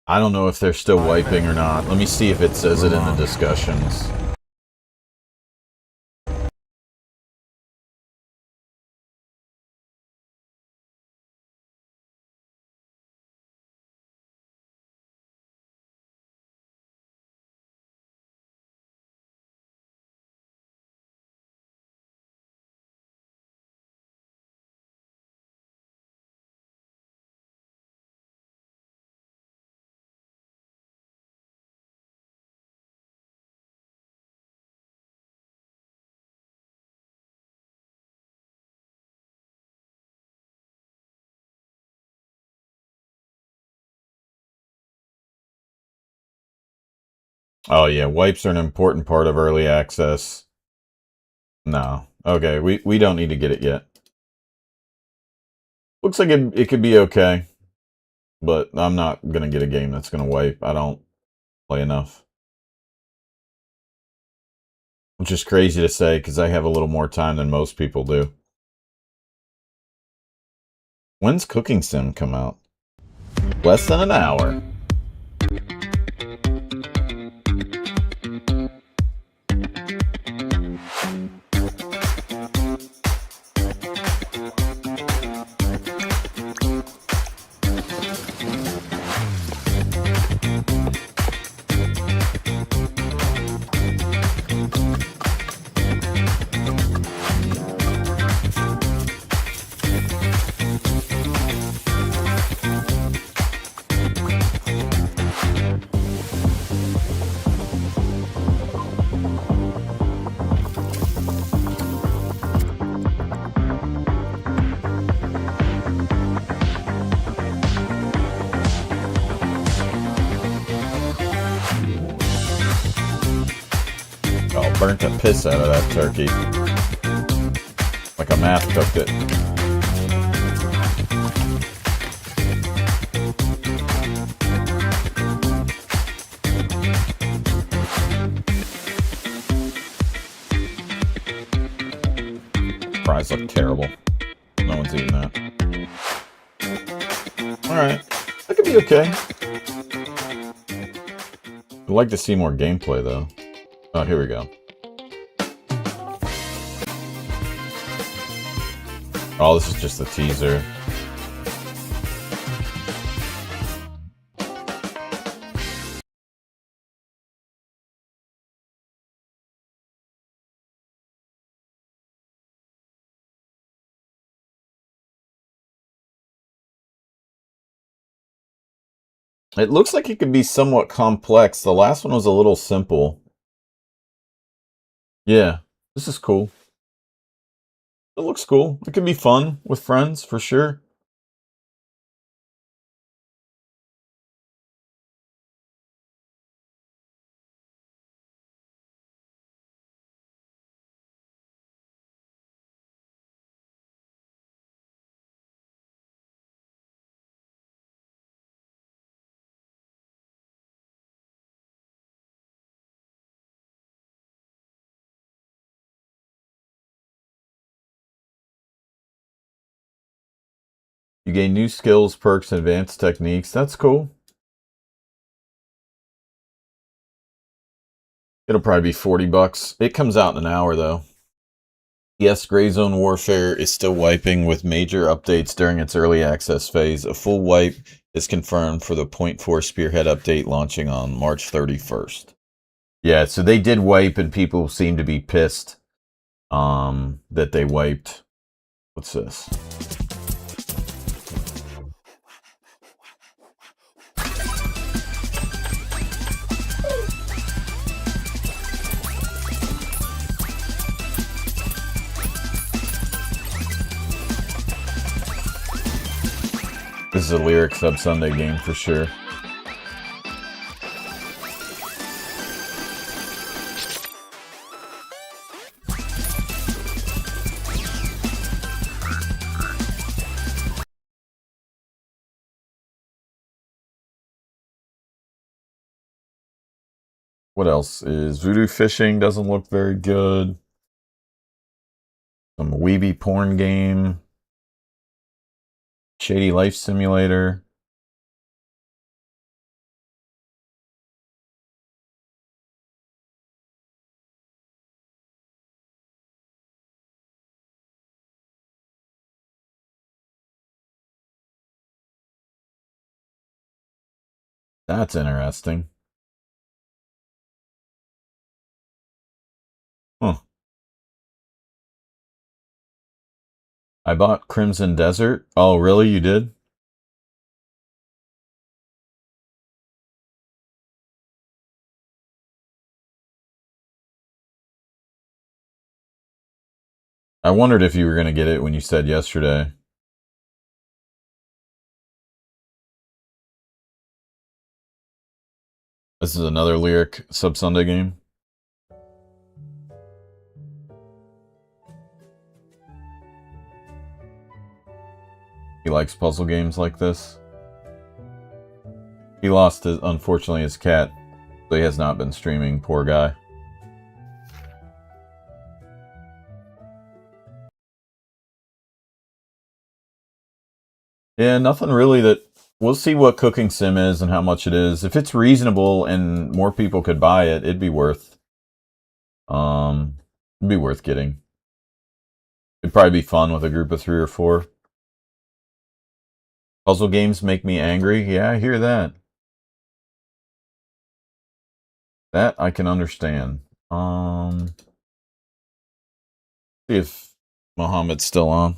Speaker 2: I don't know if they're still wiping or not. Let me see if it says it in the discussions. Oh yeah, wipes are an important part of early access. No. Okay, we don't need to get it yet. Looks like it could be okay. But I'm not going to get a game that's going to wipe. I don't play enough. Which is crazy to say because I have a little more time than most people do. When's Cooking Sim come out? Less than an hour. Burnt the piss out of that turkey. Like a math cooked it. Fries look terrible. No one's eating that. Alright. That could be okay. I'd like to see more gameplay though. Oh, here we go. Oh, this is just the teaser. It looks like it could be somewhat complex. The last one was a little simple. Yeah, this is cool. It looks cool. It could be fun with friends, for sure. You gain new skills, perks, and advanced techniques. That's cool. It'll probably be $40. It comes out in an hour, though. Yes, Gray Zone Warfare is still wiping with major updates during its early access phase. A full wipe is confirmed for the 0.4 Spearhead update launching on March 31st. Yeah, so they did wipe and people seem to be pissed. that they wiped. What's this? This is a Lyric Sub Sunday game for sure. What else is Voodoo Fishing? Doesn't look very good. Some weeby porn game. Shady Life Simulator. That's interesting. Huh. I bought Crimson Desert. Oh, really? You did? I wondered if you were going to get it when you said yesterday. This is another Lyric Sub Sunday game. He likes puzzle games like this. He lost, unfortunately, his cat, so he has not been streaming, poor guy. Yeah, nothing really that... We'll see what Cooking Sim is and how much it is. If it's reasonable and more people could buy it, it'd be worth... it'd be worth getting. It'd probably be fun with a group of 3 or 4. Puzzle games make me angry. Yeah, I hear that. That I can understand. See if Mohammed's still on.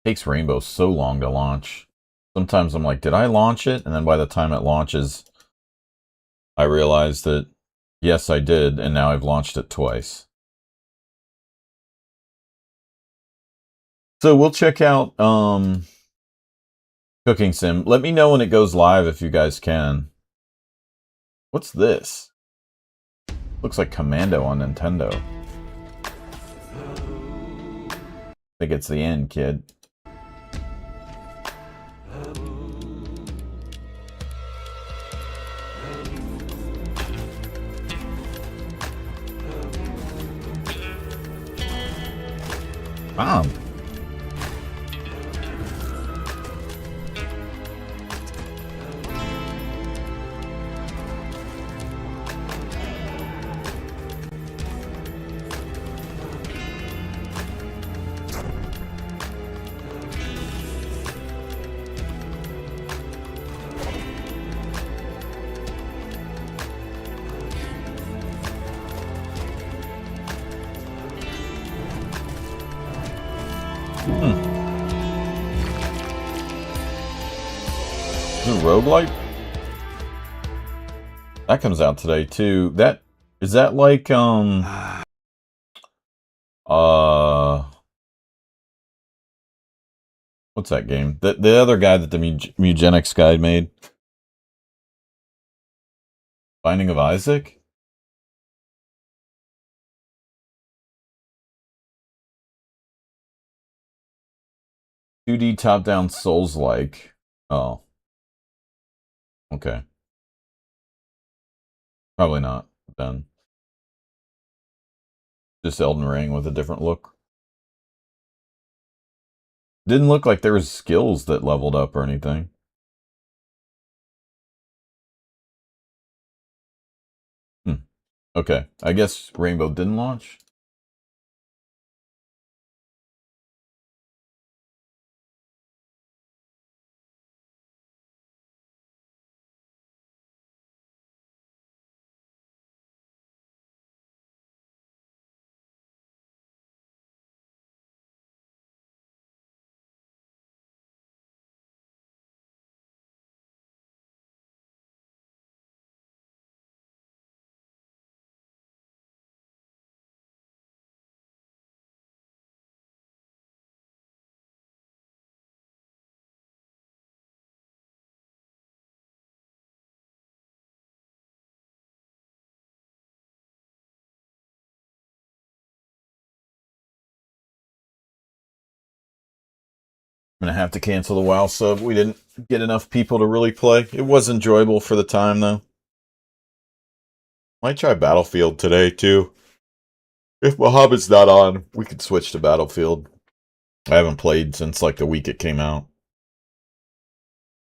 Speaker 2: Takes Rainbow so long to launch. Sometimes I'm like, did I launch it? And then by the time it launches, I realize that, yes, I did, and now I've launched it twice. So we'll check out Cooking Sim. Let me know when it goes live if you guys can. What's this? Looks like Commando on Nintendo. I think it's the end, kid. Bomb. Roguelike? That comes out today too. That is that like what's that game? The other guy that the Mugenics guy made. Binding of Isaac? 2D top-down Souls-like. Oh. Okay. Probably not, then. Just Elden Ring with a different look. Didn't look like there was skills that leveled up or anything. Okay, I guess Rainbow didn't launch? I'm gonna have to cancel the WoW sub. We didn't get enough people to really play. It was enjoyable for the time, though. Might try Battlefield today, too. If Mohammed's not on, we could switch to Battlefield. I haven't played since, like, the week it came out.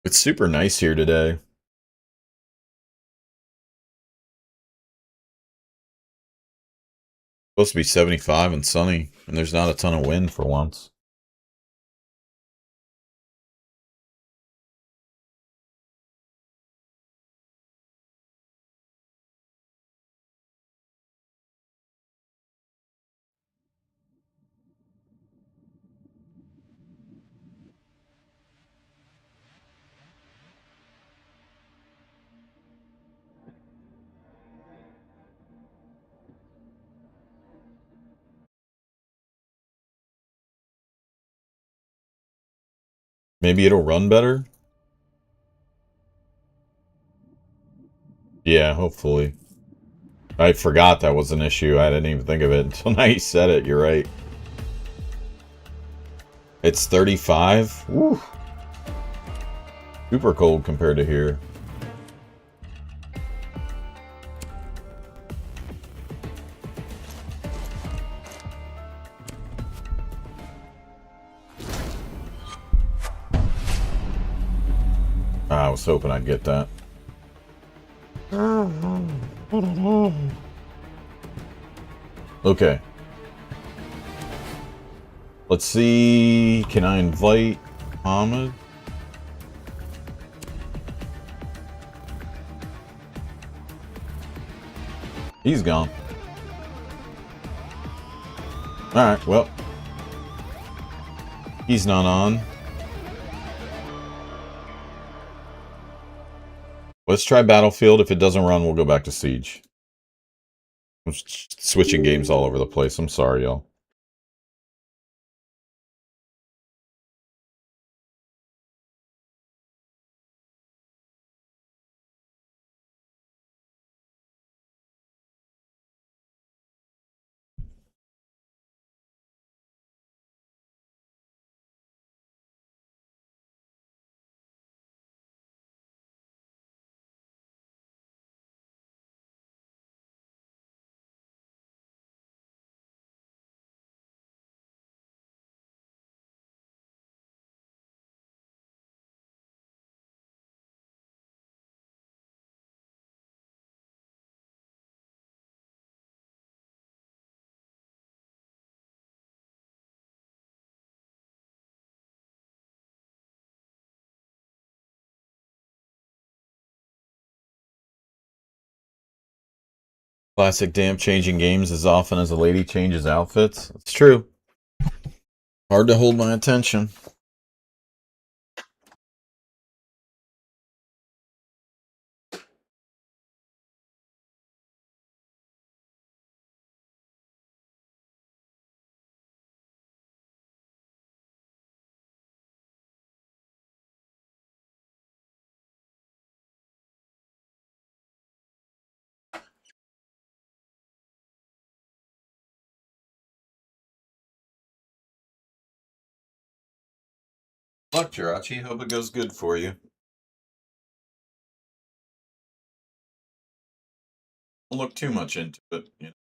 Speaker 2: It's super nice here today. Supposed to be 75 and sunny, and there's not a ton of wind for once. Maybe it'll run better? Yeah, hopefully. I forgot that was an issue. I didn't even think of it until now you said it. You're right. It's 35? Woo. Super cold compared to here. I was hoping I'd get that. Okay. Let's see. Can I invite Ahmed? He's gone. Alright, well. He's not on. Let's try Battlefield. If it doesn't run, we'll go back to Siege. I'm switching games all over the place. I'm sorry, y'all. Classic damn changing games as often as a lady changes outfits. It's true. Hard to hold my attention. luck, Jirachi. Hope it goes good for you. Don't look too much into it. You know.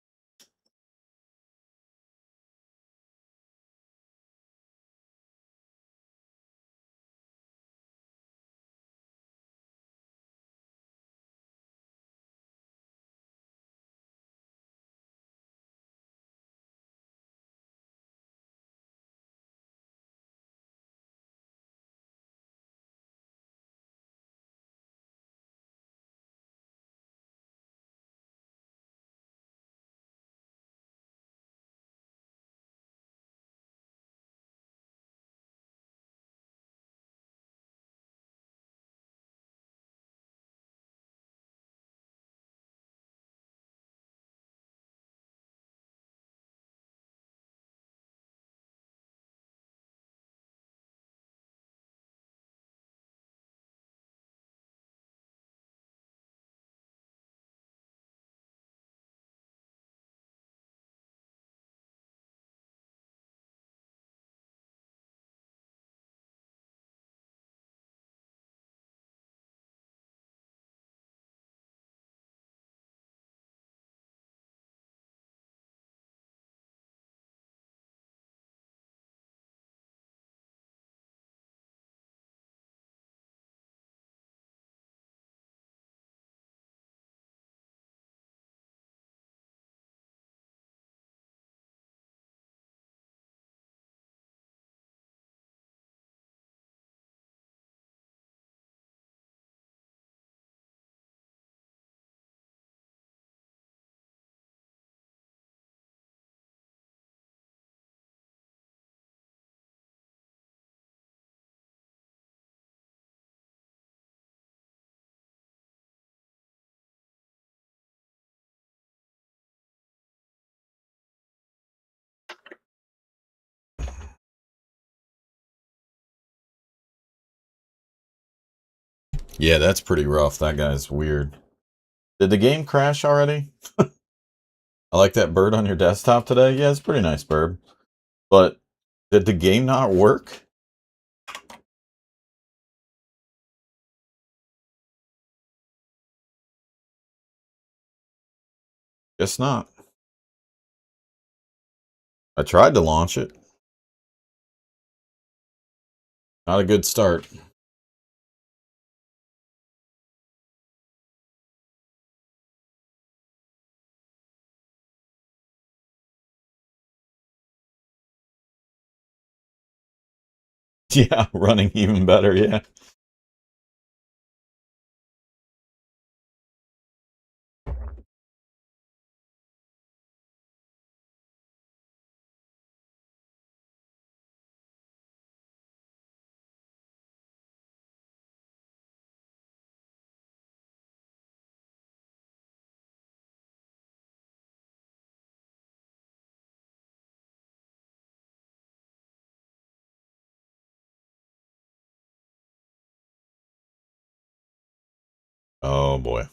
Speaker 2: Yeah, that's pretty rough. That guy's weird. Did the game crash already? I like that bird on your desktop today. Yeah, it's a pretty nice bird. But did the game not work? Guess not. I tried to launch it. Not a good start. Yeah, running even better, yeah. Oh boy.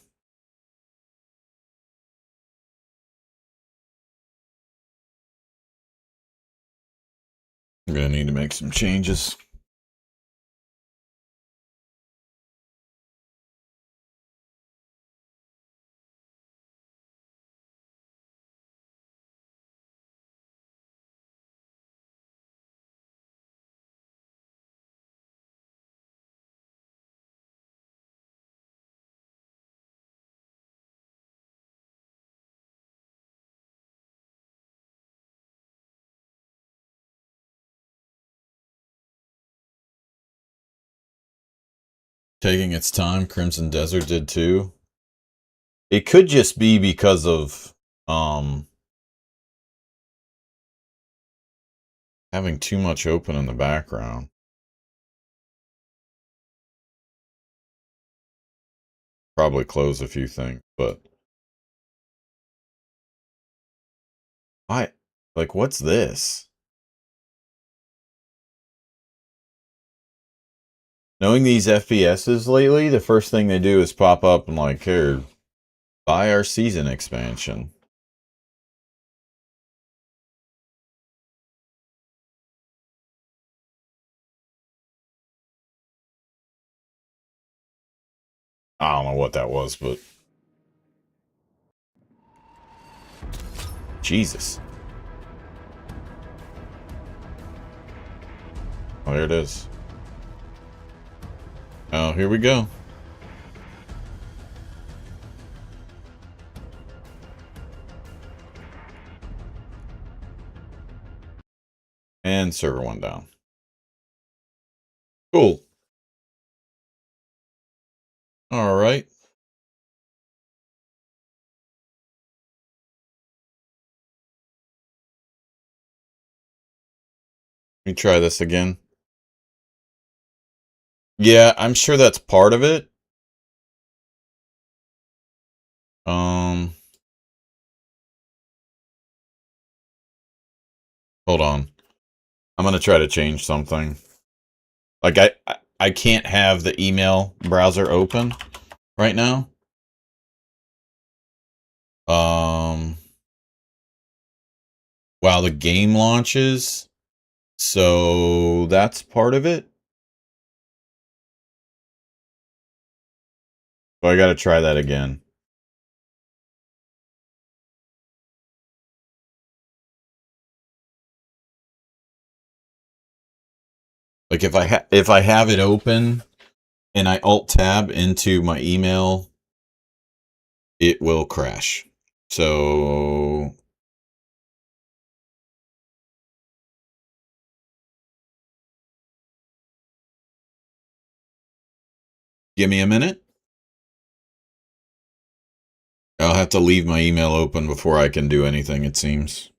Speaker 2: I'm gonna need to make some changes. Taking its time, Crimson Desert did too. It could just be because of having too much open in the background. Probably close a few things, but like what's this? Knowing these FPSs lately, the first thing they do is pop up and like, here, buy our season expansion. I don't know what that was, but... Jesus. Oh, there it is. Oh, here we go. And server went down. Cool. All right. Let me try this again. Yeah, I'm sure that's part of it. Hold on. I'm gonna try to change something. Like I can't have the email browser open right now. While the game launches. So that's part of it. So I gotta try that again. Like if I have it open and I alt tab into my email, it will crash. So give me a minute. I'll have to leave my email open before I can do anything, it seems.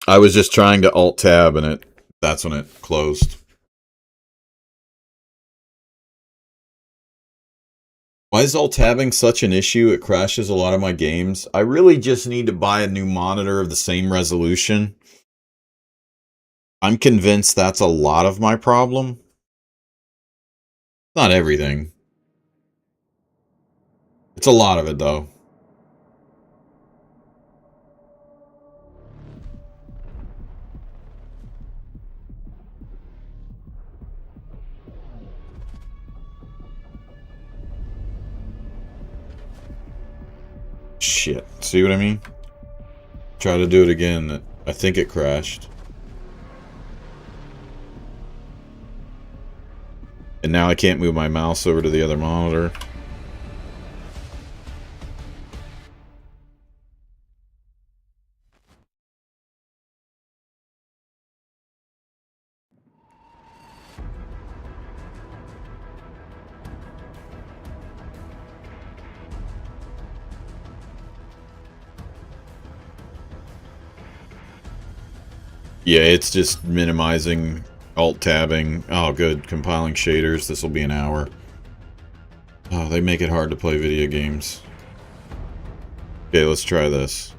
Speaker 2: I was just trying to alt tab and that's when it closed. Why is alt tabbing such an issue? It crashes a lot of my games. I really just need to buy a new monitor of the same resolution. I'm convinced that's a lot of my problem. Not everything. It's a lot of it, though. Shit. See what I mean? Try to do it again. I think it crashed. And now I can't move my mouse over to the other monitor. Yeah, it's just minimizing, alt-tabbing. Oh, good. Compiling shaders. This will be an hour. Oh, they make it hard to play video games. Okay, let's try this.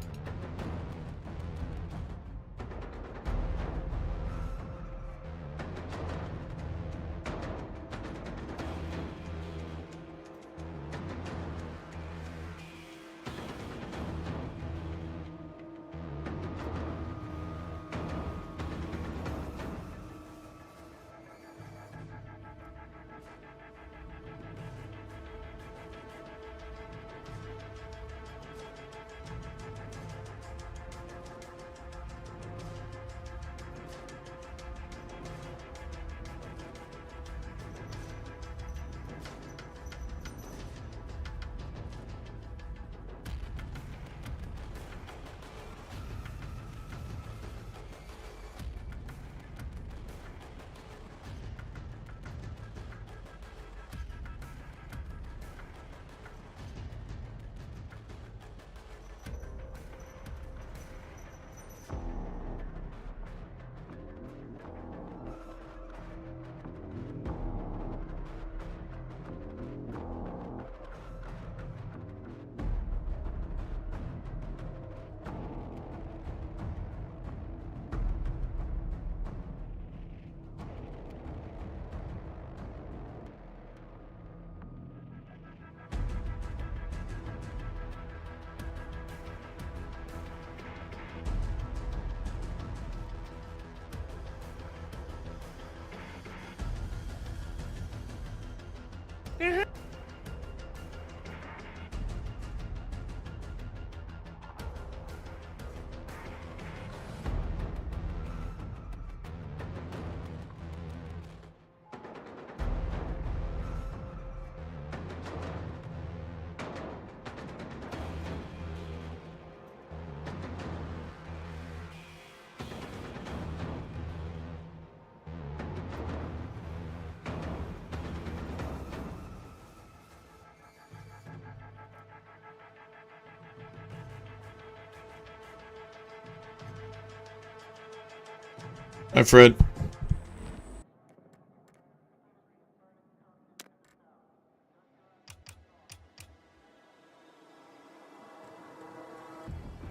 Speaker 2: Hi, Fred.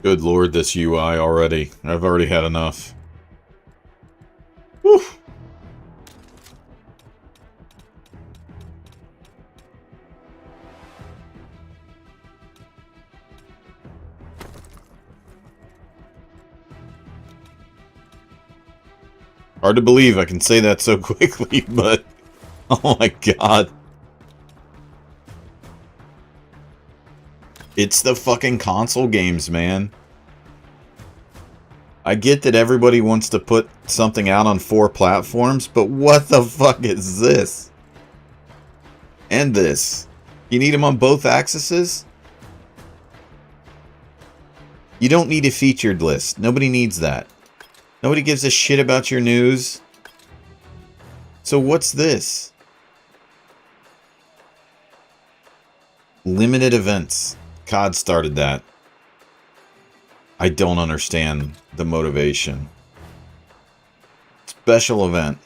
Speaker 2: Good lord, this UI already. I've already had enough. Whew. Hard to believe I can say that so quickly, but oh my god. It's the fucking console games, man. I get that everybody wants to put something out on 4 platforms, but what the fuck is this? And this. You need them on both axes? You don't need a featured list. Nobody needs that. Nobody gives a shit about your news. So what's this? Limited events. COD started that. I don't understand the motivation. Special event.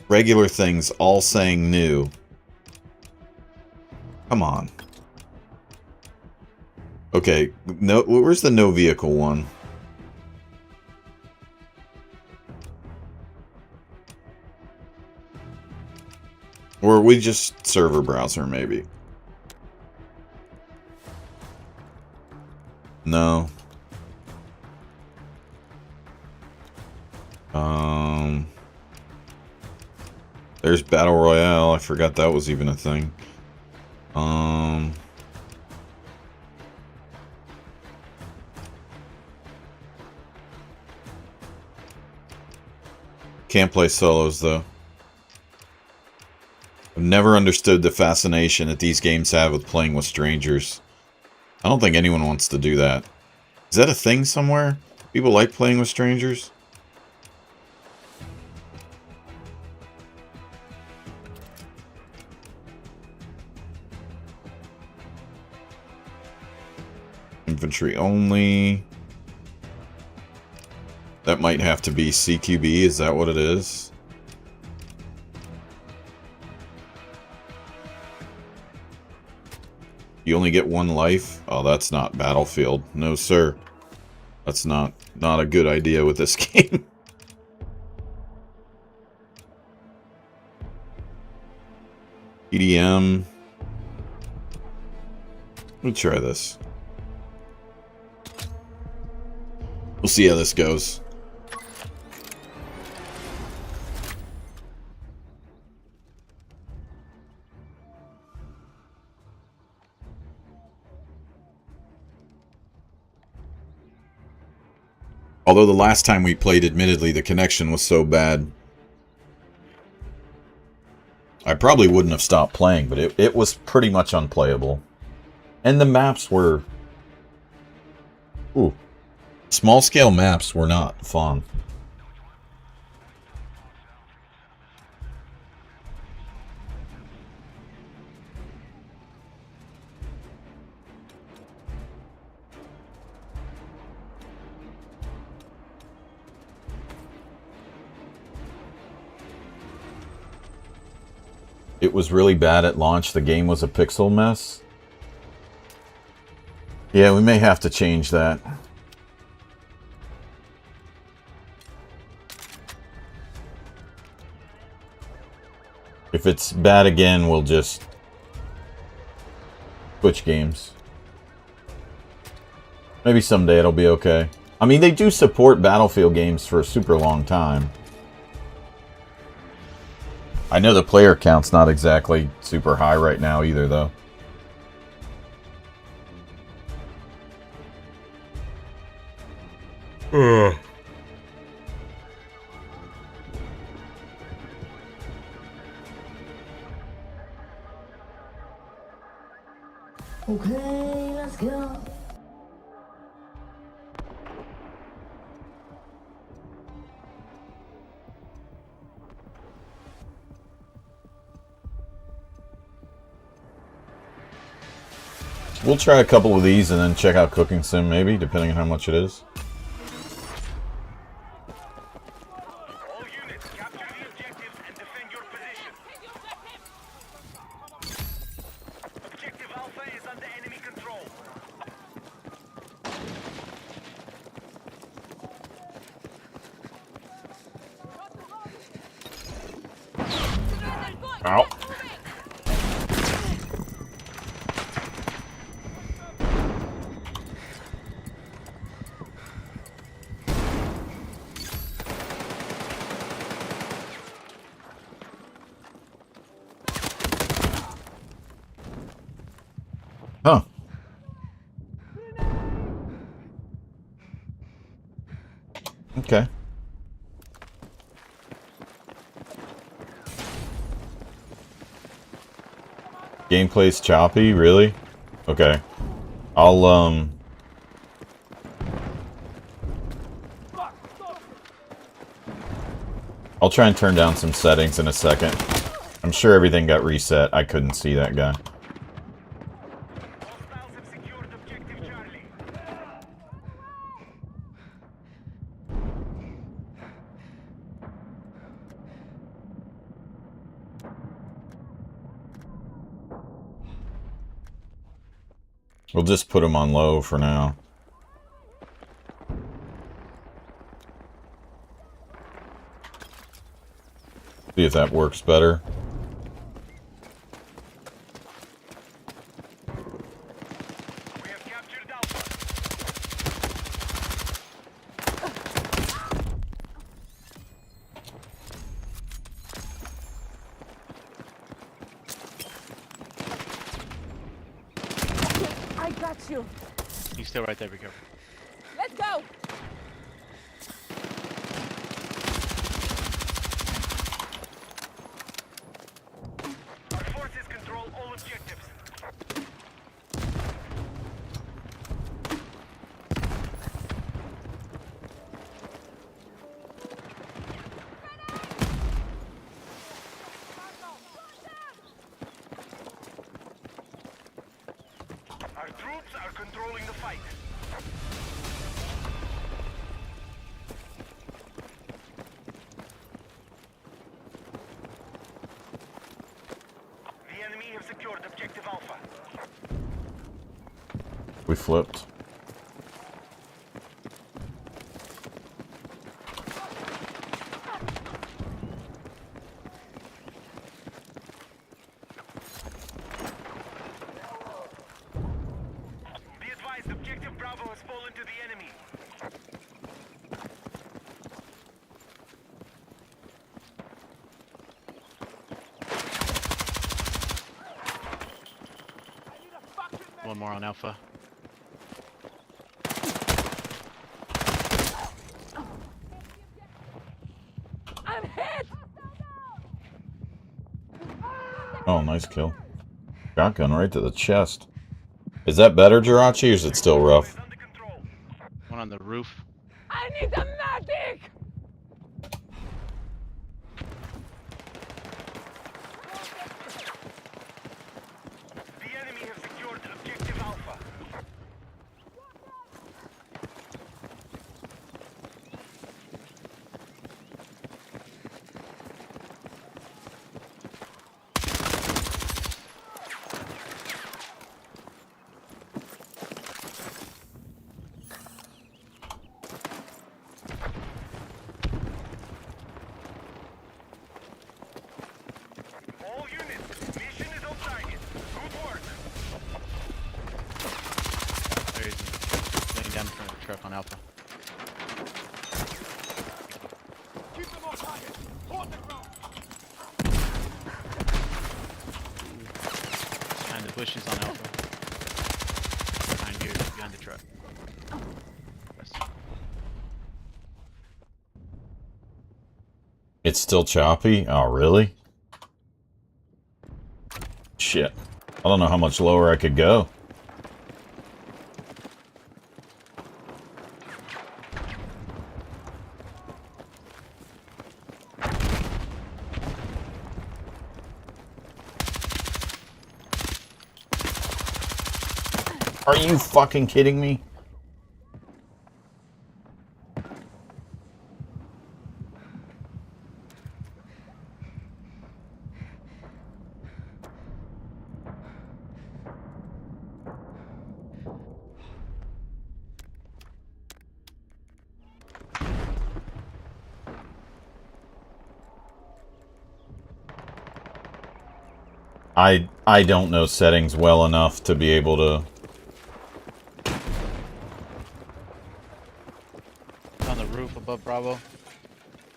Speaker 2: Regular things all saying new. Come on. Okay, no, where's the no vehicle one? Or are we just server browser, maybe? No. There's Battle Royale. I forgot that was even a thing. Can't play solos, though. I've never understood the fascination that these games have with playing with strangers. I don't think anyone wants to do that. Is that a thing somewhere? People like playing with strangers? Infantry only. That might have to be CQB, is that what it is? You only get 1 life? Oh, that's not Battlefield. No, sir. That's not a good idea with this game. EDM. Let me try this. We'll see how this goes. Although the last time we played, admittedly, the connection was so bad. I probably wouldn't have stopped playing, but it was pretty much unplayable. And the maps were... Ooh. Small-scale maps were not fun. It was really bad at launch. The game was a pixel mess. Yeah, we may have to change that. If it's bad again, we'll just switch games. Maybe someday it'll be okay. I mean, they do support Battlefield games for a super long time. I know the player count's not exactly super high right now either, though.
Speaker 4: Okay, let's go.
Speaker 2: We'll try a couple of these and then check out Cooking Sim, maybe, depending on how much it is.
Speaker 5: All units, capture the objectives and defend your position. Objective Alpha is under enemy control.
Speaker 2: Ow. Huh. Okay. Gameplay's choppy, really? Okay. I'll try and turn down some settings in a second. I'm sure everything got reset. I couldn't see that guy.
Speaker 5: Hostiles have secured objective Charlie.
Speaker 2: We'll just put him on low for now. See if that works better.
Speaker 5: We have captured Alpha.
Speaker 6: I got you.
Speaker 7: He's still right there, be careful.
Speaker 6: Let's go.
Speaker 5: Our forces control all objectives. Our troops are controlling the fight. The enemy have secured objective Alpha.
Speaker 2: We flipped.
Speaker 5: Be advised, objective Bravo has fallen to the enemy.
Speaker 7: One more on Alpha.
Speaker 6: I'm hit.
Speaker 2: Oh, nice kill. Shotgun right to the chest. Is that better, Jirachi, or is it still rough?
Speaker 5: Is under control.
Speaker 7: One on the roof.
Speaker 6: I need a medic.
Speaker 5: The enemy have secured objective Alpha. All units, mission is on target. Good work.
Speaker 7: There he is. Laying down in front of the truck on Alpha.
Speaker 5: Keep them on target. Hold the ground.
Speaker 7: Behind the bushes on Alpha. Behind you, behind the truck. West.
Speaker 2: It's still choppy? Oh, really? Shit. I don't know how much lower I could go. Are you fucking kidding me? I don't know settings well enough to be able to...
Speaker 7: On the roof above Bravo.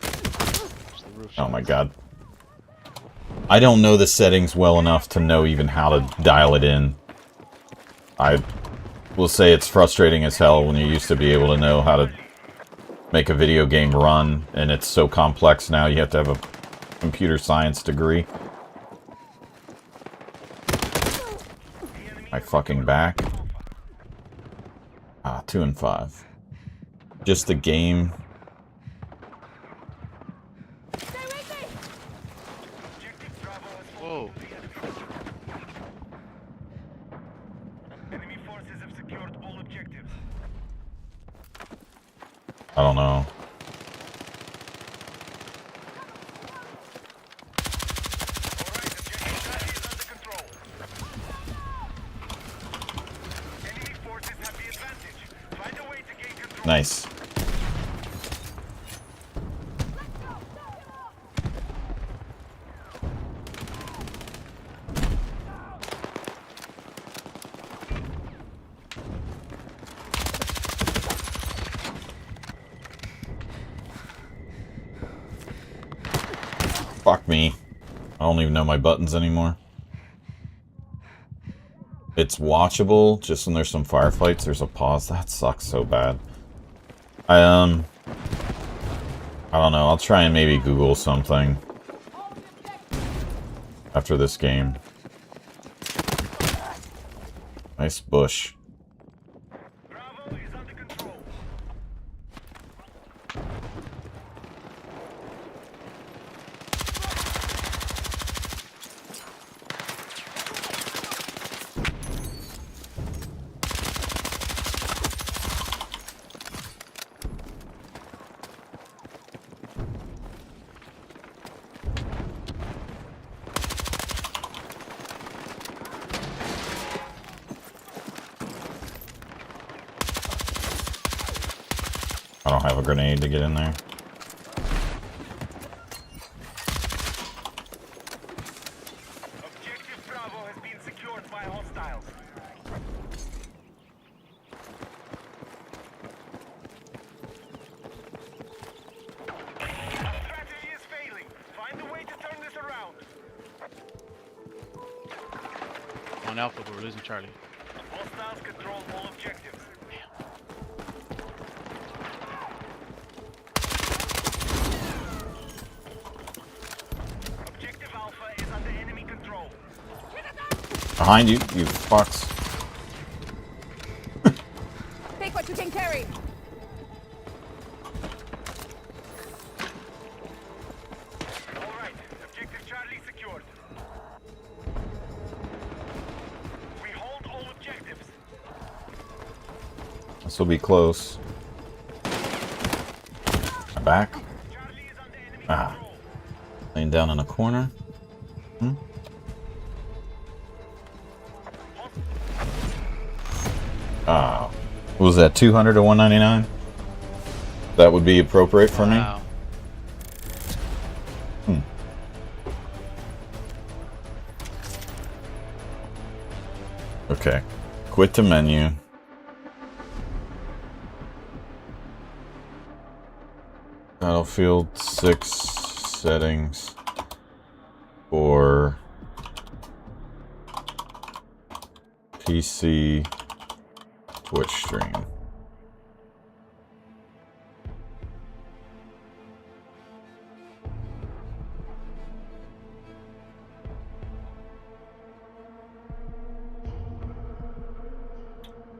Speaker 7: There's the roof
Speaker 2: Oh
Speaker 7: shot.
Speaker 2: my god. I don't know the settings well enough to know even how to dial it in. I will say it's frustrating as hell when you used to be able to know how to make a video game run, and it's so complex now you have to have a computer science degree. My fucking back. Ah, 2 and 5. Just the game.
Speaker 7: Whoa.
Speaker 5: Enemy forces have secured all objectives.
Speaker 2: I don't know.
Speaker 5: Alright, objective Charlie is under control. Enemy forces have the advantage. Find a way to gain control.
Speaker 2: Nice. Fuck me. I don't even know my buttons anymore. It's watchable, just when there's some firefights, there's a pause. That sucks so bad. I don't know, I'll try and maybe Google something after this game. Nice bush.
Speaker 5: Bravo is under control.
Speaker 2: I don't have a grenade to get in there.
Speaker 5: Objective Bravo has been secured by hostiles. Our strategy is failing. Find a way to turn this around.
Speaker 7: On Alpha, but we're losing Charlie.
Speaker 5: Hostiles control all objectives. Objective Alpha is under enemy control.
Speaker 2: Behind you, you fucks.
Speaker 6: Take what you can carry.
Speaker 5: All right, objective Charlie secured. We hold all objectives.
Speaker 2: This will be close. My back.
Speaker 5: Charlie is under enemy
Speaker 2: Ah.
Speaker 5: control.
Speaker 2: Laying down in a corner. Ah. What was that, 200 to 199? That would be appropriate for me?
Speaker 7: Wow.
Speaker 2: Okay. Quit to menu. Battlefield 6 settings for PC Twitch stream.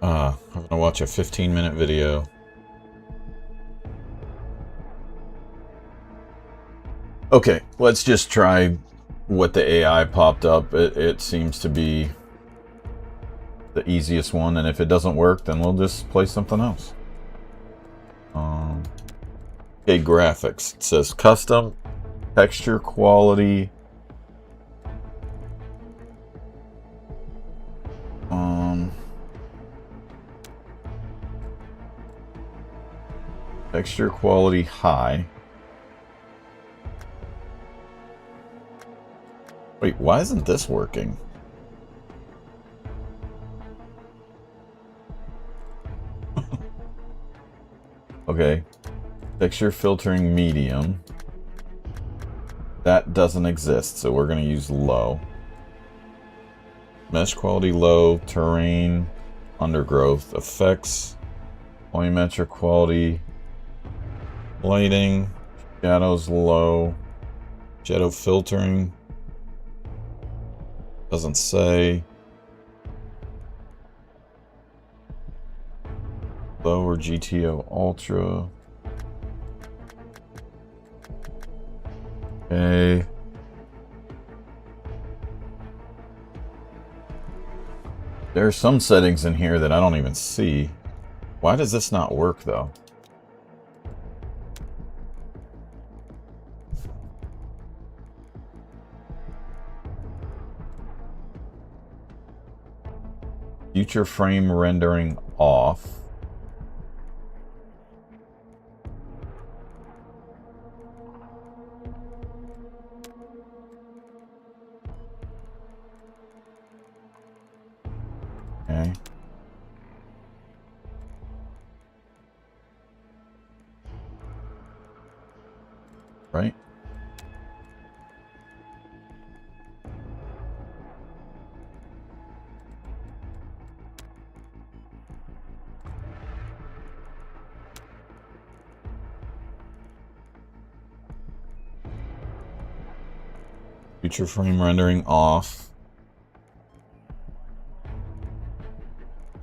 Speaker 2: I'm gonna watch a 15-minute video. Okay, let's just try what the AI popped up. It seems to be the easiest one, and if it doesn't work, then we'll just play something else. Okay, graphics. It says custom, texture quality. Texture quality high. Wait, why isn't this working? Okay. Texture filtering medium. That doesn't exist, so we're going to use low. Mesh quality low, terrain, undergrowth, effects, volumetric quality, lighting, shadows low, shadow filtering, doesn't say. Low or GTO Ultra. Okay. There are some settings in here that I don't even see. Why does this not work though? Future frame rendering off. Okay. Right? Future frame rendering off.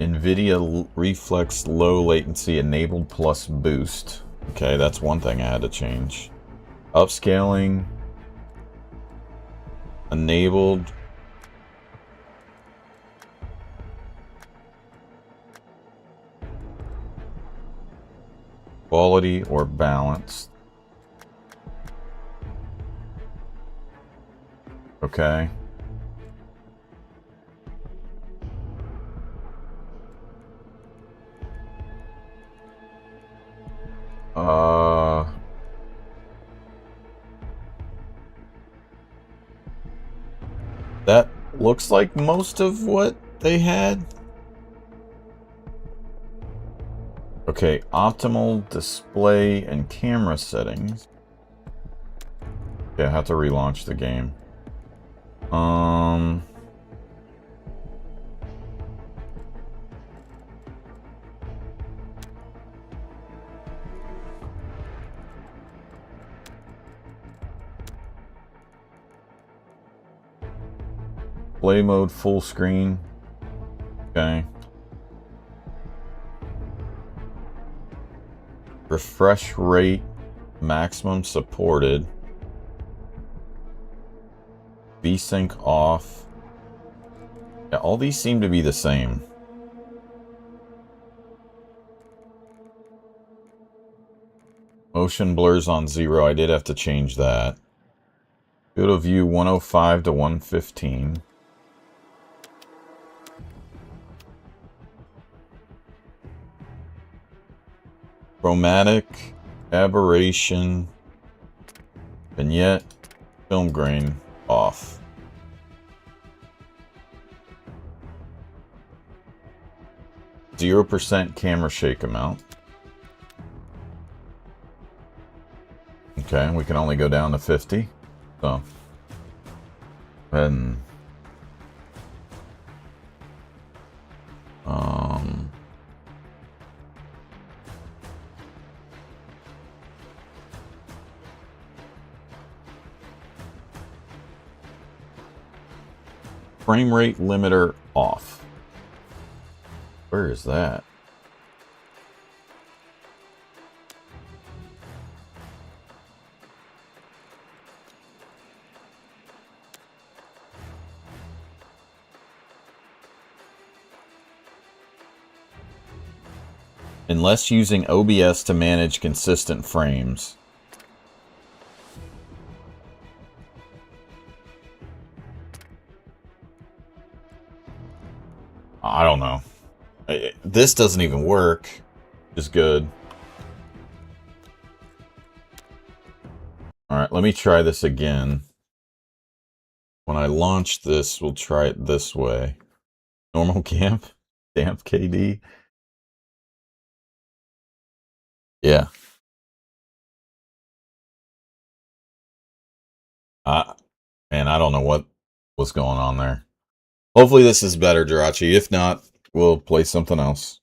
Speaker 2: NVIDIA Reflex low latency enabled plus boost. Okay, that's one thing I had to change. Upscaling enabled. Quality or balanced. Okay. That looks like most of what they had. Okay, optimal display and camera settings. Okay, I have to relaunch the game. Play mode full screen. Okay. Refresh rate maximum supported. VSync off. Yeah, all these seem to be the same. Motion blurs on 0. I did have to change that. Field of view 105 to 115. Chromatic, aberration, vignette, film grain off. %, camera shake amount. Okay, we can only go down to 50. So, and frame rate limiter off. Where is that? Unless using OBS to manage consistent frames. I don't know. This doesn't even work. Which is good. Alright, let me try this again. When I launch this, we'll try it this way. Normal camp? Damp KD? Yeah. Man, I don't know what was going on there. Hopefully this is better, Jirachi. If not, we'll play something else.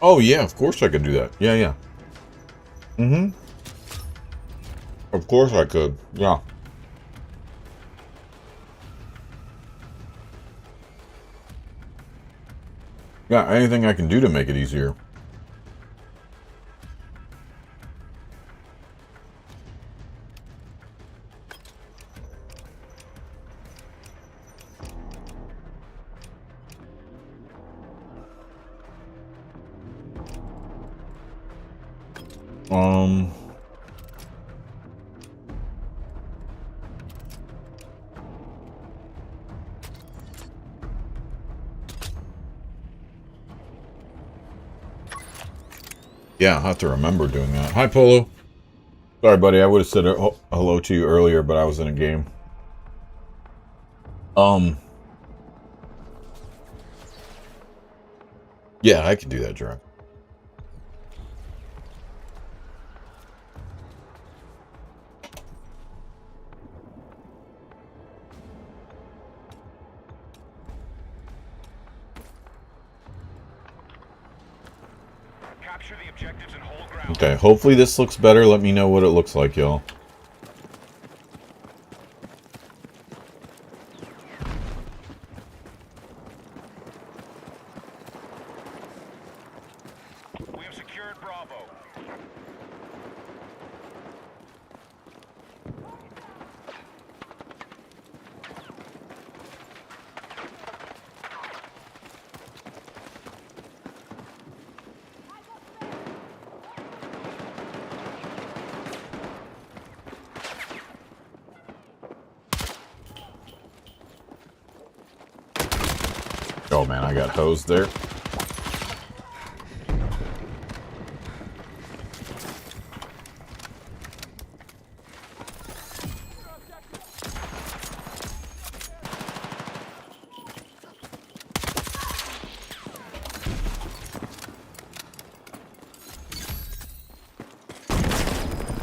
Speaker 2: Oh, yeah, of course I could do that. Yeah. Mm-hmm. Of course I could. Yeah. Yeah, anything I can do to make it easier. Yeah, I'll have to remember doing that. Hi, Polo. Sorry, buddy. I would have said hello to you earlier, but I was in a game. Yeah, I can do that, Drunk.
Speaker 5: Capture the objectives and hold ground.
Speaker 2: Okay, hopefully this looks better. Let me know what it looks like, y'all.
Speaker 5: We have secured Bravo.
Speaker 2: Oh man, I got hosed there.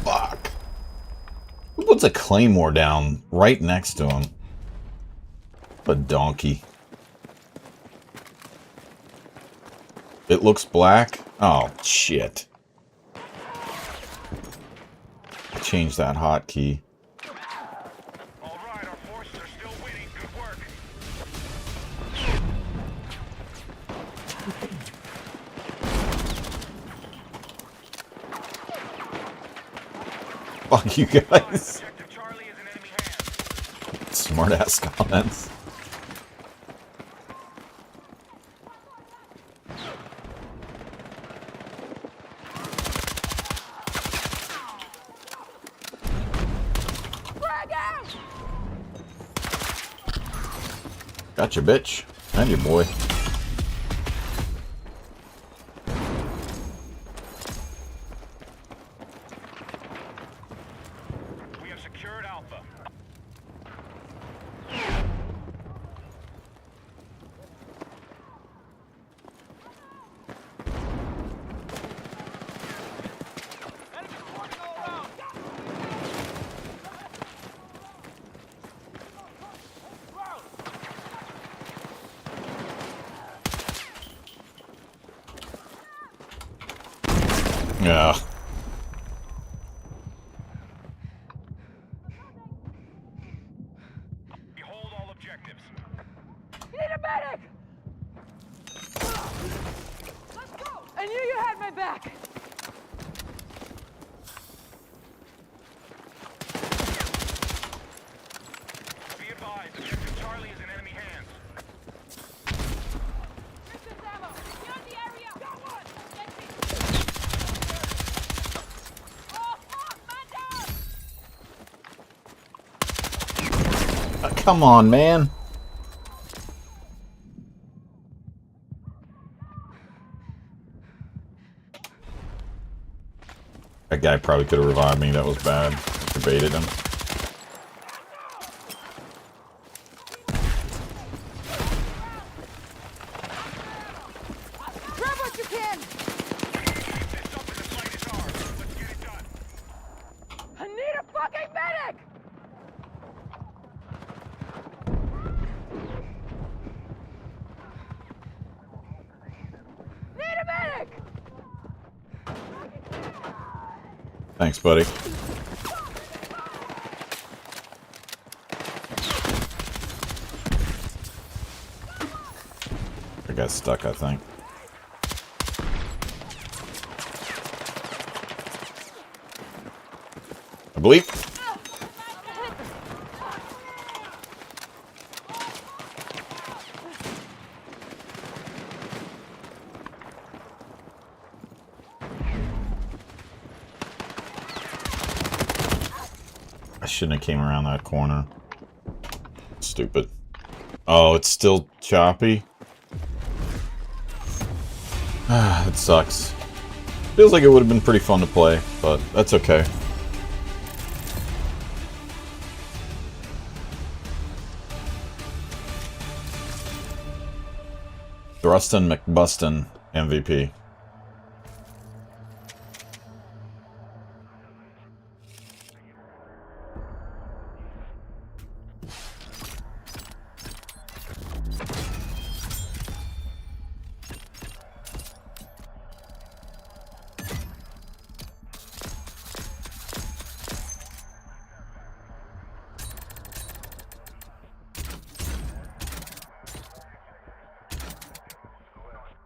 Speaker 2: Fuck. Who puts a claymore down right next to him? A donkey. It looks black? Oh, shit. Change that hotkey.
Speaker 5: All right, our forces are still winning. Good work.
Speaker 2: Fuck you guys.
Speaker 5: Objective Charlie is in enemy hands.
Speaker 2: Smart ass comments. Gotcha, bitch. And your boy.
Speaker 5: We have secured Alpha.
Speaker 2: Yeah.
Speaker 5: Behold all objectives.
Speaker 6: Need a medic! Let's go! I knew you had my back!
Speaker 5: Be advised, objective Charlie is in enemy hands.
Speaker 6: Distance ammo! Beyond the area! Got one! Let's see. Oh, fuck! Man down!
Speaker 2: Come on, man. That guy probably could have revived me. That was bad. Debated him.
Speaker 6: Grab what you can!
Speaker 5: This up in the fight is ours. Let's get it done.
Speaker 6: I need a fucking medic! Need a medic!
Speaker 2: Thanks, buddy. I got stuck, I think. I believe. I shouldn't have came around that corner. Stupid. Oh, it's still choppy. Ah, it sucks. Feels like it would have been pretty fun to play, but that's okay. Thrustin McBustin, MVP.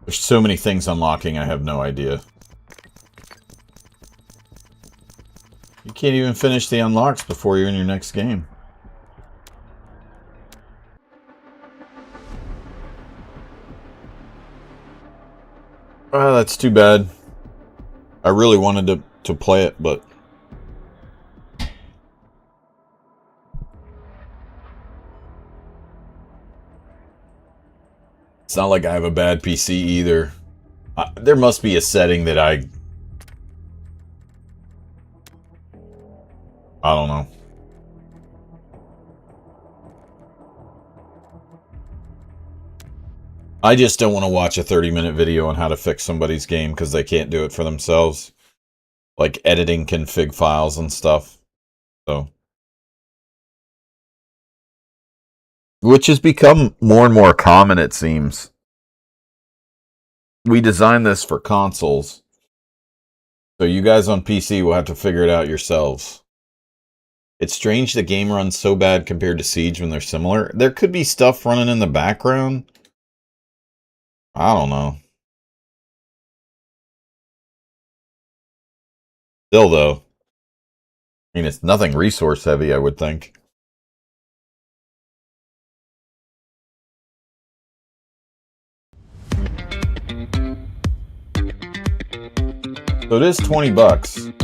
Speaker 2: There's so many things unlocking, I have no idea. You can't even finish the unlocks before you're in your next game. Ah, that's too bad. I really wanted to play it, but... It's not like I have a bad PC either. There must be a setting that I don't know. I just don't want to watch a 30-minute video on how to fix somebody's game because they can't do it for themselves. Like editing config files and stuff. So, which has become more and more common, it seems. We designed this for consoles. So you guys on PC will have to figure it out yourselves. It's strange the game runs so bad compared to Siege when they're similar. There could be stuff running in the background. I don't know. Still, though, I mean, it's nothing resource heavy, I would think. So it is $20.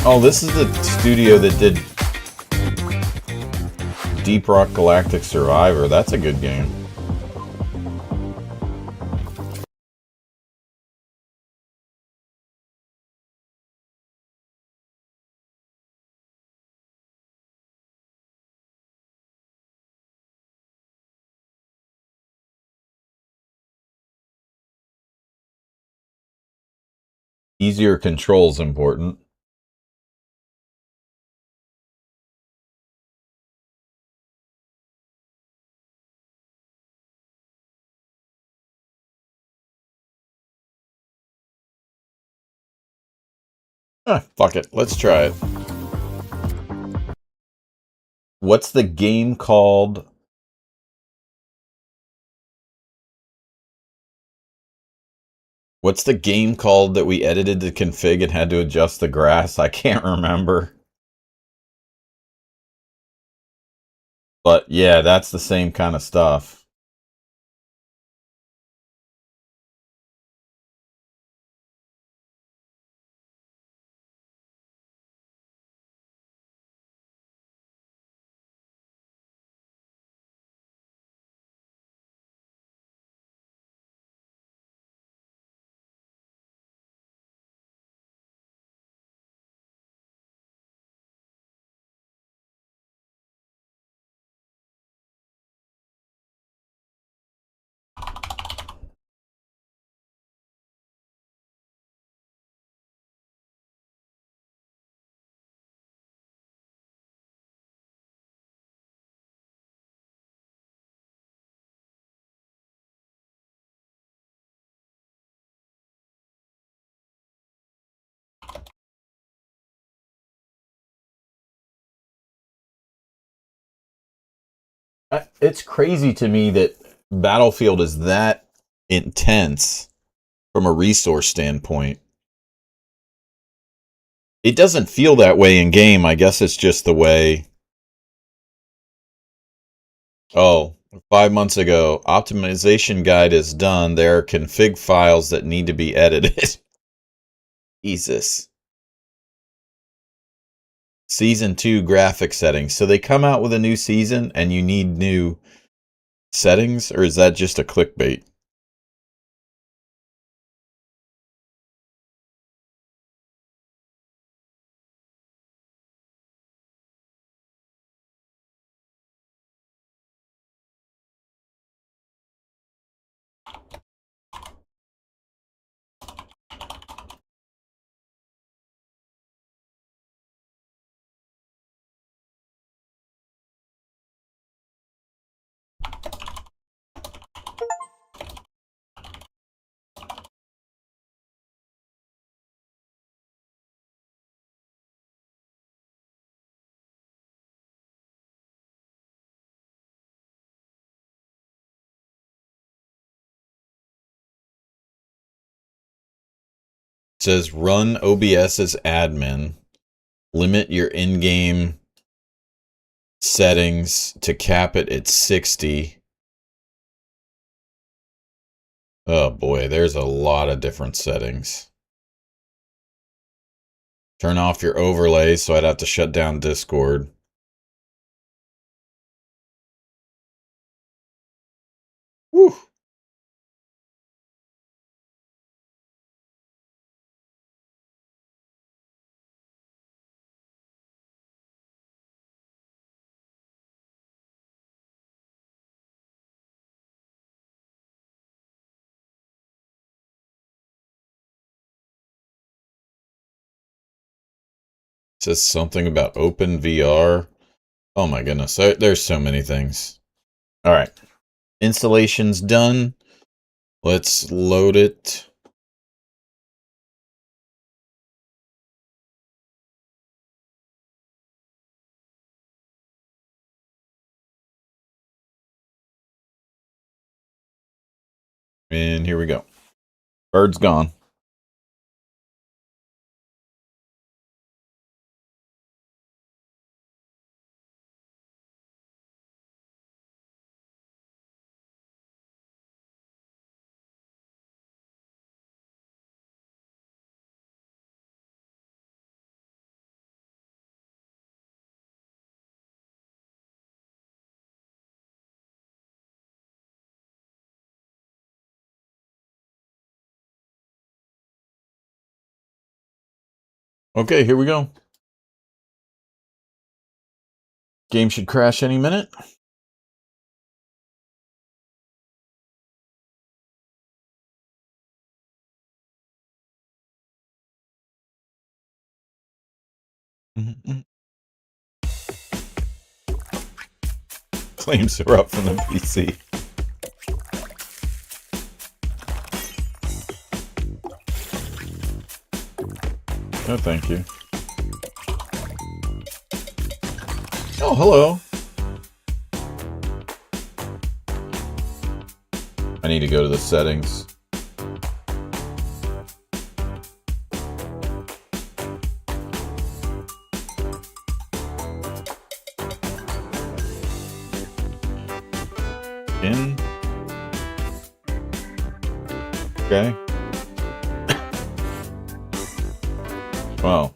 Speaker 2: Oh, this is the studio that did Deep Rock Galactic Survivor. That's a good game. Easier controls important. Fuck it. Let's try it. What's the game called? What's the game called that we edited the config and had to adjust the grass? I can't remember. But yeah, that's the same kind of stuff. It's crazy to me that Battlefield is that intense from a resource standpoint. It doesn't feel that way in game. I guess it's just the way. Oh, 5 months ago, optimization guide is done. There are config files that need to be edited. Jesus. Season 2 graphic settings. So they come out with a new season and you need new settings, or is that just a clickbait? It says run OBS as admin. limit your in-game settings to cap it at 60. Oh boy, there's a lot of different settings. Turn off your overlays, so I'd have to shut down Discord. Whew. Says something about OpenVR. Oh my goodness, there's so many things. All right, installation's done. Let's load it. And here we go. Bird's gone. Okay, here we go. Game should crash any minute. Claims are up from the PC. No, thank you. Oh, hello. I need to go to the settings. In. Okay. Wow.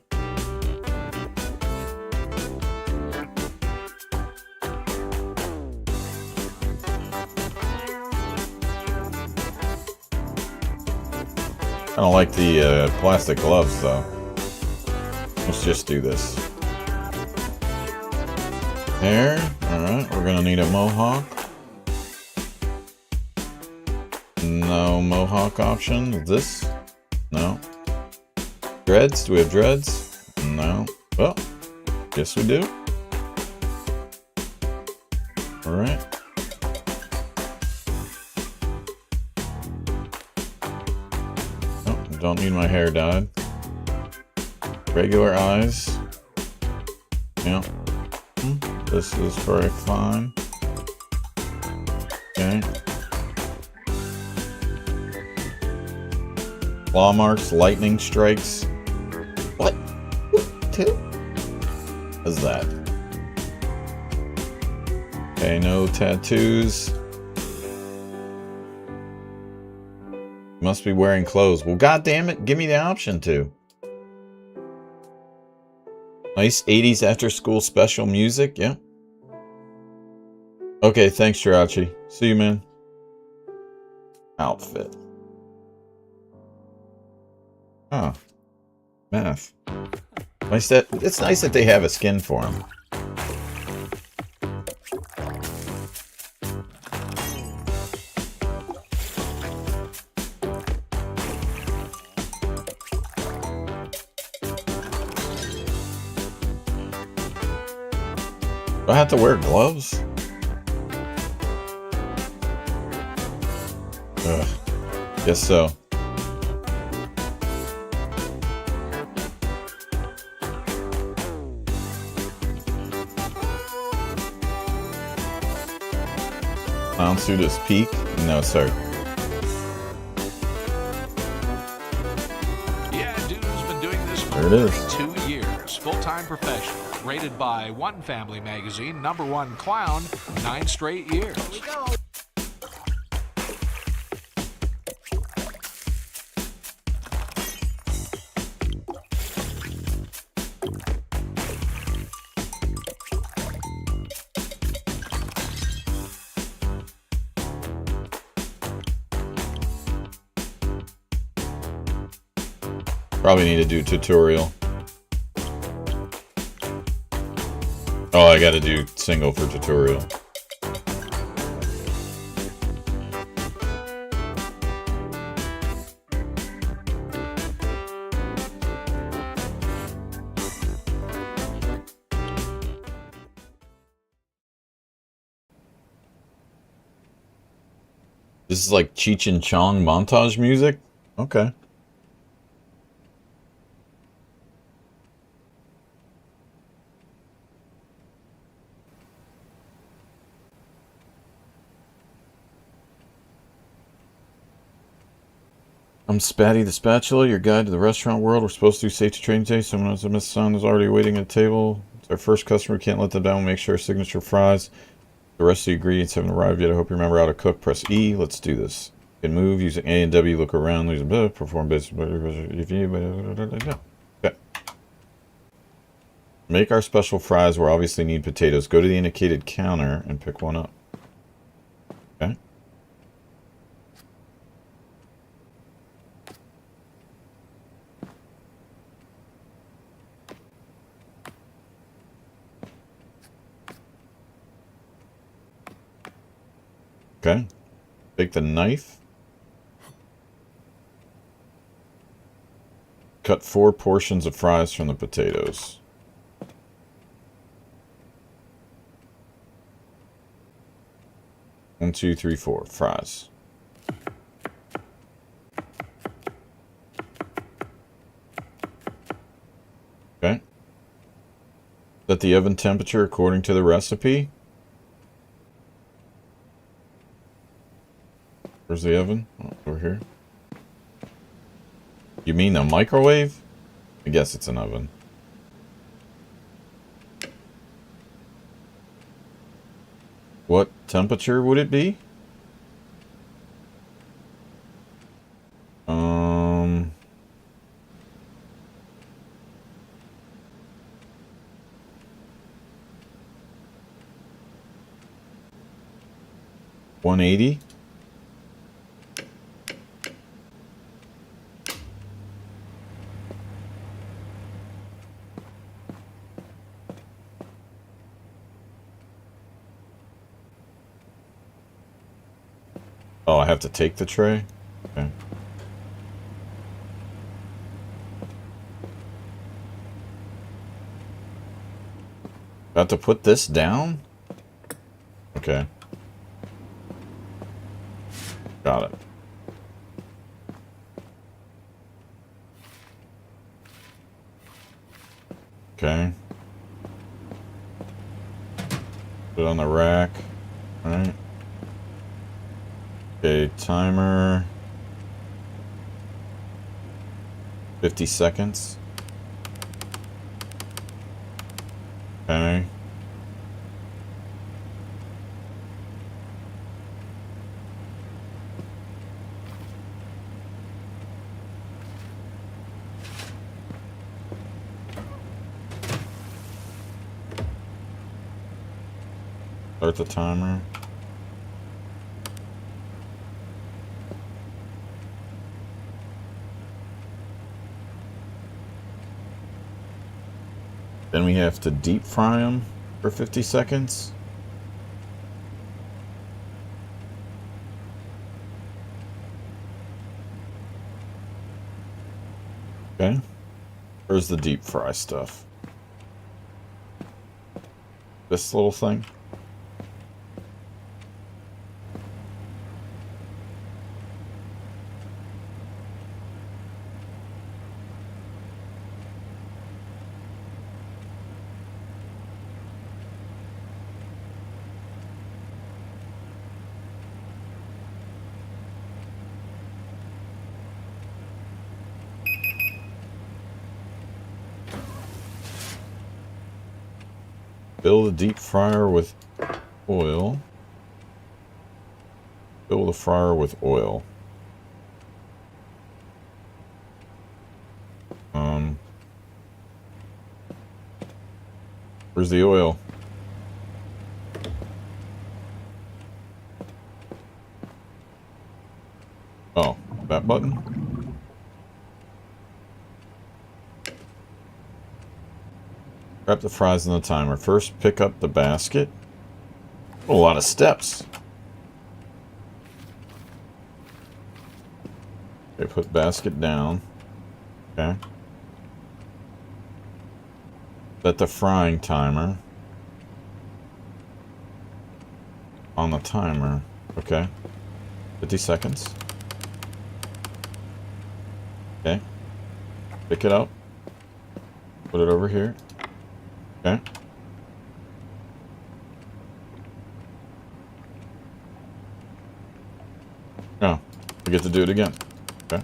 Speaker 2: I don't like the plastic gloves, though. Let's just do this. There. Alright, we're gonna need a mohawk. No mohawk option. This? No. Dreads? Do we have dreads? No. Well, guess we do. Alright. Don't need my hair dyed. Regular eyes. Yeah. This is very fine. Okay. Claw marks, lightning strikes. What? Two? What is that? Okay, no tattoos. Must be wearing clothes. Well, goddamn it, give me the option to. Nice 80s after school special music, yeah. Okay, thanks, Jirachi. See you, man. Outfit. Oh. Math. Nice that it's nice that they have a skin for him. Do I have to wear gloves? Ugh. Guess so. Clown suit is peak? No, sir.
Speaker 8: Yeah, dude's been doing this
Speaker 2: There
Speaker 8: for
Speaker 2: it is.
Speaker 8: 2 years. Full-time professional, rated by One Family Magazine #1 clown 9 straight years.
Speaker 2: Probably need to do tutorial. Oh, I gotta do single for tutorial. This is like Cheech and Chong montage music? Okay. I'm Spatty the Spatula, your guide to the restaurant world. We're supposed to do safety training today. Someone else, Miss Son, is already waiting at the table. It's our first customer. We can't let them down. We'll make sure our signature fries. The rest of the ingredients haven't arrived yet. I hope you remember how to cook. Press E. Let's do this. You can move using A and W. Look around. Lose a bit. Perform basic. Okay. Make our special fries. We'll obviously need potatoes. Go to the indicated counter and pick one up. Okay. Okay. Take the knife. Cut 4 portions of fries from the potatoes. One, two, three, 4 fries. Okay. Set the oven temperature according to the recipe. Where's the oven? Oh, over here. You mean a microwave? I guess it's an oven. What temperature would it be? 180. Oh, I have to take the tray? Okay. Got to put this down? Okay. Got it. Okay. Put it on the rack. Alright. Okay, timer. 50 seconds. Okay. Start the timer. Then we have to deep fry them for 50 seconds. Okay. Where's the deep fry stuff? This little thing? Fill the deep fryer with oil. Fill the fryer with oil. Where's the oil? Oh, that button? Wrap the fries in the timer. First, pick up the basket. A lot of steps. Okay, put basket down. Okay. Set the frying timer. On the timer. Okay. 50 seconds. Okay. Pick it up. Put it over here. Okay. Oh, we get to do it again. Okay.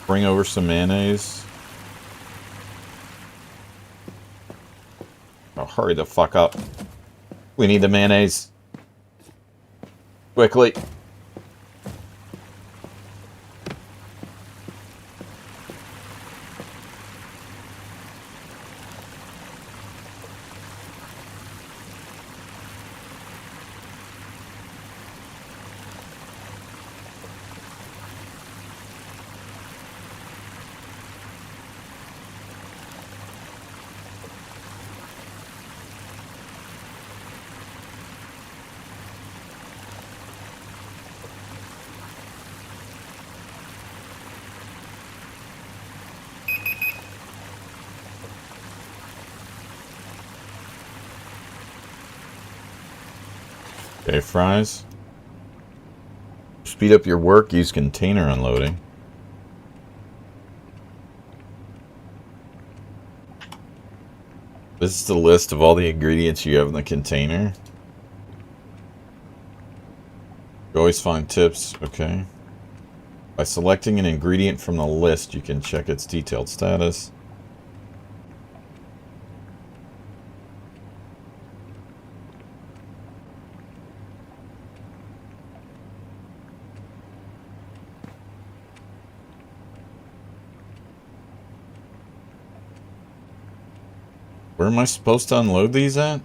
Speaker 2: Bring over some mayonnaise. Oh, hurry the fuck up. We need the mayonnaise. Quickly. Okay, fries. Speed up your work, use container unloading. This is the list of all the ingredients you have in the container. You always find tips, okay. By selecting an ingredient from the list, you can check its detailed status. Where am I supposed to unload these at?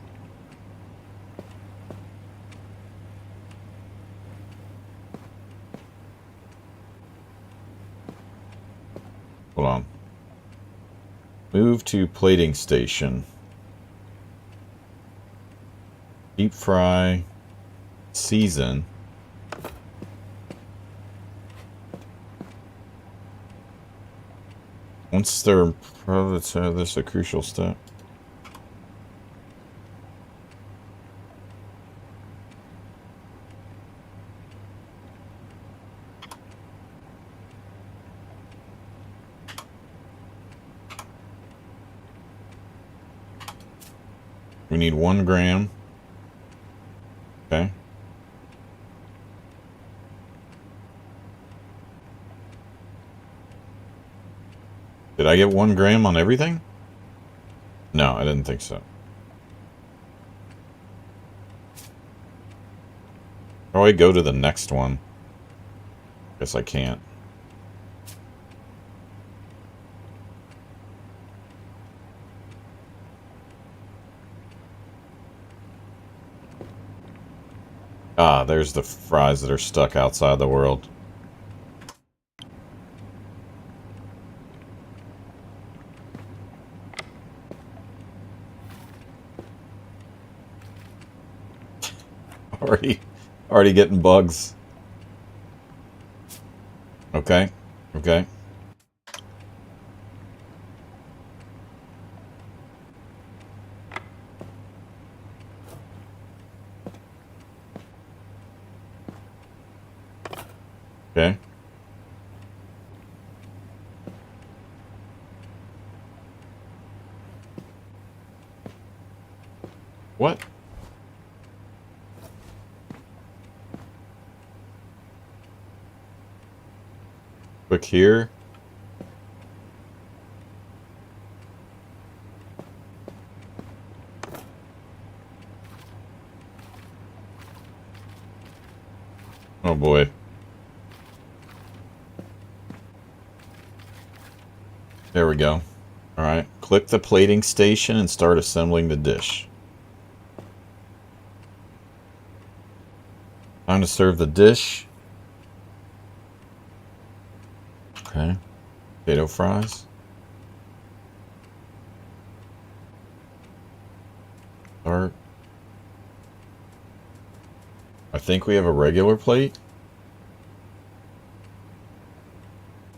Speaker 2: Hold on. Move to plating station. Deep fry. Season. Once they're... This is a crucial step. We need 1 gram. Okay. Did I get 1 gram on everything? No, I didn't think so. How do I go to the next one? Guess I can't. Ah, there's the fries that are stuck outside the world. Already getting bugs. Okay, okay. Okay. What? Click here. Oh boy. There we go. Alright, click the plating station and start assembling the dish. Time to serve the dish. Okay. Potato fries. Start. I think we have a regular plate.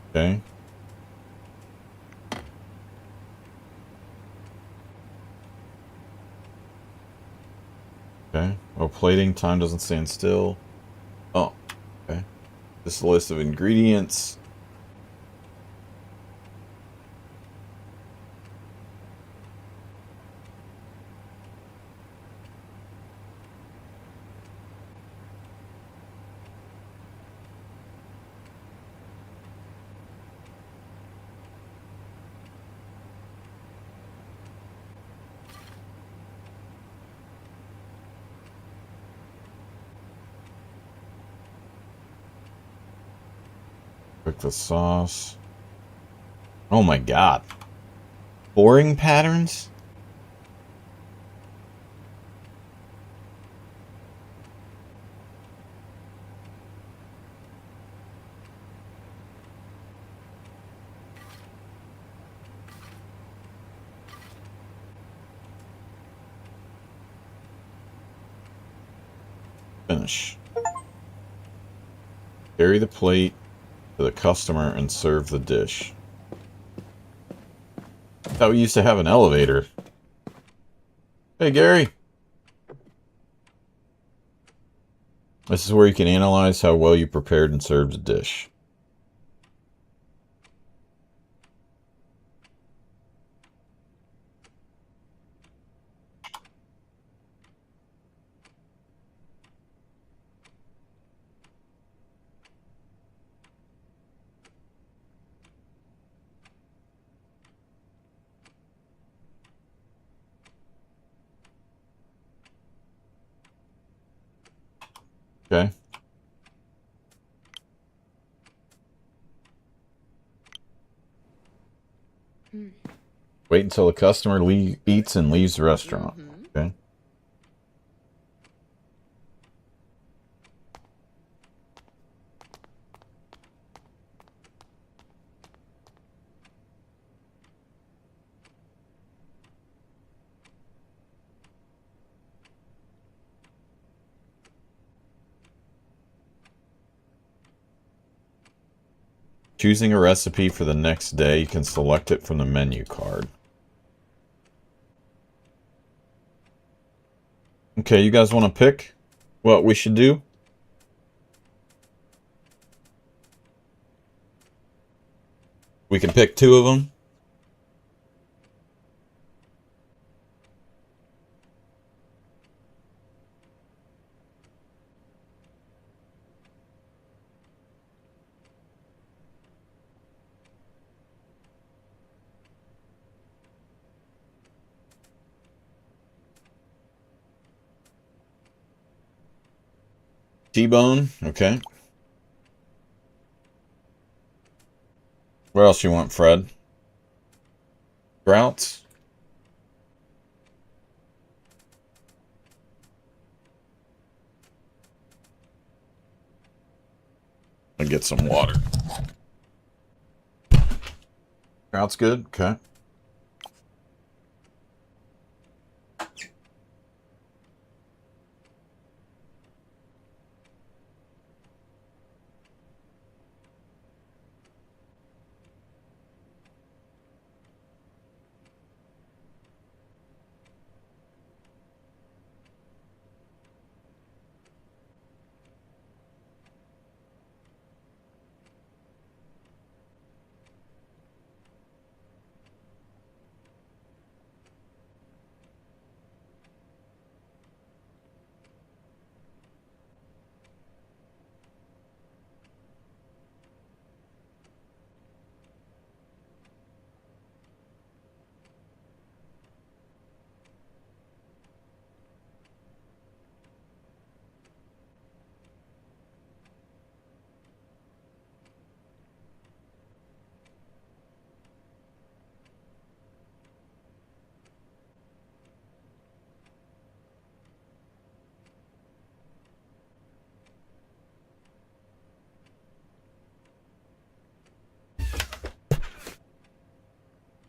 Speaker 2: Okay. Okay. Oh, plating time doesn't stand still. Oh, okay. This is a list of ingredients. Cook the sauce. Oh my god. Boring patterns? Finish. Carry the plate to the customer and serve the dish. I thought we used to have an elevator. Hey, Gary. This is where you can analyze how well you prepared and served a dish. Okay. Wait until the customer eats and leaves the restaurant. Okay. Choosing a recipe for the next day, you can select it from the menu card. Okay, you guys want to pick what we should do? We can pick two of them. T-bone, okay. Where else you want, Fred? Sprouts? And get some water. Sprouts good? Okay.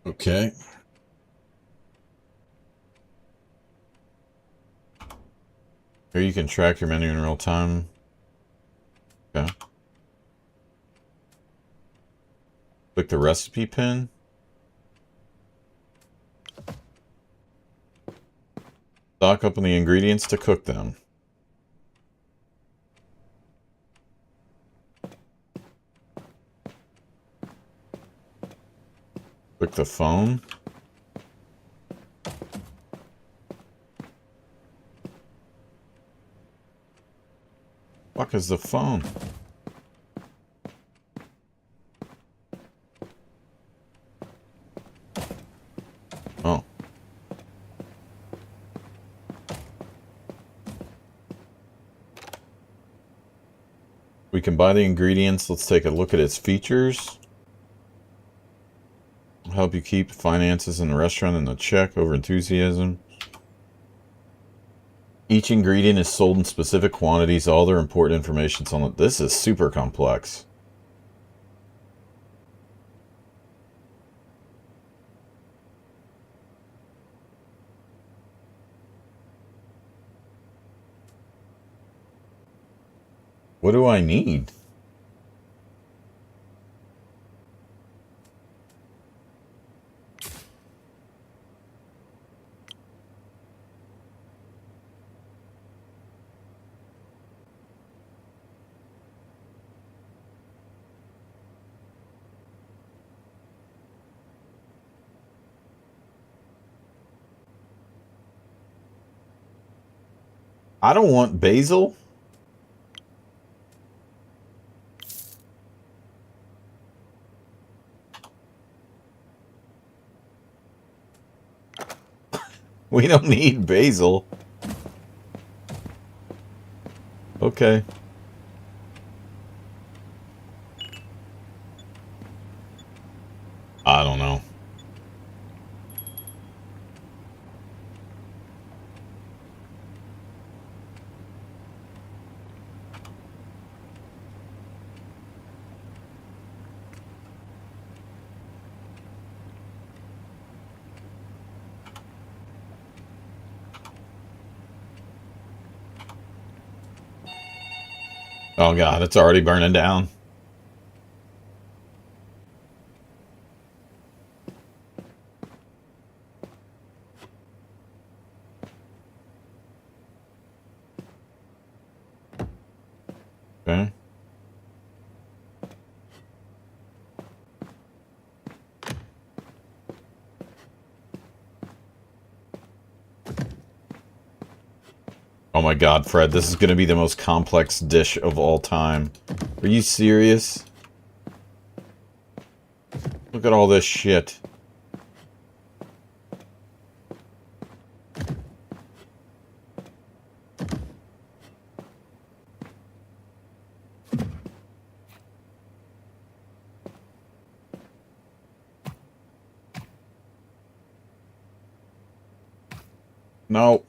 Speaker 2: Okay. Here you can track your menu in real time. Okay. Click the recipe pin. Stock up on the ingredients to cook them. Click the phone. Fuck is the phone? Oh. We can buy the ingredients. Let's take a look at its features. Help you keep finances in the restaurant in the check over enthusiasm. Each ingredient is sold in specific quantities. All their important information's on it. This is super complex. What do I need? I don't want basil. We don't need basil. Okay. I don't know. Oh god, it's already burning down. Okay. Oh my god, Fred, this is going to be the most complex dish of all time. Are you serious? Look at all this shit. No.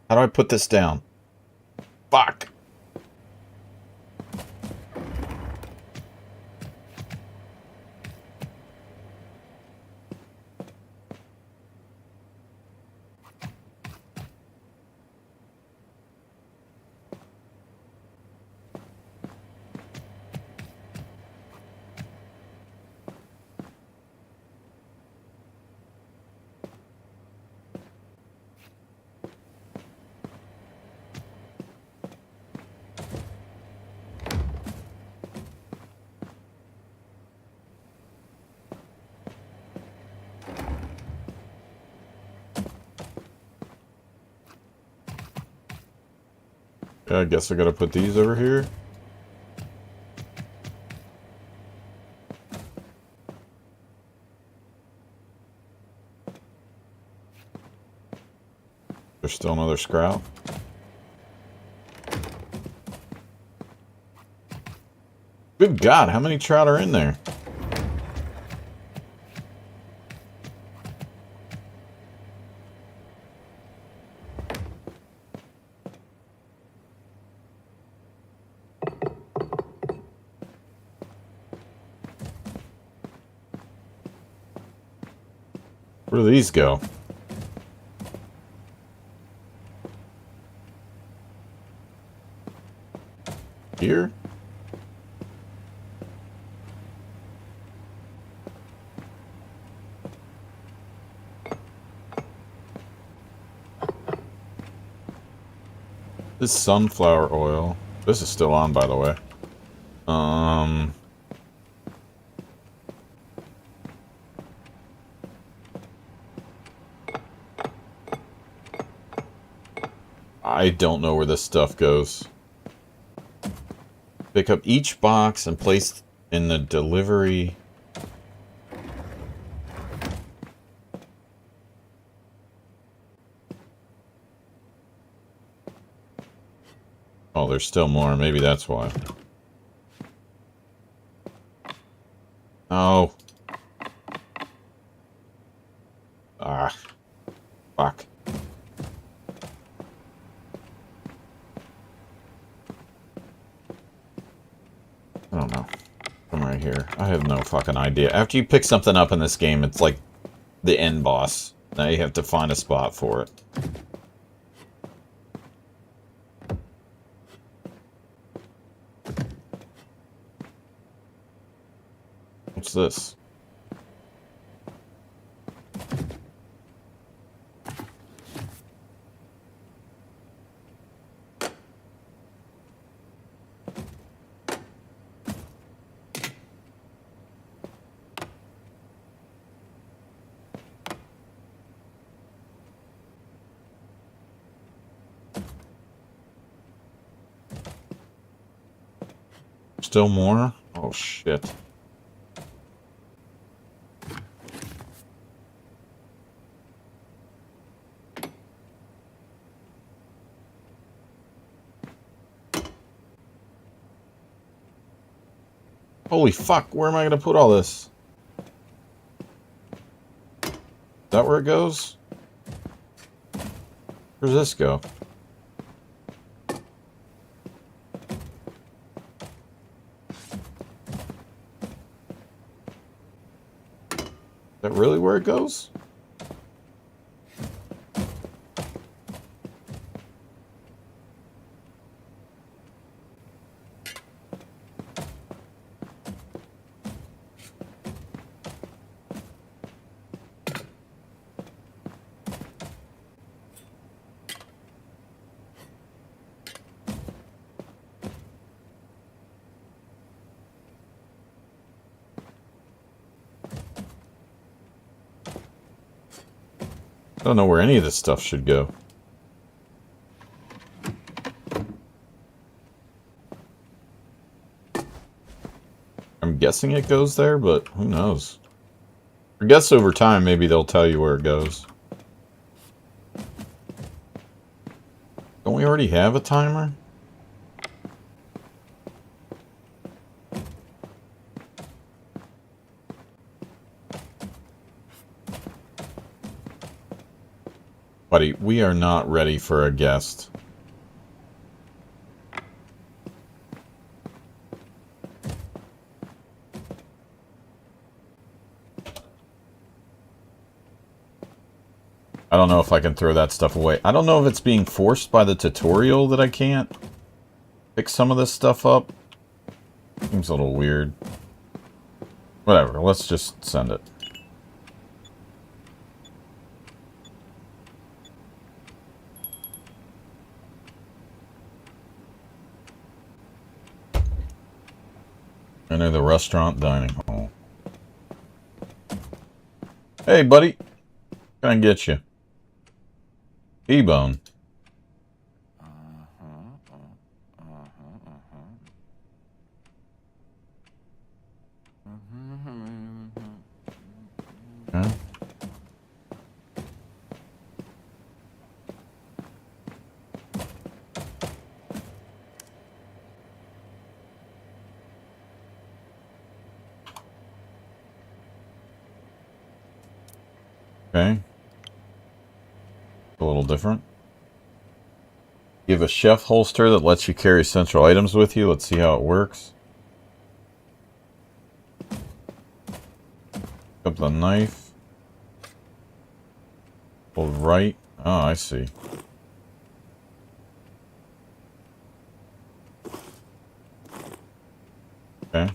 Speaker 2: How do I put this down? Fuck. I guess I gotta put these over here. There's still another scrap. Good God, how many trout are in there? Where do these go? Here? This sunflower oil. This is still on, by the way. I don't know where this stuff goes. Pick up each box and place in the delivery. Oh, there's still more. Maybe that's why. Oh. Ah. Fuck. I don't know. I'm right here. I have no fucking idea. After you pick something up in this game, it's like the end boss. Now you have to find a spot for it. What's this? Still more? Oh shit. Holy fuck, where am I gonna put all this? Is that where it goes? Where does this go? Is that really where it goes? I don't know where any of this stuff should go. I'm guessing it goes there, but who knows? I guess over time, maybe they'll tell you where it goes. Don't we already have a timer? Buddy, we are not ready for a guest. I don't know if I can throw that stuff away. I don't know if it's being forced by the tutorial that I can't pick some of this stuff up. Seems a little weird. Whatever, let's just send it. Enter the restaurant dining hall. Hey, buddy. Can I get you? T-bone. Okay. Okay. A little different. You have a chef holster that lets you carry essential items with you. Let's see how it works. Pick up the knife. Oh, right. Oh, I see. Okay.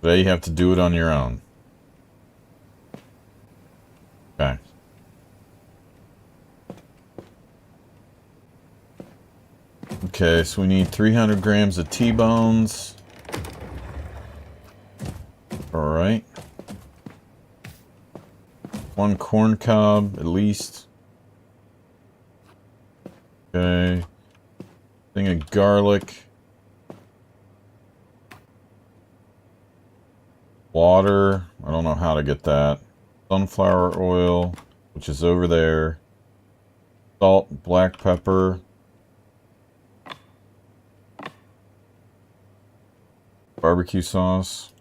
Speaker 2: Today you have to do it on your own. Okay. Okay, so we need 300 grams of T-bones. Alright. 1 corn cob, at least. Okay. Thing of garlic. Water. I don't know how to get that. Sunflower oil, which is over there. Salt, black pepper. Barbecue sauce.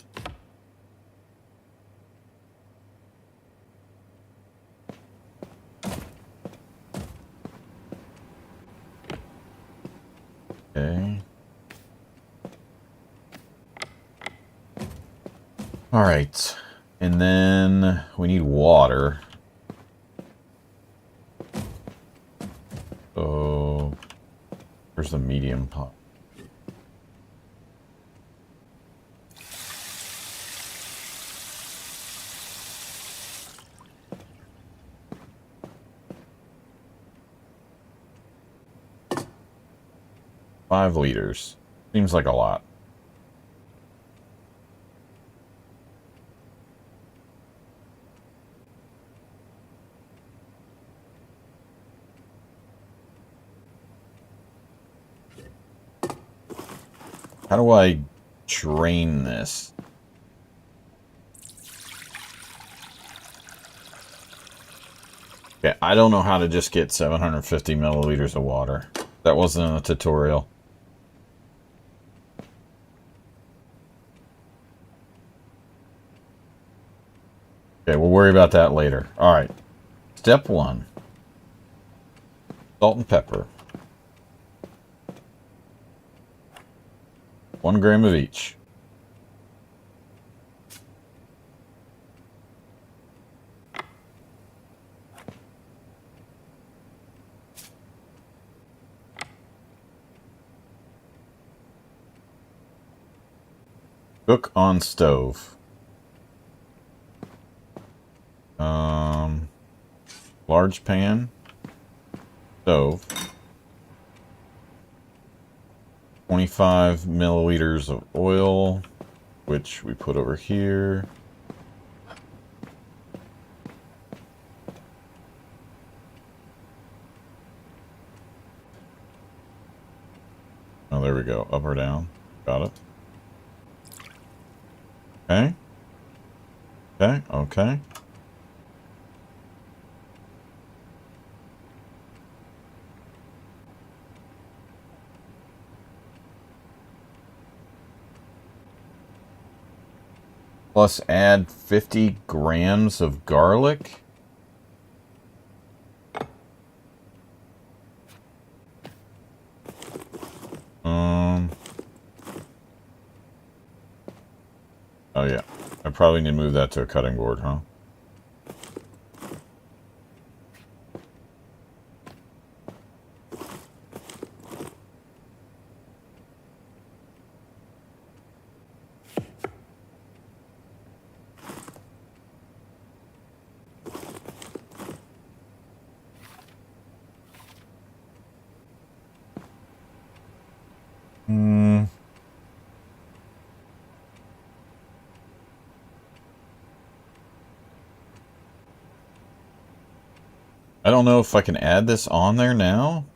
Speaker 2: Okay. All right. And then we need water. So, where's the medium pot? $5 liters. Seems like a lot. How do I drain this? Okay, I don't know how to just get 750 milliliters of water. That wasn't in the tutorial. Okay, we'll worry about that later. Alright. Step 1. Salt and pepper. 1 gram of each. Cook on stove. Large pan. Stove. 25 milliliters of oil, which we put over here. Oh, there we go. Up or down. Got it. Okay. Okay, okay. Plus add 50 grams of garlic. Oh yeah, I probably need to move that to a cutting board, huh? I don't know if I can add this on there now.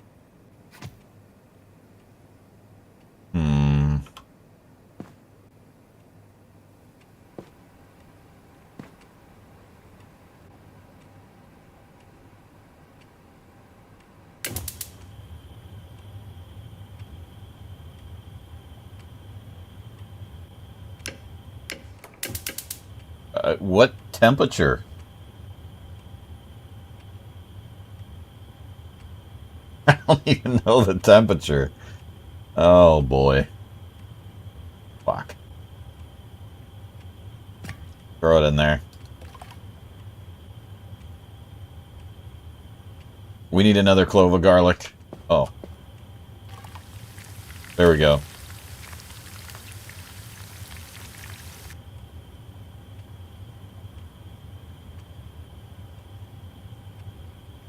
Speaker 2: What temperature? I don't even know the temperature. Oh boy. Fuck. Throw it in there. We need another clove of garlic. Oh. There we go.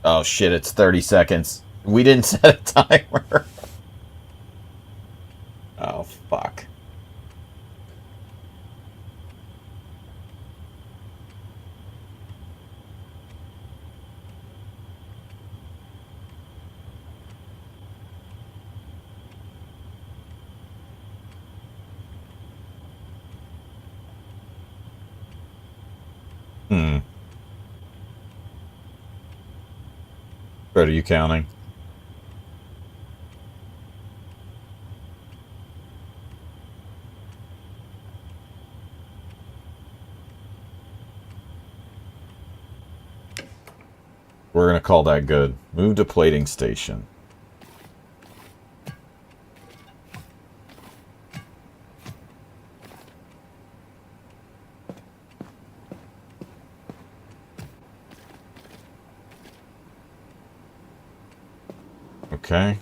Speaker 2: Oh shit, it's 30 seconds. We didn't set a timer. Oh, fuck. Fred, are you counting? We're gonna call that good. Move to plating station. Okay.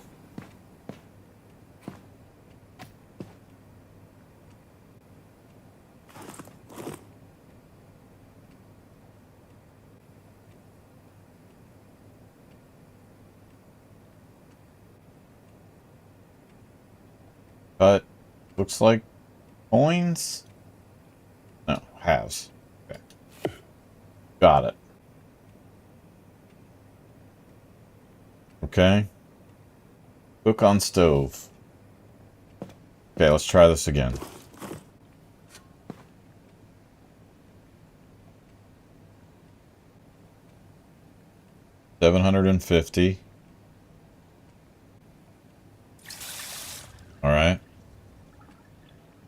Speaker 2: Cut. Looks like coins? No, halves. Okay. Got it. Okay. Cook on stove. Okay, let's try this again. $750. Alright.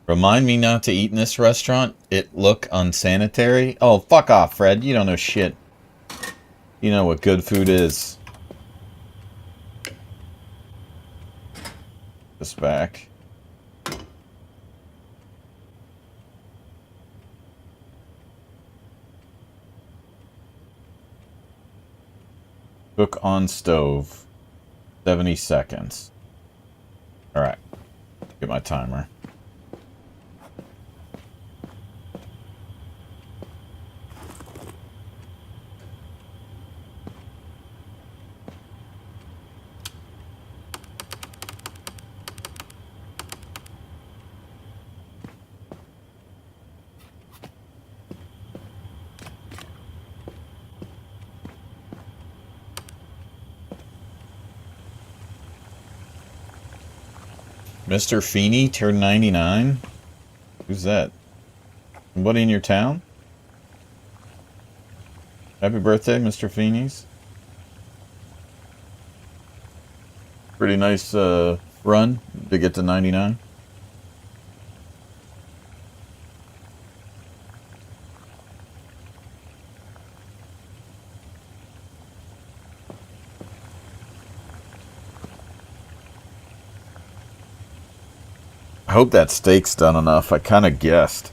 Speaker 2: Remind me not to eat in this restaurant. It look unsanitary. Oh, fuck off, Fred. You don't know shit. You know what good food is. This back. Cook on stove. 70 seconds. Alright. Get my timer. Mr. Feeney turned 99? Who's that? Somebody in your town? Happy birthday, Mr. Feeney's. Pretty nice run to get to 99. I hope that steak's done enough. I kind of guessed.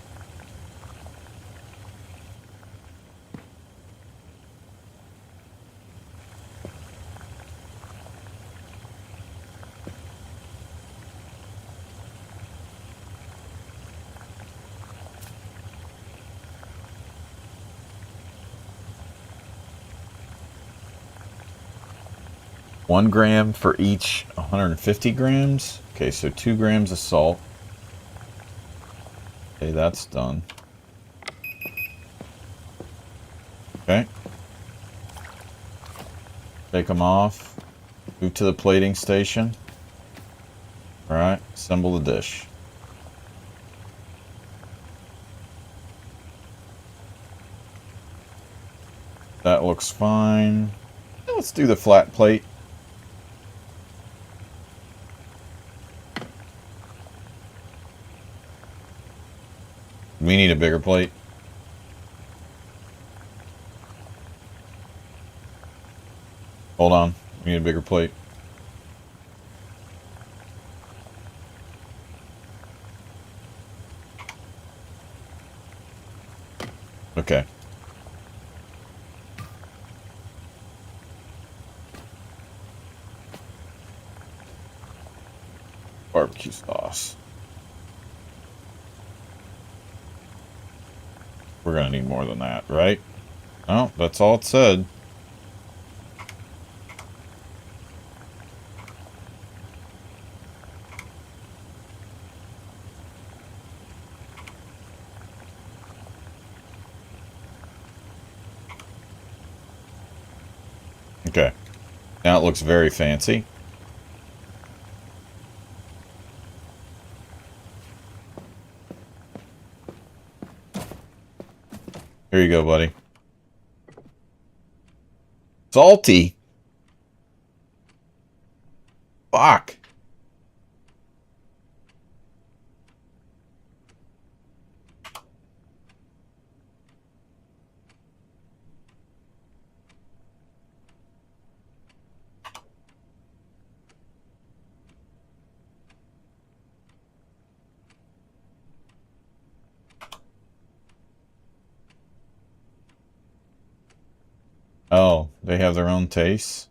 Speaker 2: One gram for each 150 grams. Okay, so 2 grams of salt. Okay, that's done. Okay. Take them off. Move to the plating station. Alright, assemble the dish. That looks fine. Let's do the flat plate. We need a bigger plate. Hold on. We need a bigger plate. Okay. Barbecue sauce. We're gonna need more than that, right? Oh, that's all it said. Okay. Now it looks very fancy. Here you go, buddy. Salty. Fuck. Oh, they have their own tastes?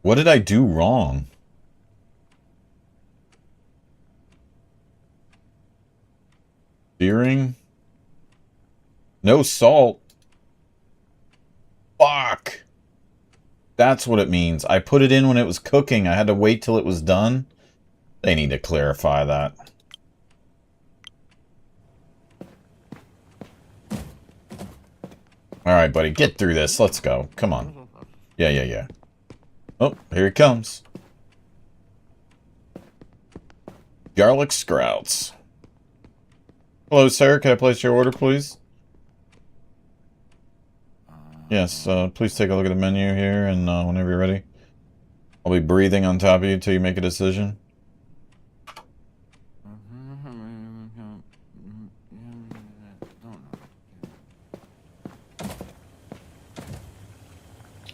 Speaker 2: What did I do wrong? Searing? No salt. Fuck. That's what it means. I put it in when it was cooking. I had to wait till it was done. They need to clarify that. Alright, buddy. Get through this. Let's go. Come on. Yeah. Oh, here it comes. Garlic sprouts. Hello, sir. Can I place your order, please? Yes, please take a look at the menu here, and whenever you're ready. I'll be breathing on top of you until you make a decision.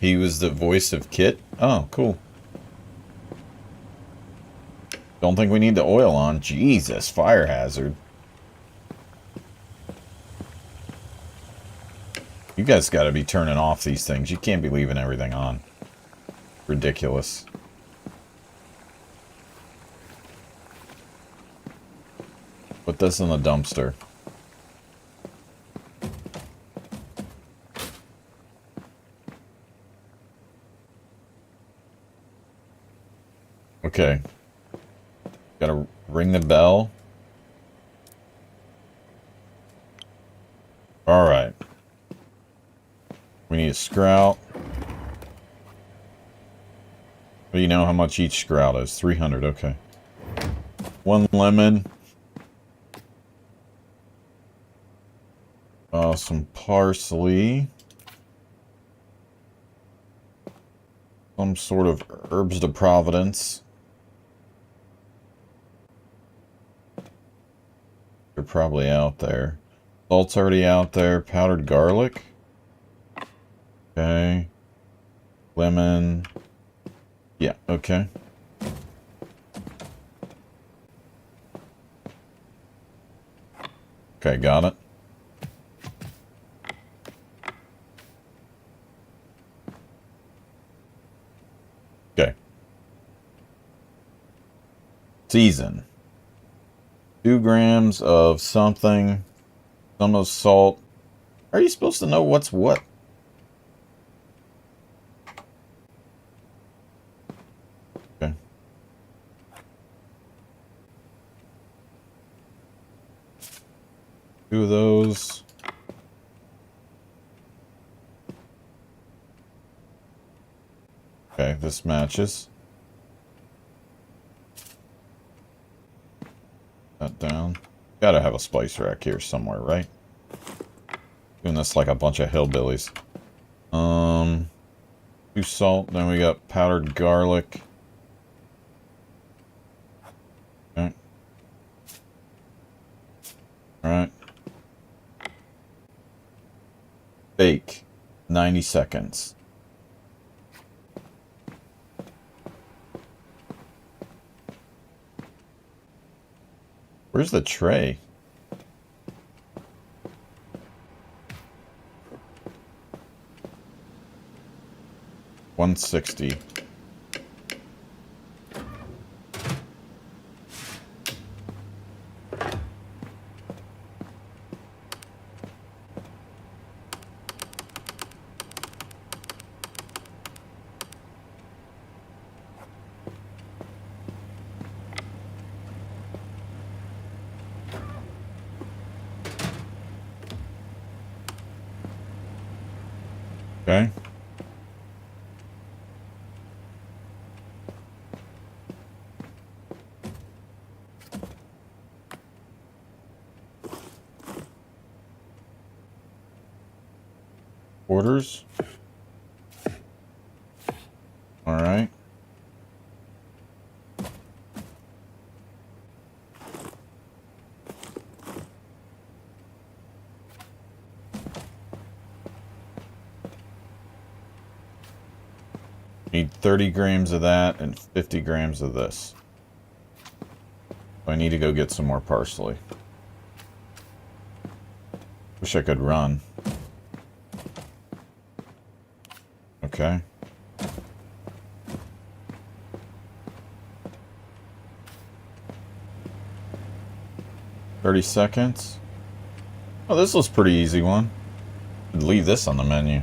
Speaker 2: He was the voice of Kit? Oh, cool. Don't think we need the oil on. Jesus, fire hazard. You guys gotta be turning off these things. You can't be leaving everything on. Ridiculous. Put this in the dumpster. Okay. Gotta ring the bell. Alright. We need a sprout. Well, you know how much each sprout is. 300, okay. 1 lemon. Some parsley. Some sort of herbs de Providence. They're probably out there. Salt's already out there. Powdered garlic. Okay. Lemon. Yeah, okay. Okay, got it. Okay. Season. 2 grams of something. Some of salt. Are you supposed to know what's what? Okay. Two of those. Okay, this matches. That down. Gotta have a spice rack here somewhere, right? Doing this like a bunch of hillbillies. 2 salt, then we got powdered garlic. Okay. Alright. Bake. 90 seconds. Where's the tray? $160. Okay. Orders. All right. Need 30 grams of that and 50 grams of this. I need to go get some more parsley. Wish I could run. Okay. $30. Oh, this was a pretty easy one. I'd leave this on the menu.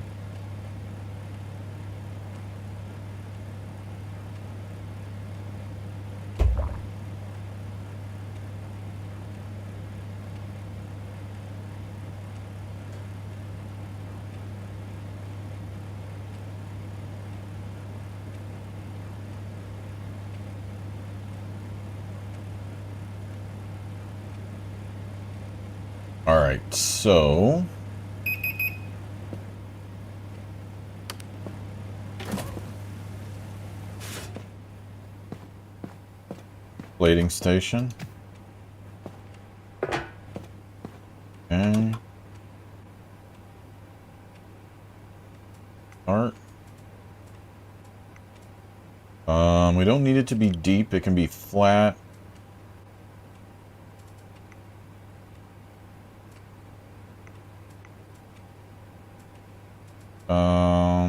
Speaker 2: Alright, so... plating station. Okay. Start. We don't need it to be deep, it can be flat.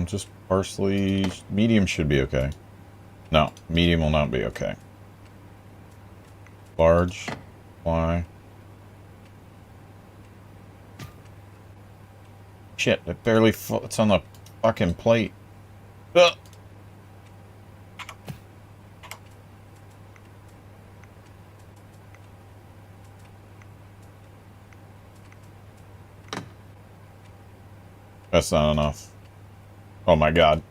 Speaker 2: Just parsley. Medium should be okay. No, medium will not be okay. Large. Why? Shit, it barely it's on the fucking plate. Ugh. That's not enough. Oh my god.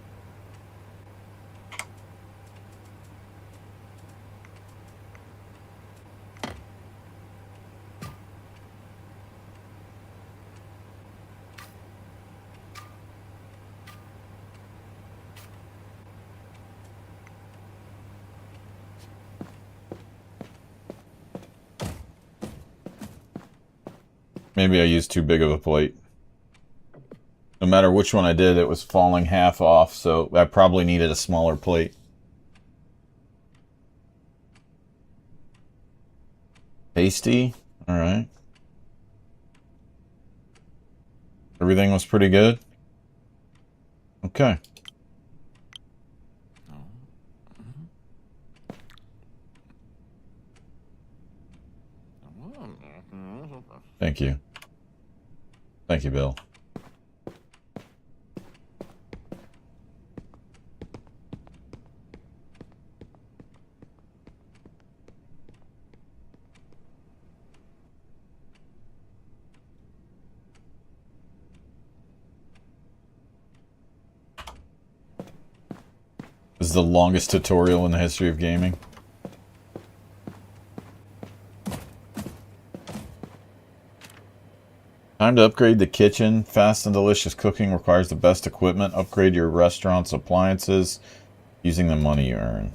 Speaker 2: Maybe I used too big of a plate. No matter which one I did, it was falling half off, so I probably needed a smaller plate. Tasty? Alright. Everything was pretty good? Okay. Thank you. Thank you, Bill. This is the longest tutorial in the history of gaming. Time to upgrade the kitchen. Fast and delicious cooking requires the best equipment. Upgrade your restaurant's appliances using the money you earn.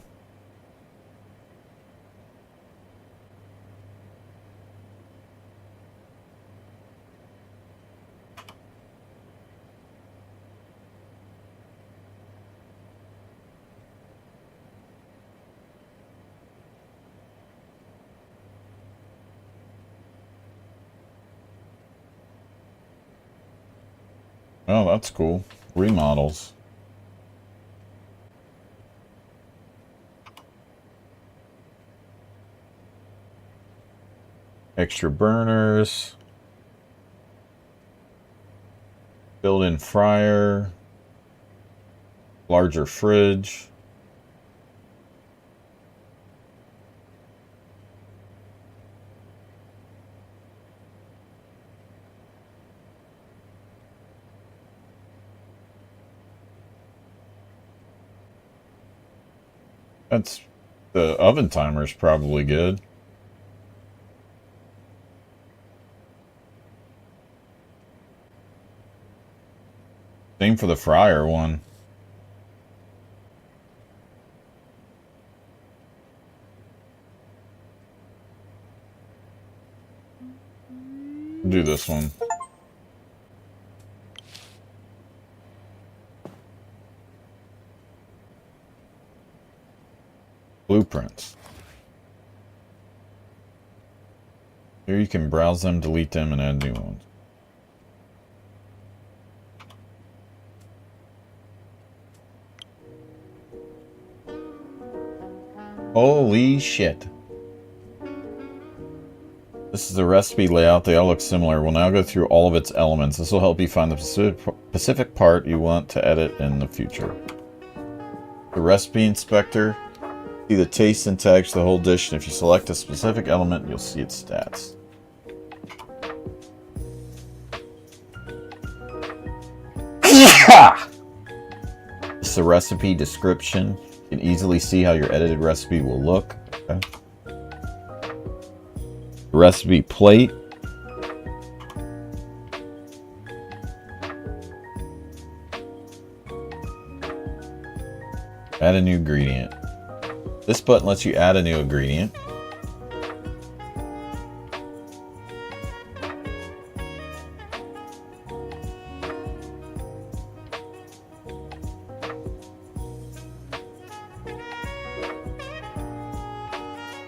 Speaker 2: Oh, that's cool. Remodels. Extra burners. Built-in fryer. Larger fridge. That's the oven timer is probably good. Same for the fryer one. Do this one. Blueprints. Here you can browse them, delete them, and add new ones. Holy shit. This is the recipe layout. They all look similar. We'll now go through all of its elements. This will help you find the specific part you want to edit in the future. The recipe inspector. See the taste and text of the whole dish, and if you select a specific element, you'll see its stats. This is the recipe description. You can easily see how your edited recipe will look. Okay. The recipe plate. Add a new ingredient. This button lets you add a new ingredient.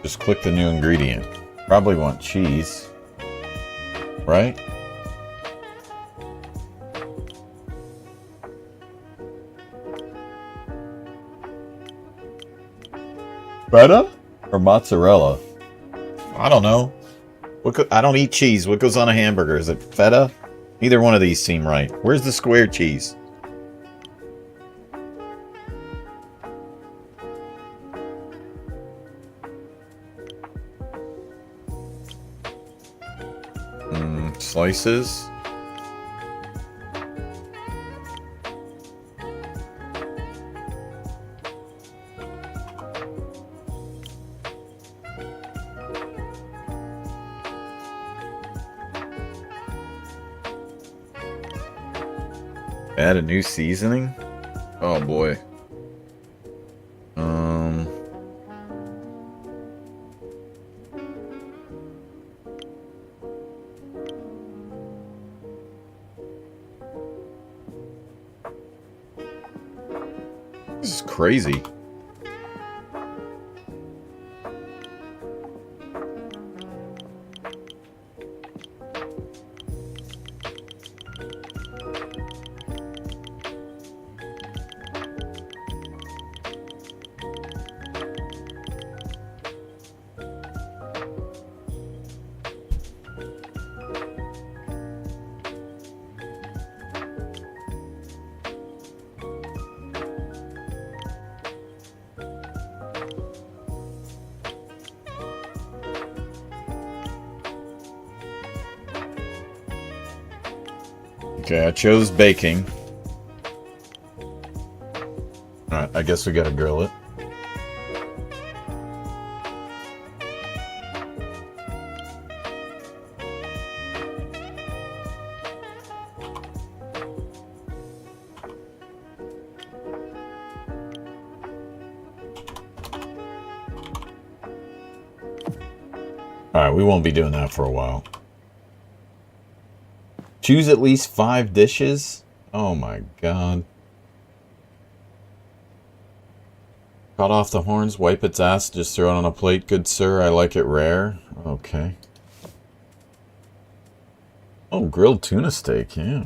Speaker 2: Just click the new ingredient. Probably want cheese, right? Feta or mozzarella? I don't know. I don't eat cheese. What goes on a hamburger? Is it feta? Neither one of these seem right. Where's the square cheese? Slices. Add a new seasoning? Oh boy. This is crazy. Okay, I chose baking. Alright, I guess we gotta grill it. Alright, we won't be doing that for a while. Choose at least 5 dishes? Oh my god. Cut off the horns, wipe its ass, just throw it on a plate. Good sir, I like it rare. Okay. Oh, grilled tuna steak, yeah.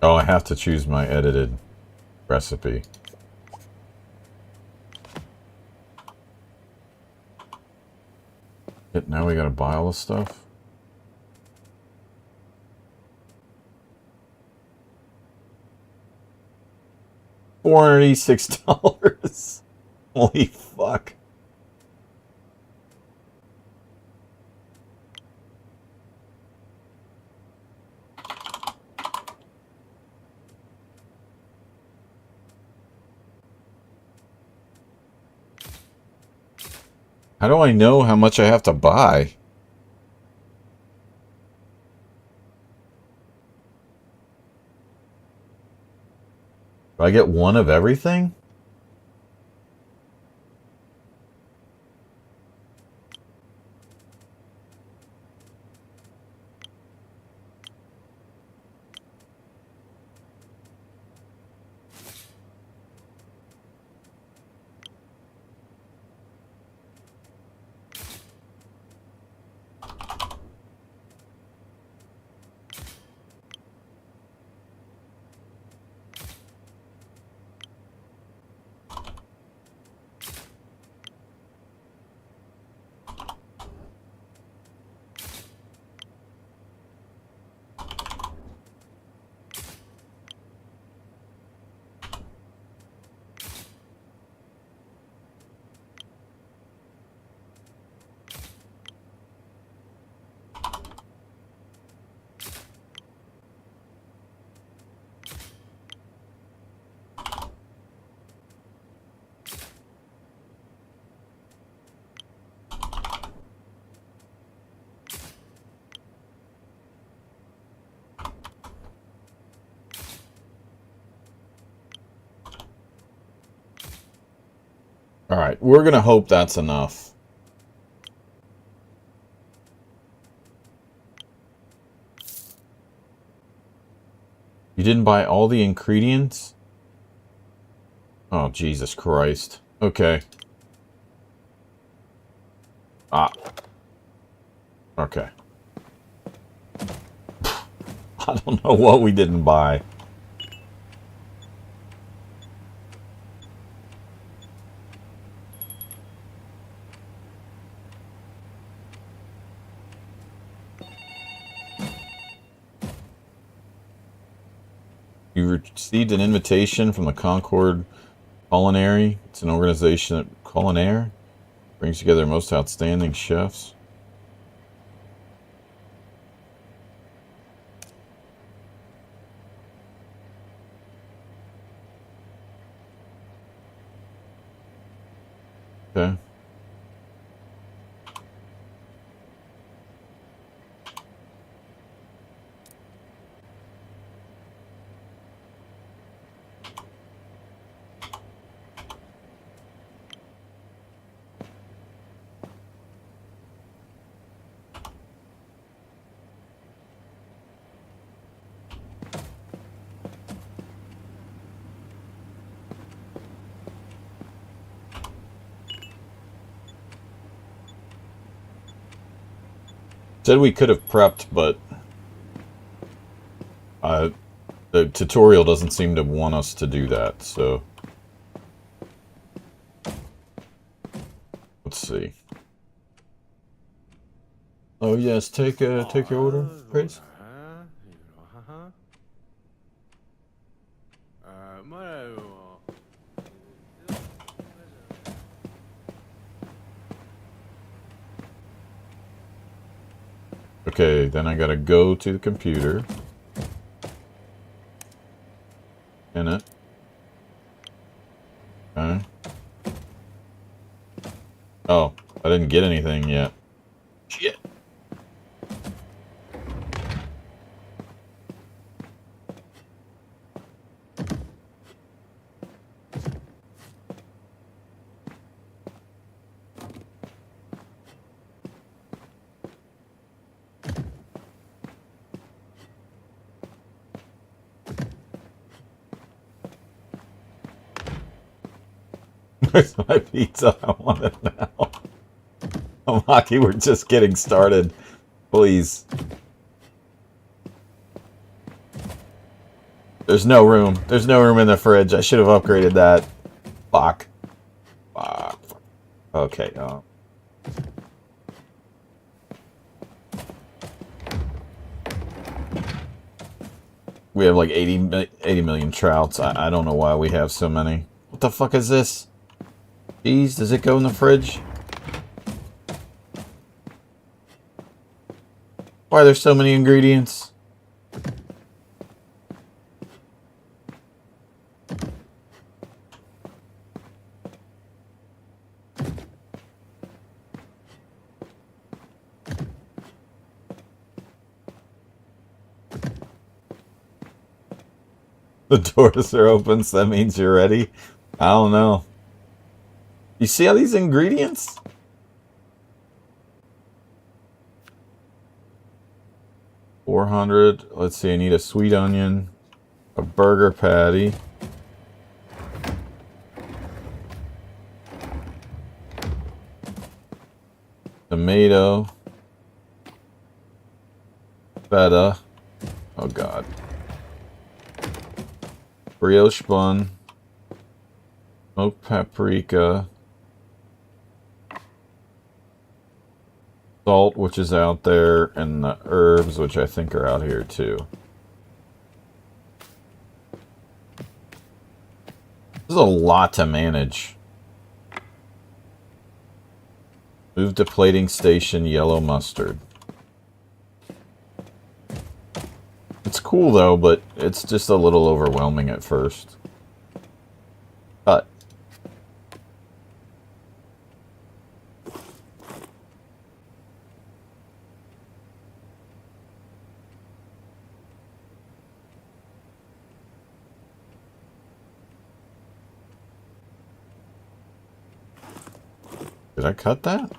Speaker 2: Oh, I have to choose my edited recipe. Yep, now we gotta buy all this stuff. $486. Holy fuck. How do I know how much I have to buy? Do I get one of everything? Alright, we're gonna hope that's enough. You didn't buy all the ingredients? Oh, Jesus Christ. Okay. Ah. Okay. I don't know what we didn't buy. You received an invitation from the Concord Culinary. It's an organization that Culinaire brings together most outstanding chefs. Okay. Said we could have prepped, but the tutorial doesn't seem to want us to do that, so let's see. Oh yes, take your order, please. Okay, then I gotta go to the computer. In it. Okay. Oh, I didn't get anything yet. Shit. Where's my pizza? I want it now. Maki, we're just getting started. Please. There's no room. There's no room in the fridge. I should have upgraded that. Fuck. Fuck. Okay. We have like 80 million trouts. I don't know why we have so many. What the fuck is this? Cheese? Does it go in the fridge? Why are there so many ingredients? The doors are open, so that means you're ready. I don't know. You see all these ingredients? $400. Let's see, I need a sweet onion, a burger patty, tomato, feta. Oh god. Brioche bun, smoked paprika, salt, which is out there, and the herbs, which I think are out here too. This is a lot to manage. Move to plating station, yellow mustard. It's cool though, but it's just a little overwhelming at first. But did I cut that?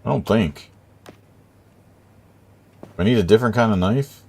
Speaker 2: I don't think. I need a different kind of knife.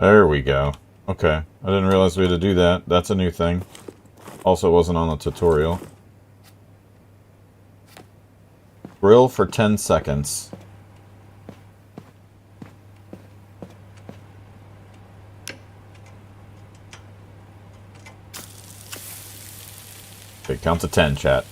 Speaker 2: There we go. Okay. I didn't realize we had to do that. That's a new thing. Also wasn't on the tutorial. Grill for 10 seconds. Okay, count to 10, chat.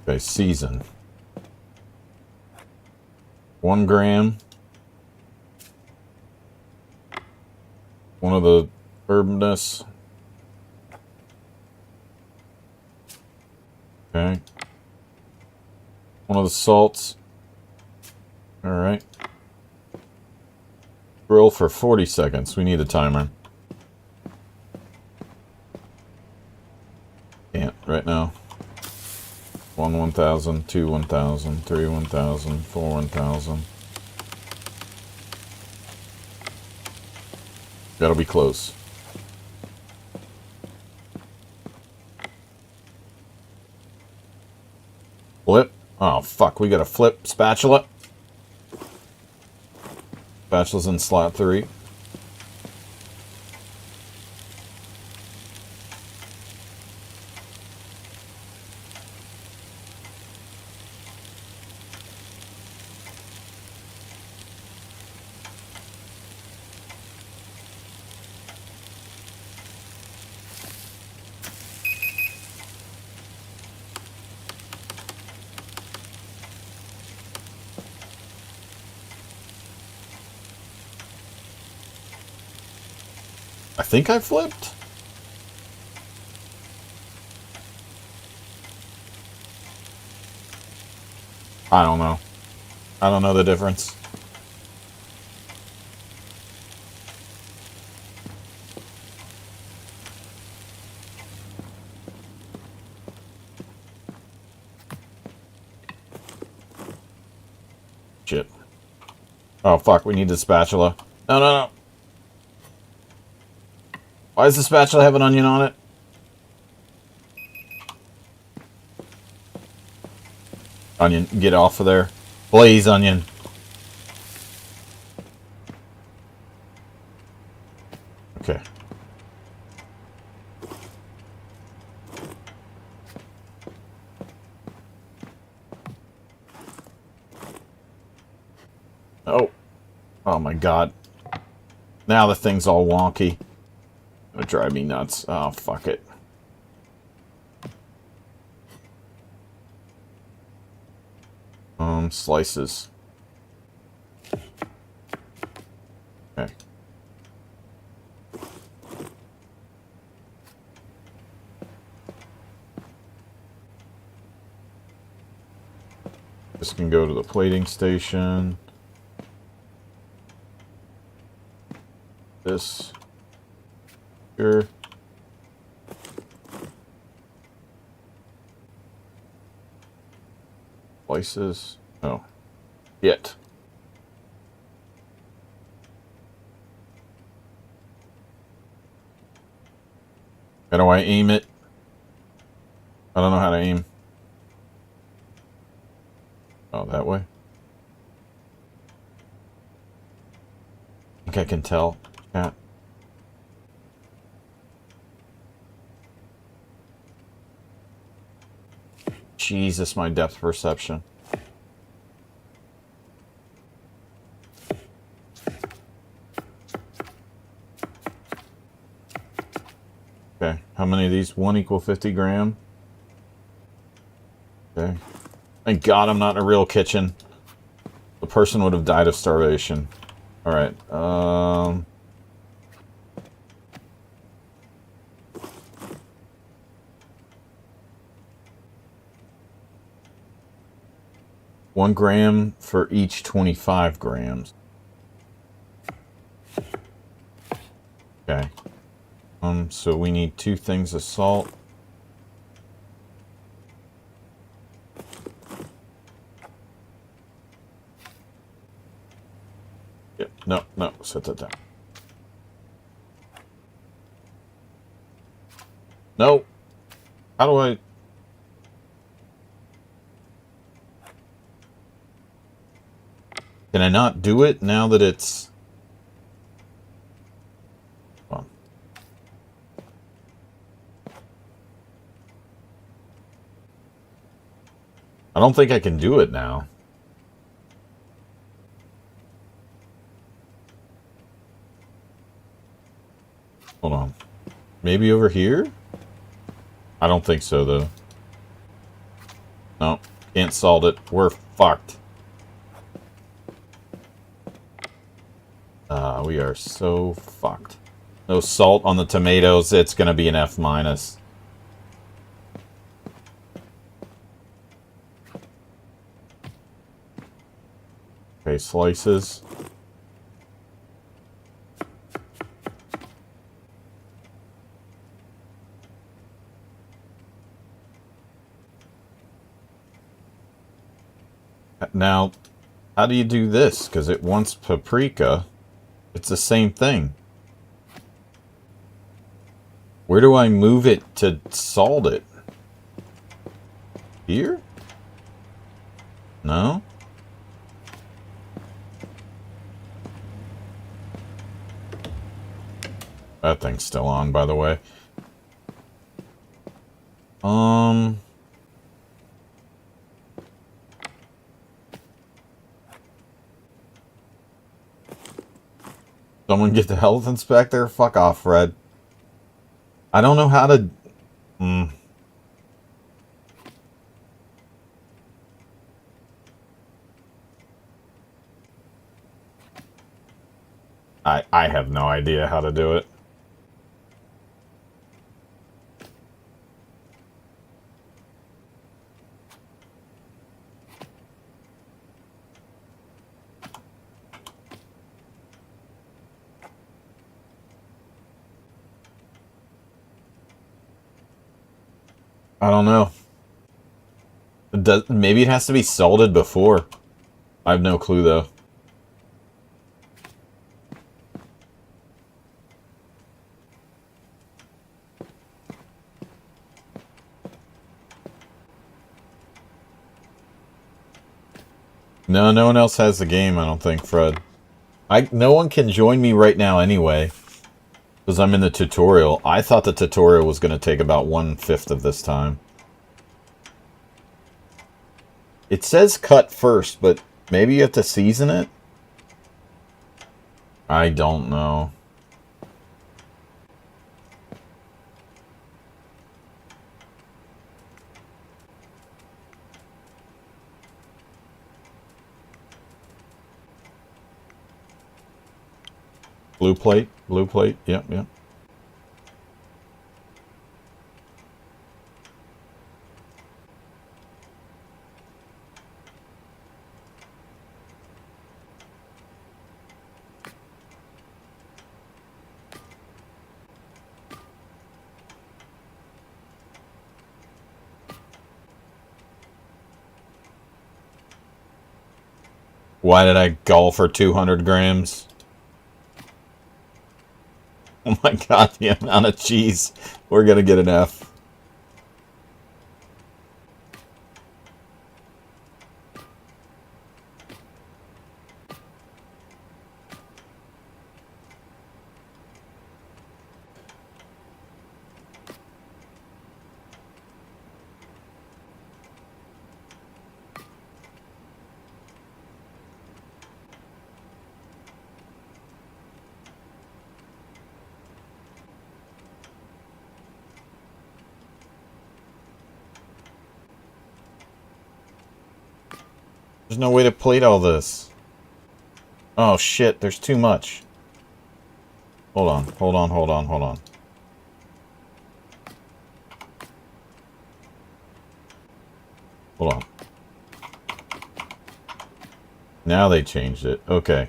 Speaker 2: Okay, season. 1 gram. One of the herbness. Okay. One of the salts. Alright. Grill for 40 seconds. We need a timer. Can't right now. 1 1000, 2 1000, 3 1000, 4 1000. Gotta be close. Flip. Oh fuck, we gotta flip spatula. Spatula's in slot 3. I think I flipped. I don't know. I don't know the difference. Shit. Oh, fuck. We need the spatula. No, no, no. Why does the spatula have an onion on it? Onion, get off of there. Blaze onion. Okay. Oh. Oh my god. Now the thing's all wonky. It'll drive me nuts. Oh, fuck it. Slices. Okay. This can go to the plating station. This here. Slices. Oh. Yet. How do I aim it? I don't know how to aim. Oh, that way? I think I can tell. Yeah. Jesus, my depth perception. Okay, how many of these? 1 equal 50 gram. Okay. Thank God I'm not in a real kitchen. The person would have died of starvation. Alright, 1 gram for each 25 grams. Okay. So we need 2 things of salt. Yep, no, no, set that down. No! How do I... Can I not do it now that it's... Hold on. I don't think I can do it now. Hold on. Maybe over here? I don't think so, though. No, can't salt it. We're fucked. We are so fucked. No salt on the tomatoes. It's going to be an F-. Okay, slices. Now, how do you do this? Because it wants paprika. It's the same thing. Where do I move it to salt it? Here? No? That thing's still on, by the way. Someone get the health inspector? Fuck off, Fred. I don't know how to... I have no idea how to do it. I don't know. Maybe it has to be salted before. I have no clue, though. No, no one else has the game, I don't think, Fred. No one can join me right now anyway. Because I'm in the tutorial. I thought the tutorial was going to take about 1/5 of this time. It says cut first, but maybe you have to season it? I don't know. Blue plate, yep, yep. Why did I gull for 200 grams? Oh my god, the amount of cheese. We're gonna get an F. There's no way to plate all this. Oh shit, there's too much. Hold on. Hold on. Now they changed it. Okay.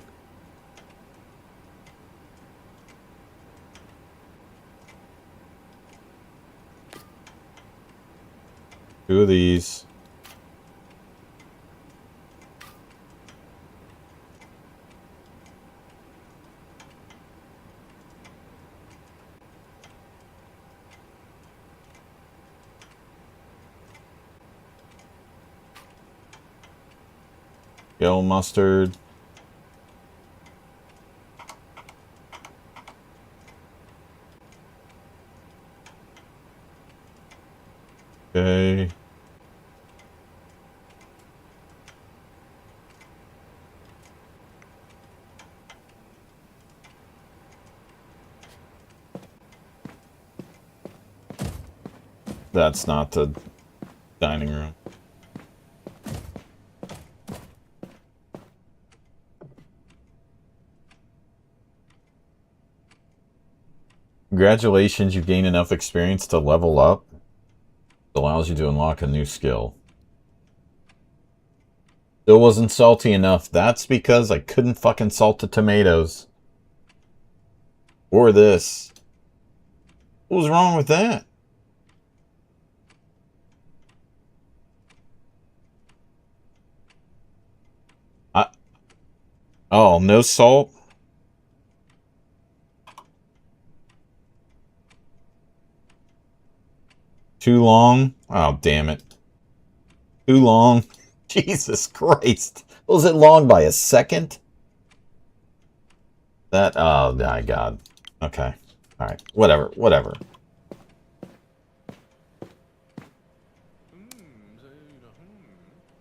Speaker 2: Two of these. Yellow mustard. Okay. That's not the dining room. Congratulations, you gained enough experience to level up. It allows you to unlock a new skill. Still wasn't salty enough. That's because I couldn't fucking salt the tomatoes. Or this. What was wrong with that? Oh, no salt? Too long? Oh, damn it. Too long? Jesus Christ. Was it long by a second? That, oh my god. Okay. Alright. Whatever.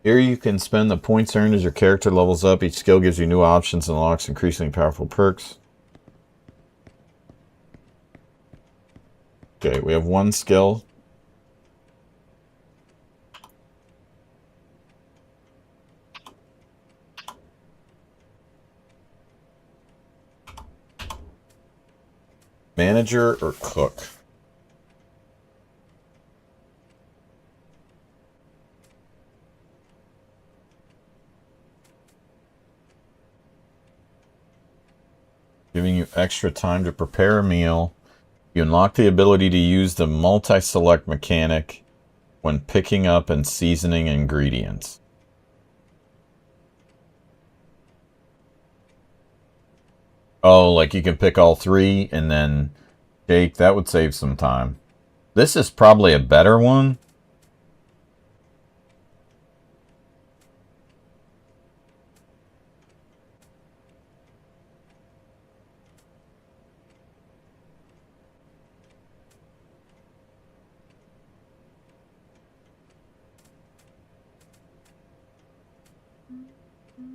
Speaker 2: Here you can spend the points earned as your character levels up. Each skill gives you new options and unlocks increasingly powerful perks. Okay, we have one skill. Manager or cook? Giving you extra time to prepare a meal. You unlock the ability to use the multi-select mechanic. when picking up and seasoning ingredients. Oh, like you can pick all 3 and then Jake, that would save some time. This is probably a better one.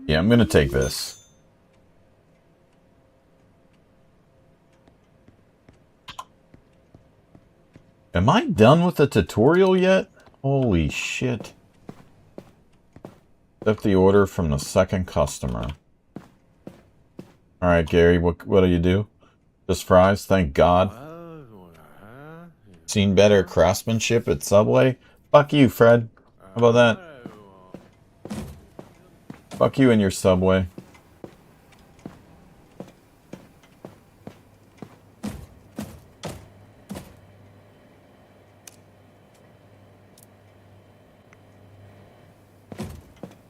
Speaker 2: Yeah, I'm gonna take this. Am I done with the tutorial yet? Holy shit. Accept the order from the second customer. Alright, Gary, what do you do? Just fries? Thank God. Seen better craftsmanship at Subway? Fuck you, Fred. How about that? Fuck you and your Subway.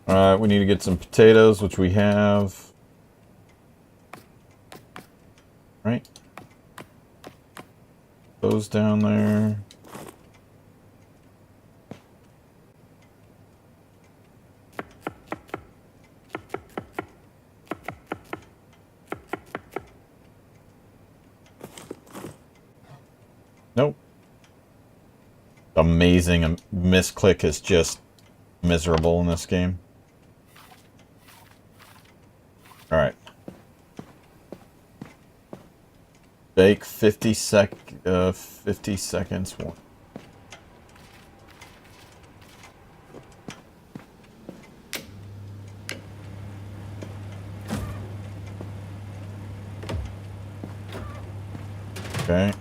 Speaker 2: Alright, we need to get some potatoes, which we have. Right. Those down there. Nope. Amazing. A misclick is just miserable in this game. Alright. Bake 50 seconds. One. Okay.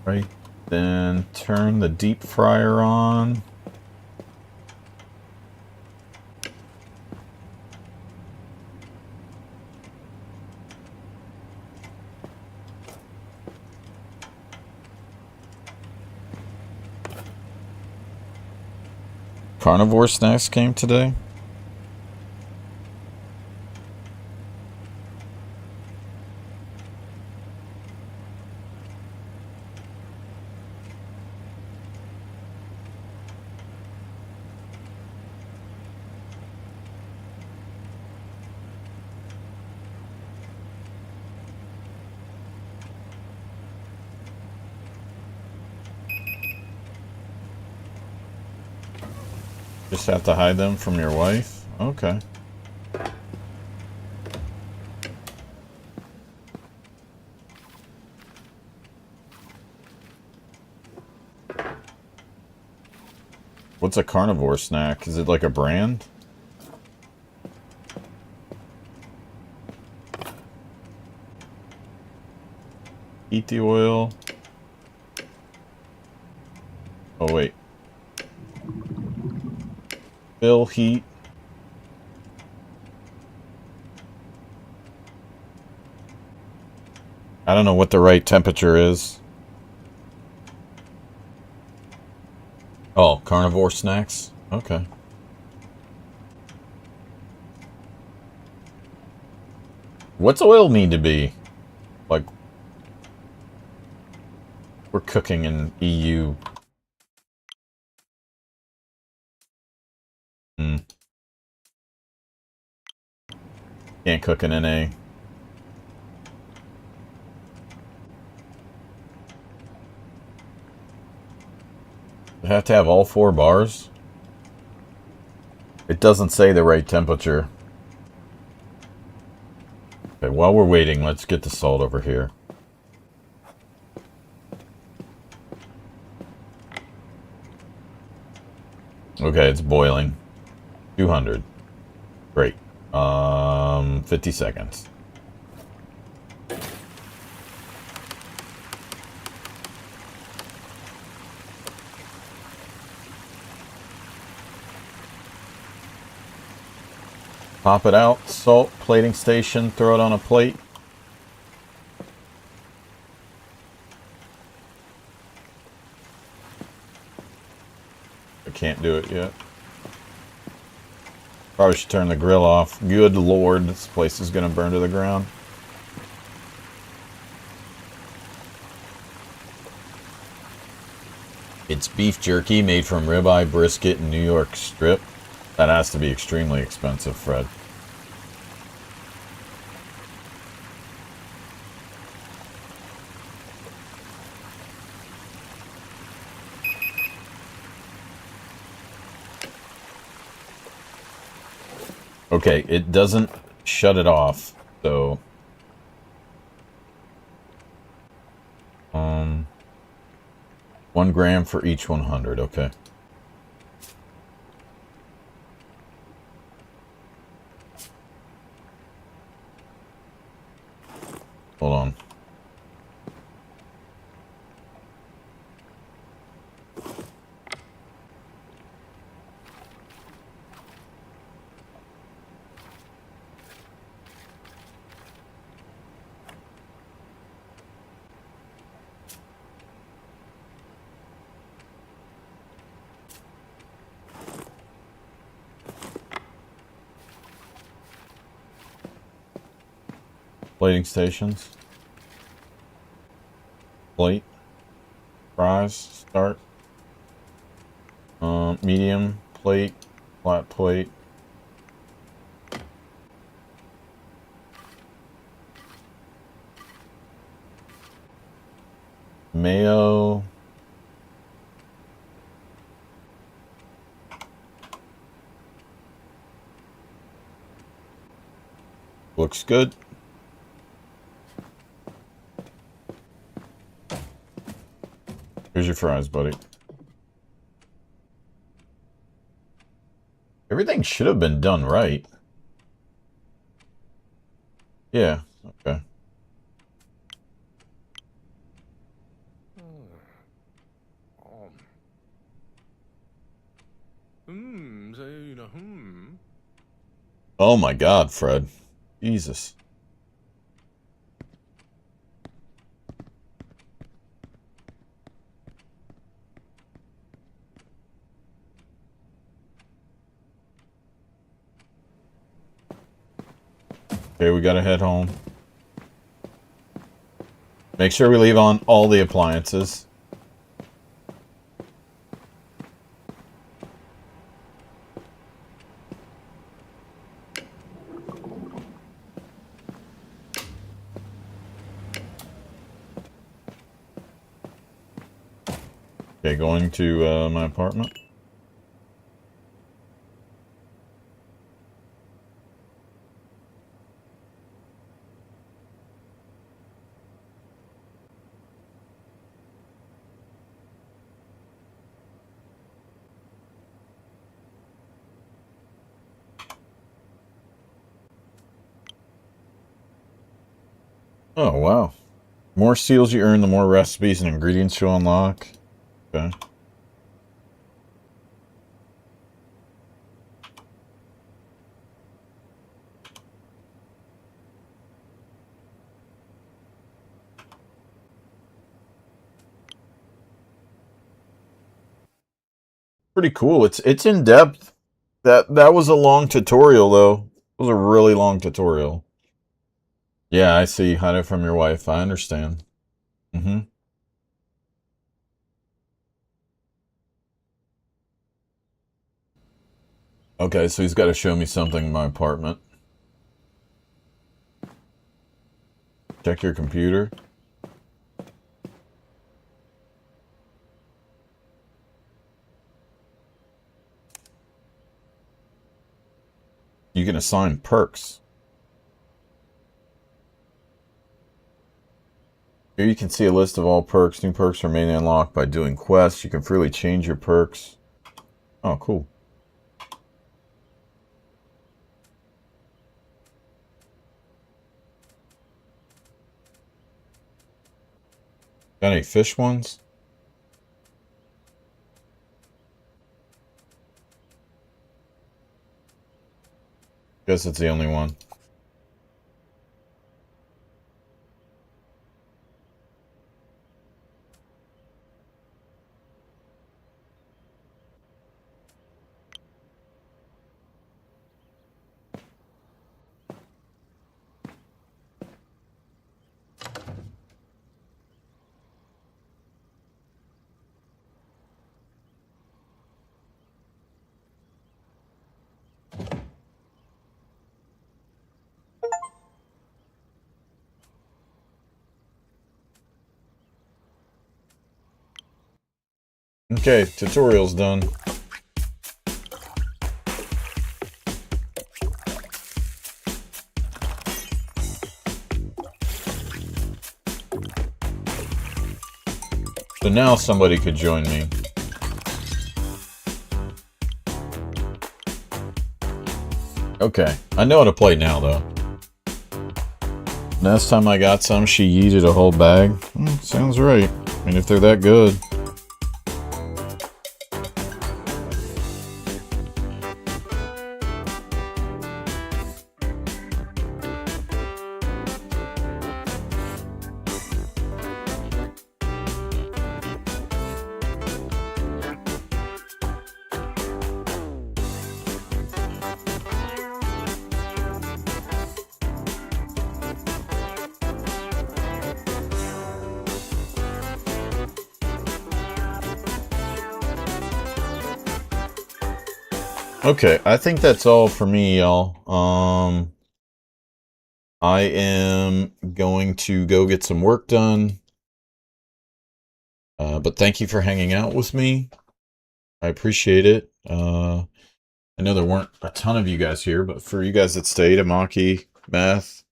Speaker 2: Right. Then turn the deep fryer on. Carnivore Snacks came today. Just have to hide them from your wife? Okay. What's a carnivore snack? Is it like a brand? Eat the oil. Oh, wait. Fill heat. I don't know what the right temperature is. Oh, carnivore snacks? Okay. What's oil need to be? Like, we're cooking in EU. Can't cook in NA. I have to have all 4 bars? It doesn't say the right temperature. Okay, while we're waiting, let's get the salt over here. Okay, it's boiling. 200. Great. 50 seconds. Pop it out. Salt. Plating station. Throw it on a plate. I can't do it yet. Probably should turn the grill off. Good lord, this place is going to burn to the ground. It's beef jerky made from ribeye, brisket, and New York strip. That has to be extremely expensive, Fred. Okay, it doesn't shut it off, so... 1 gram for each 100, okay. Hold on. Plating stations. Plate. Fries. Start. Medium. Plate. Flat plate. Mayo. Looks good. Here's your fries, buddy. Everything should have been done right. Yeah, okay. Oh my God, Fred. Jesus. Okay, we gotta head home. Make sure we leave on all the appliances. Okay, going to my apartment. Oh, wow. More seals you earn, the more recipes and ingredients you unlock. Okay. Pretty cool. It's in depth. That was a long tutorial though. It was a really long tutorial. Yeah, I see. Hide it from your wife. I understand. Mm-hmm. Okay, so he's got to show me something in my apartment. Check your computer. You can assign perks. Here you can see a list of all perks. New perks are mainly unlocked by doing quests. You can freely change your perks. Oh, cool. Got any fish ones? Guess it's the only one. Okay, tutorial's done. So now somebody could join me. Okay, I know how to play now though. Last time I got some, she yeeted a whole bag. Sounds right. I mean, if they're that good. Okay, I think that's all for me, y'all. I am going to go get some work done. But thank you for hanging out with me. I appreciate it. I know there weren't a ton of you guys here, but for you guys that stayed, Amaki, Math,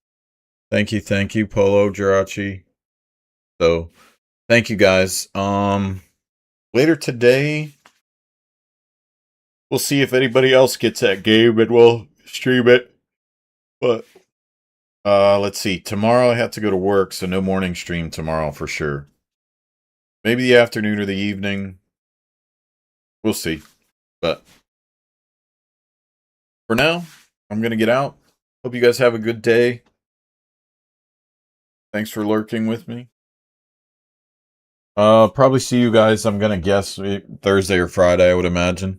Speaker 2: thank you, Polo, Jirachi. So, thank you guys. Later today, we'll see if anybody else gets that game and we'll stream it. But let's see. Tomorrow I have to go to work, so no morning stream tomorrow for sure. Maybe the afternoon or the evening. We'll see. But for now, I'm going to get out. Hope you guys have a good day. Thanks for lurking with me. Probably see you guys, I'm going to guess, Thursday or Friday, I would imagine.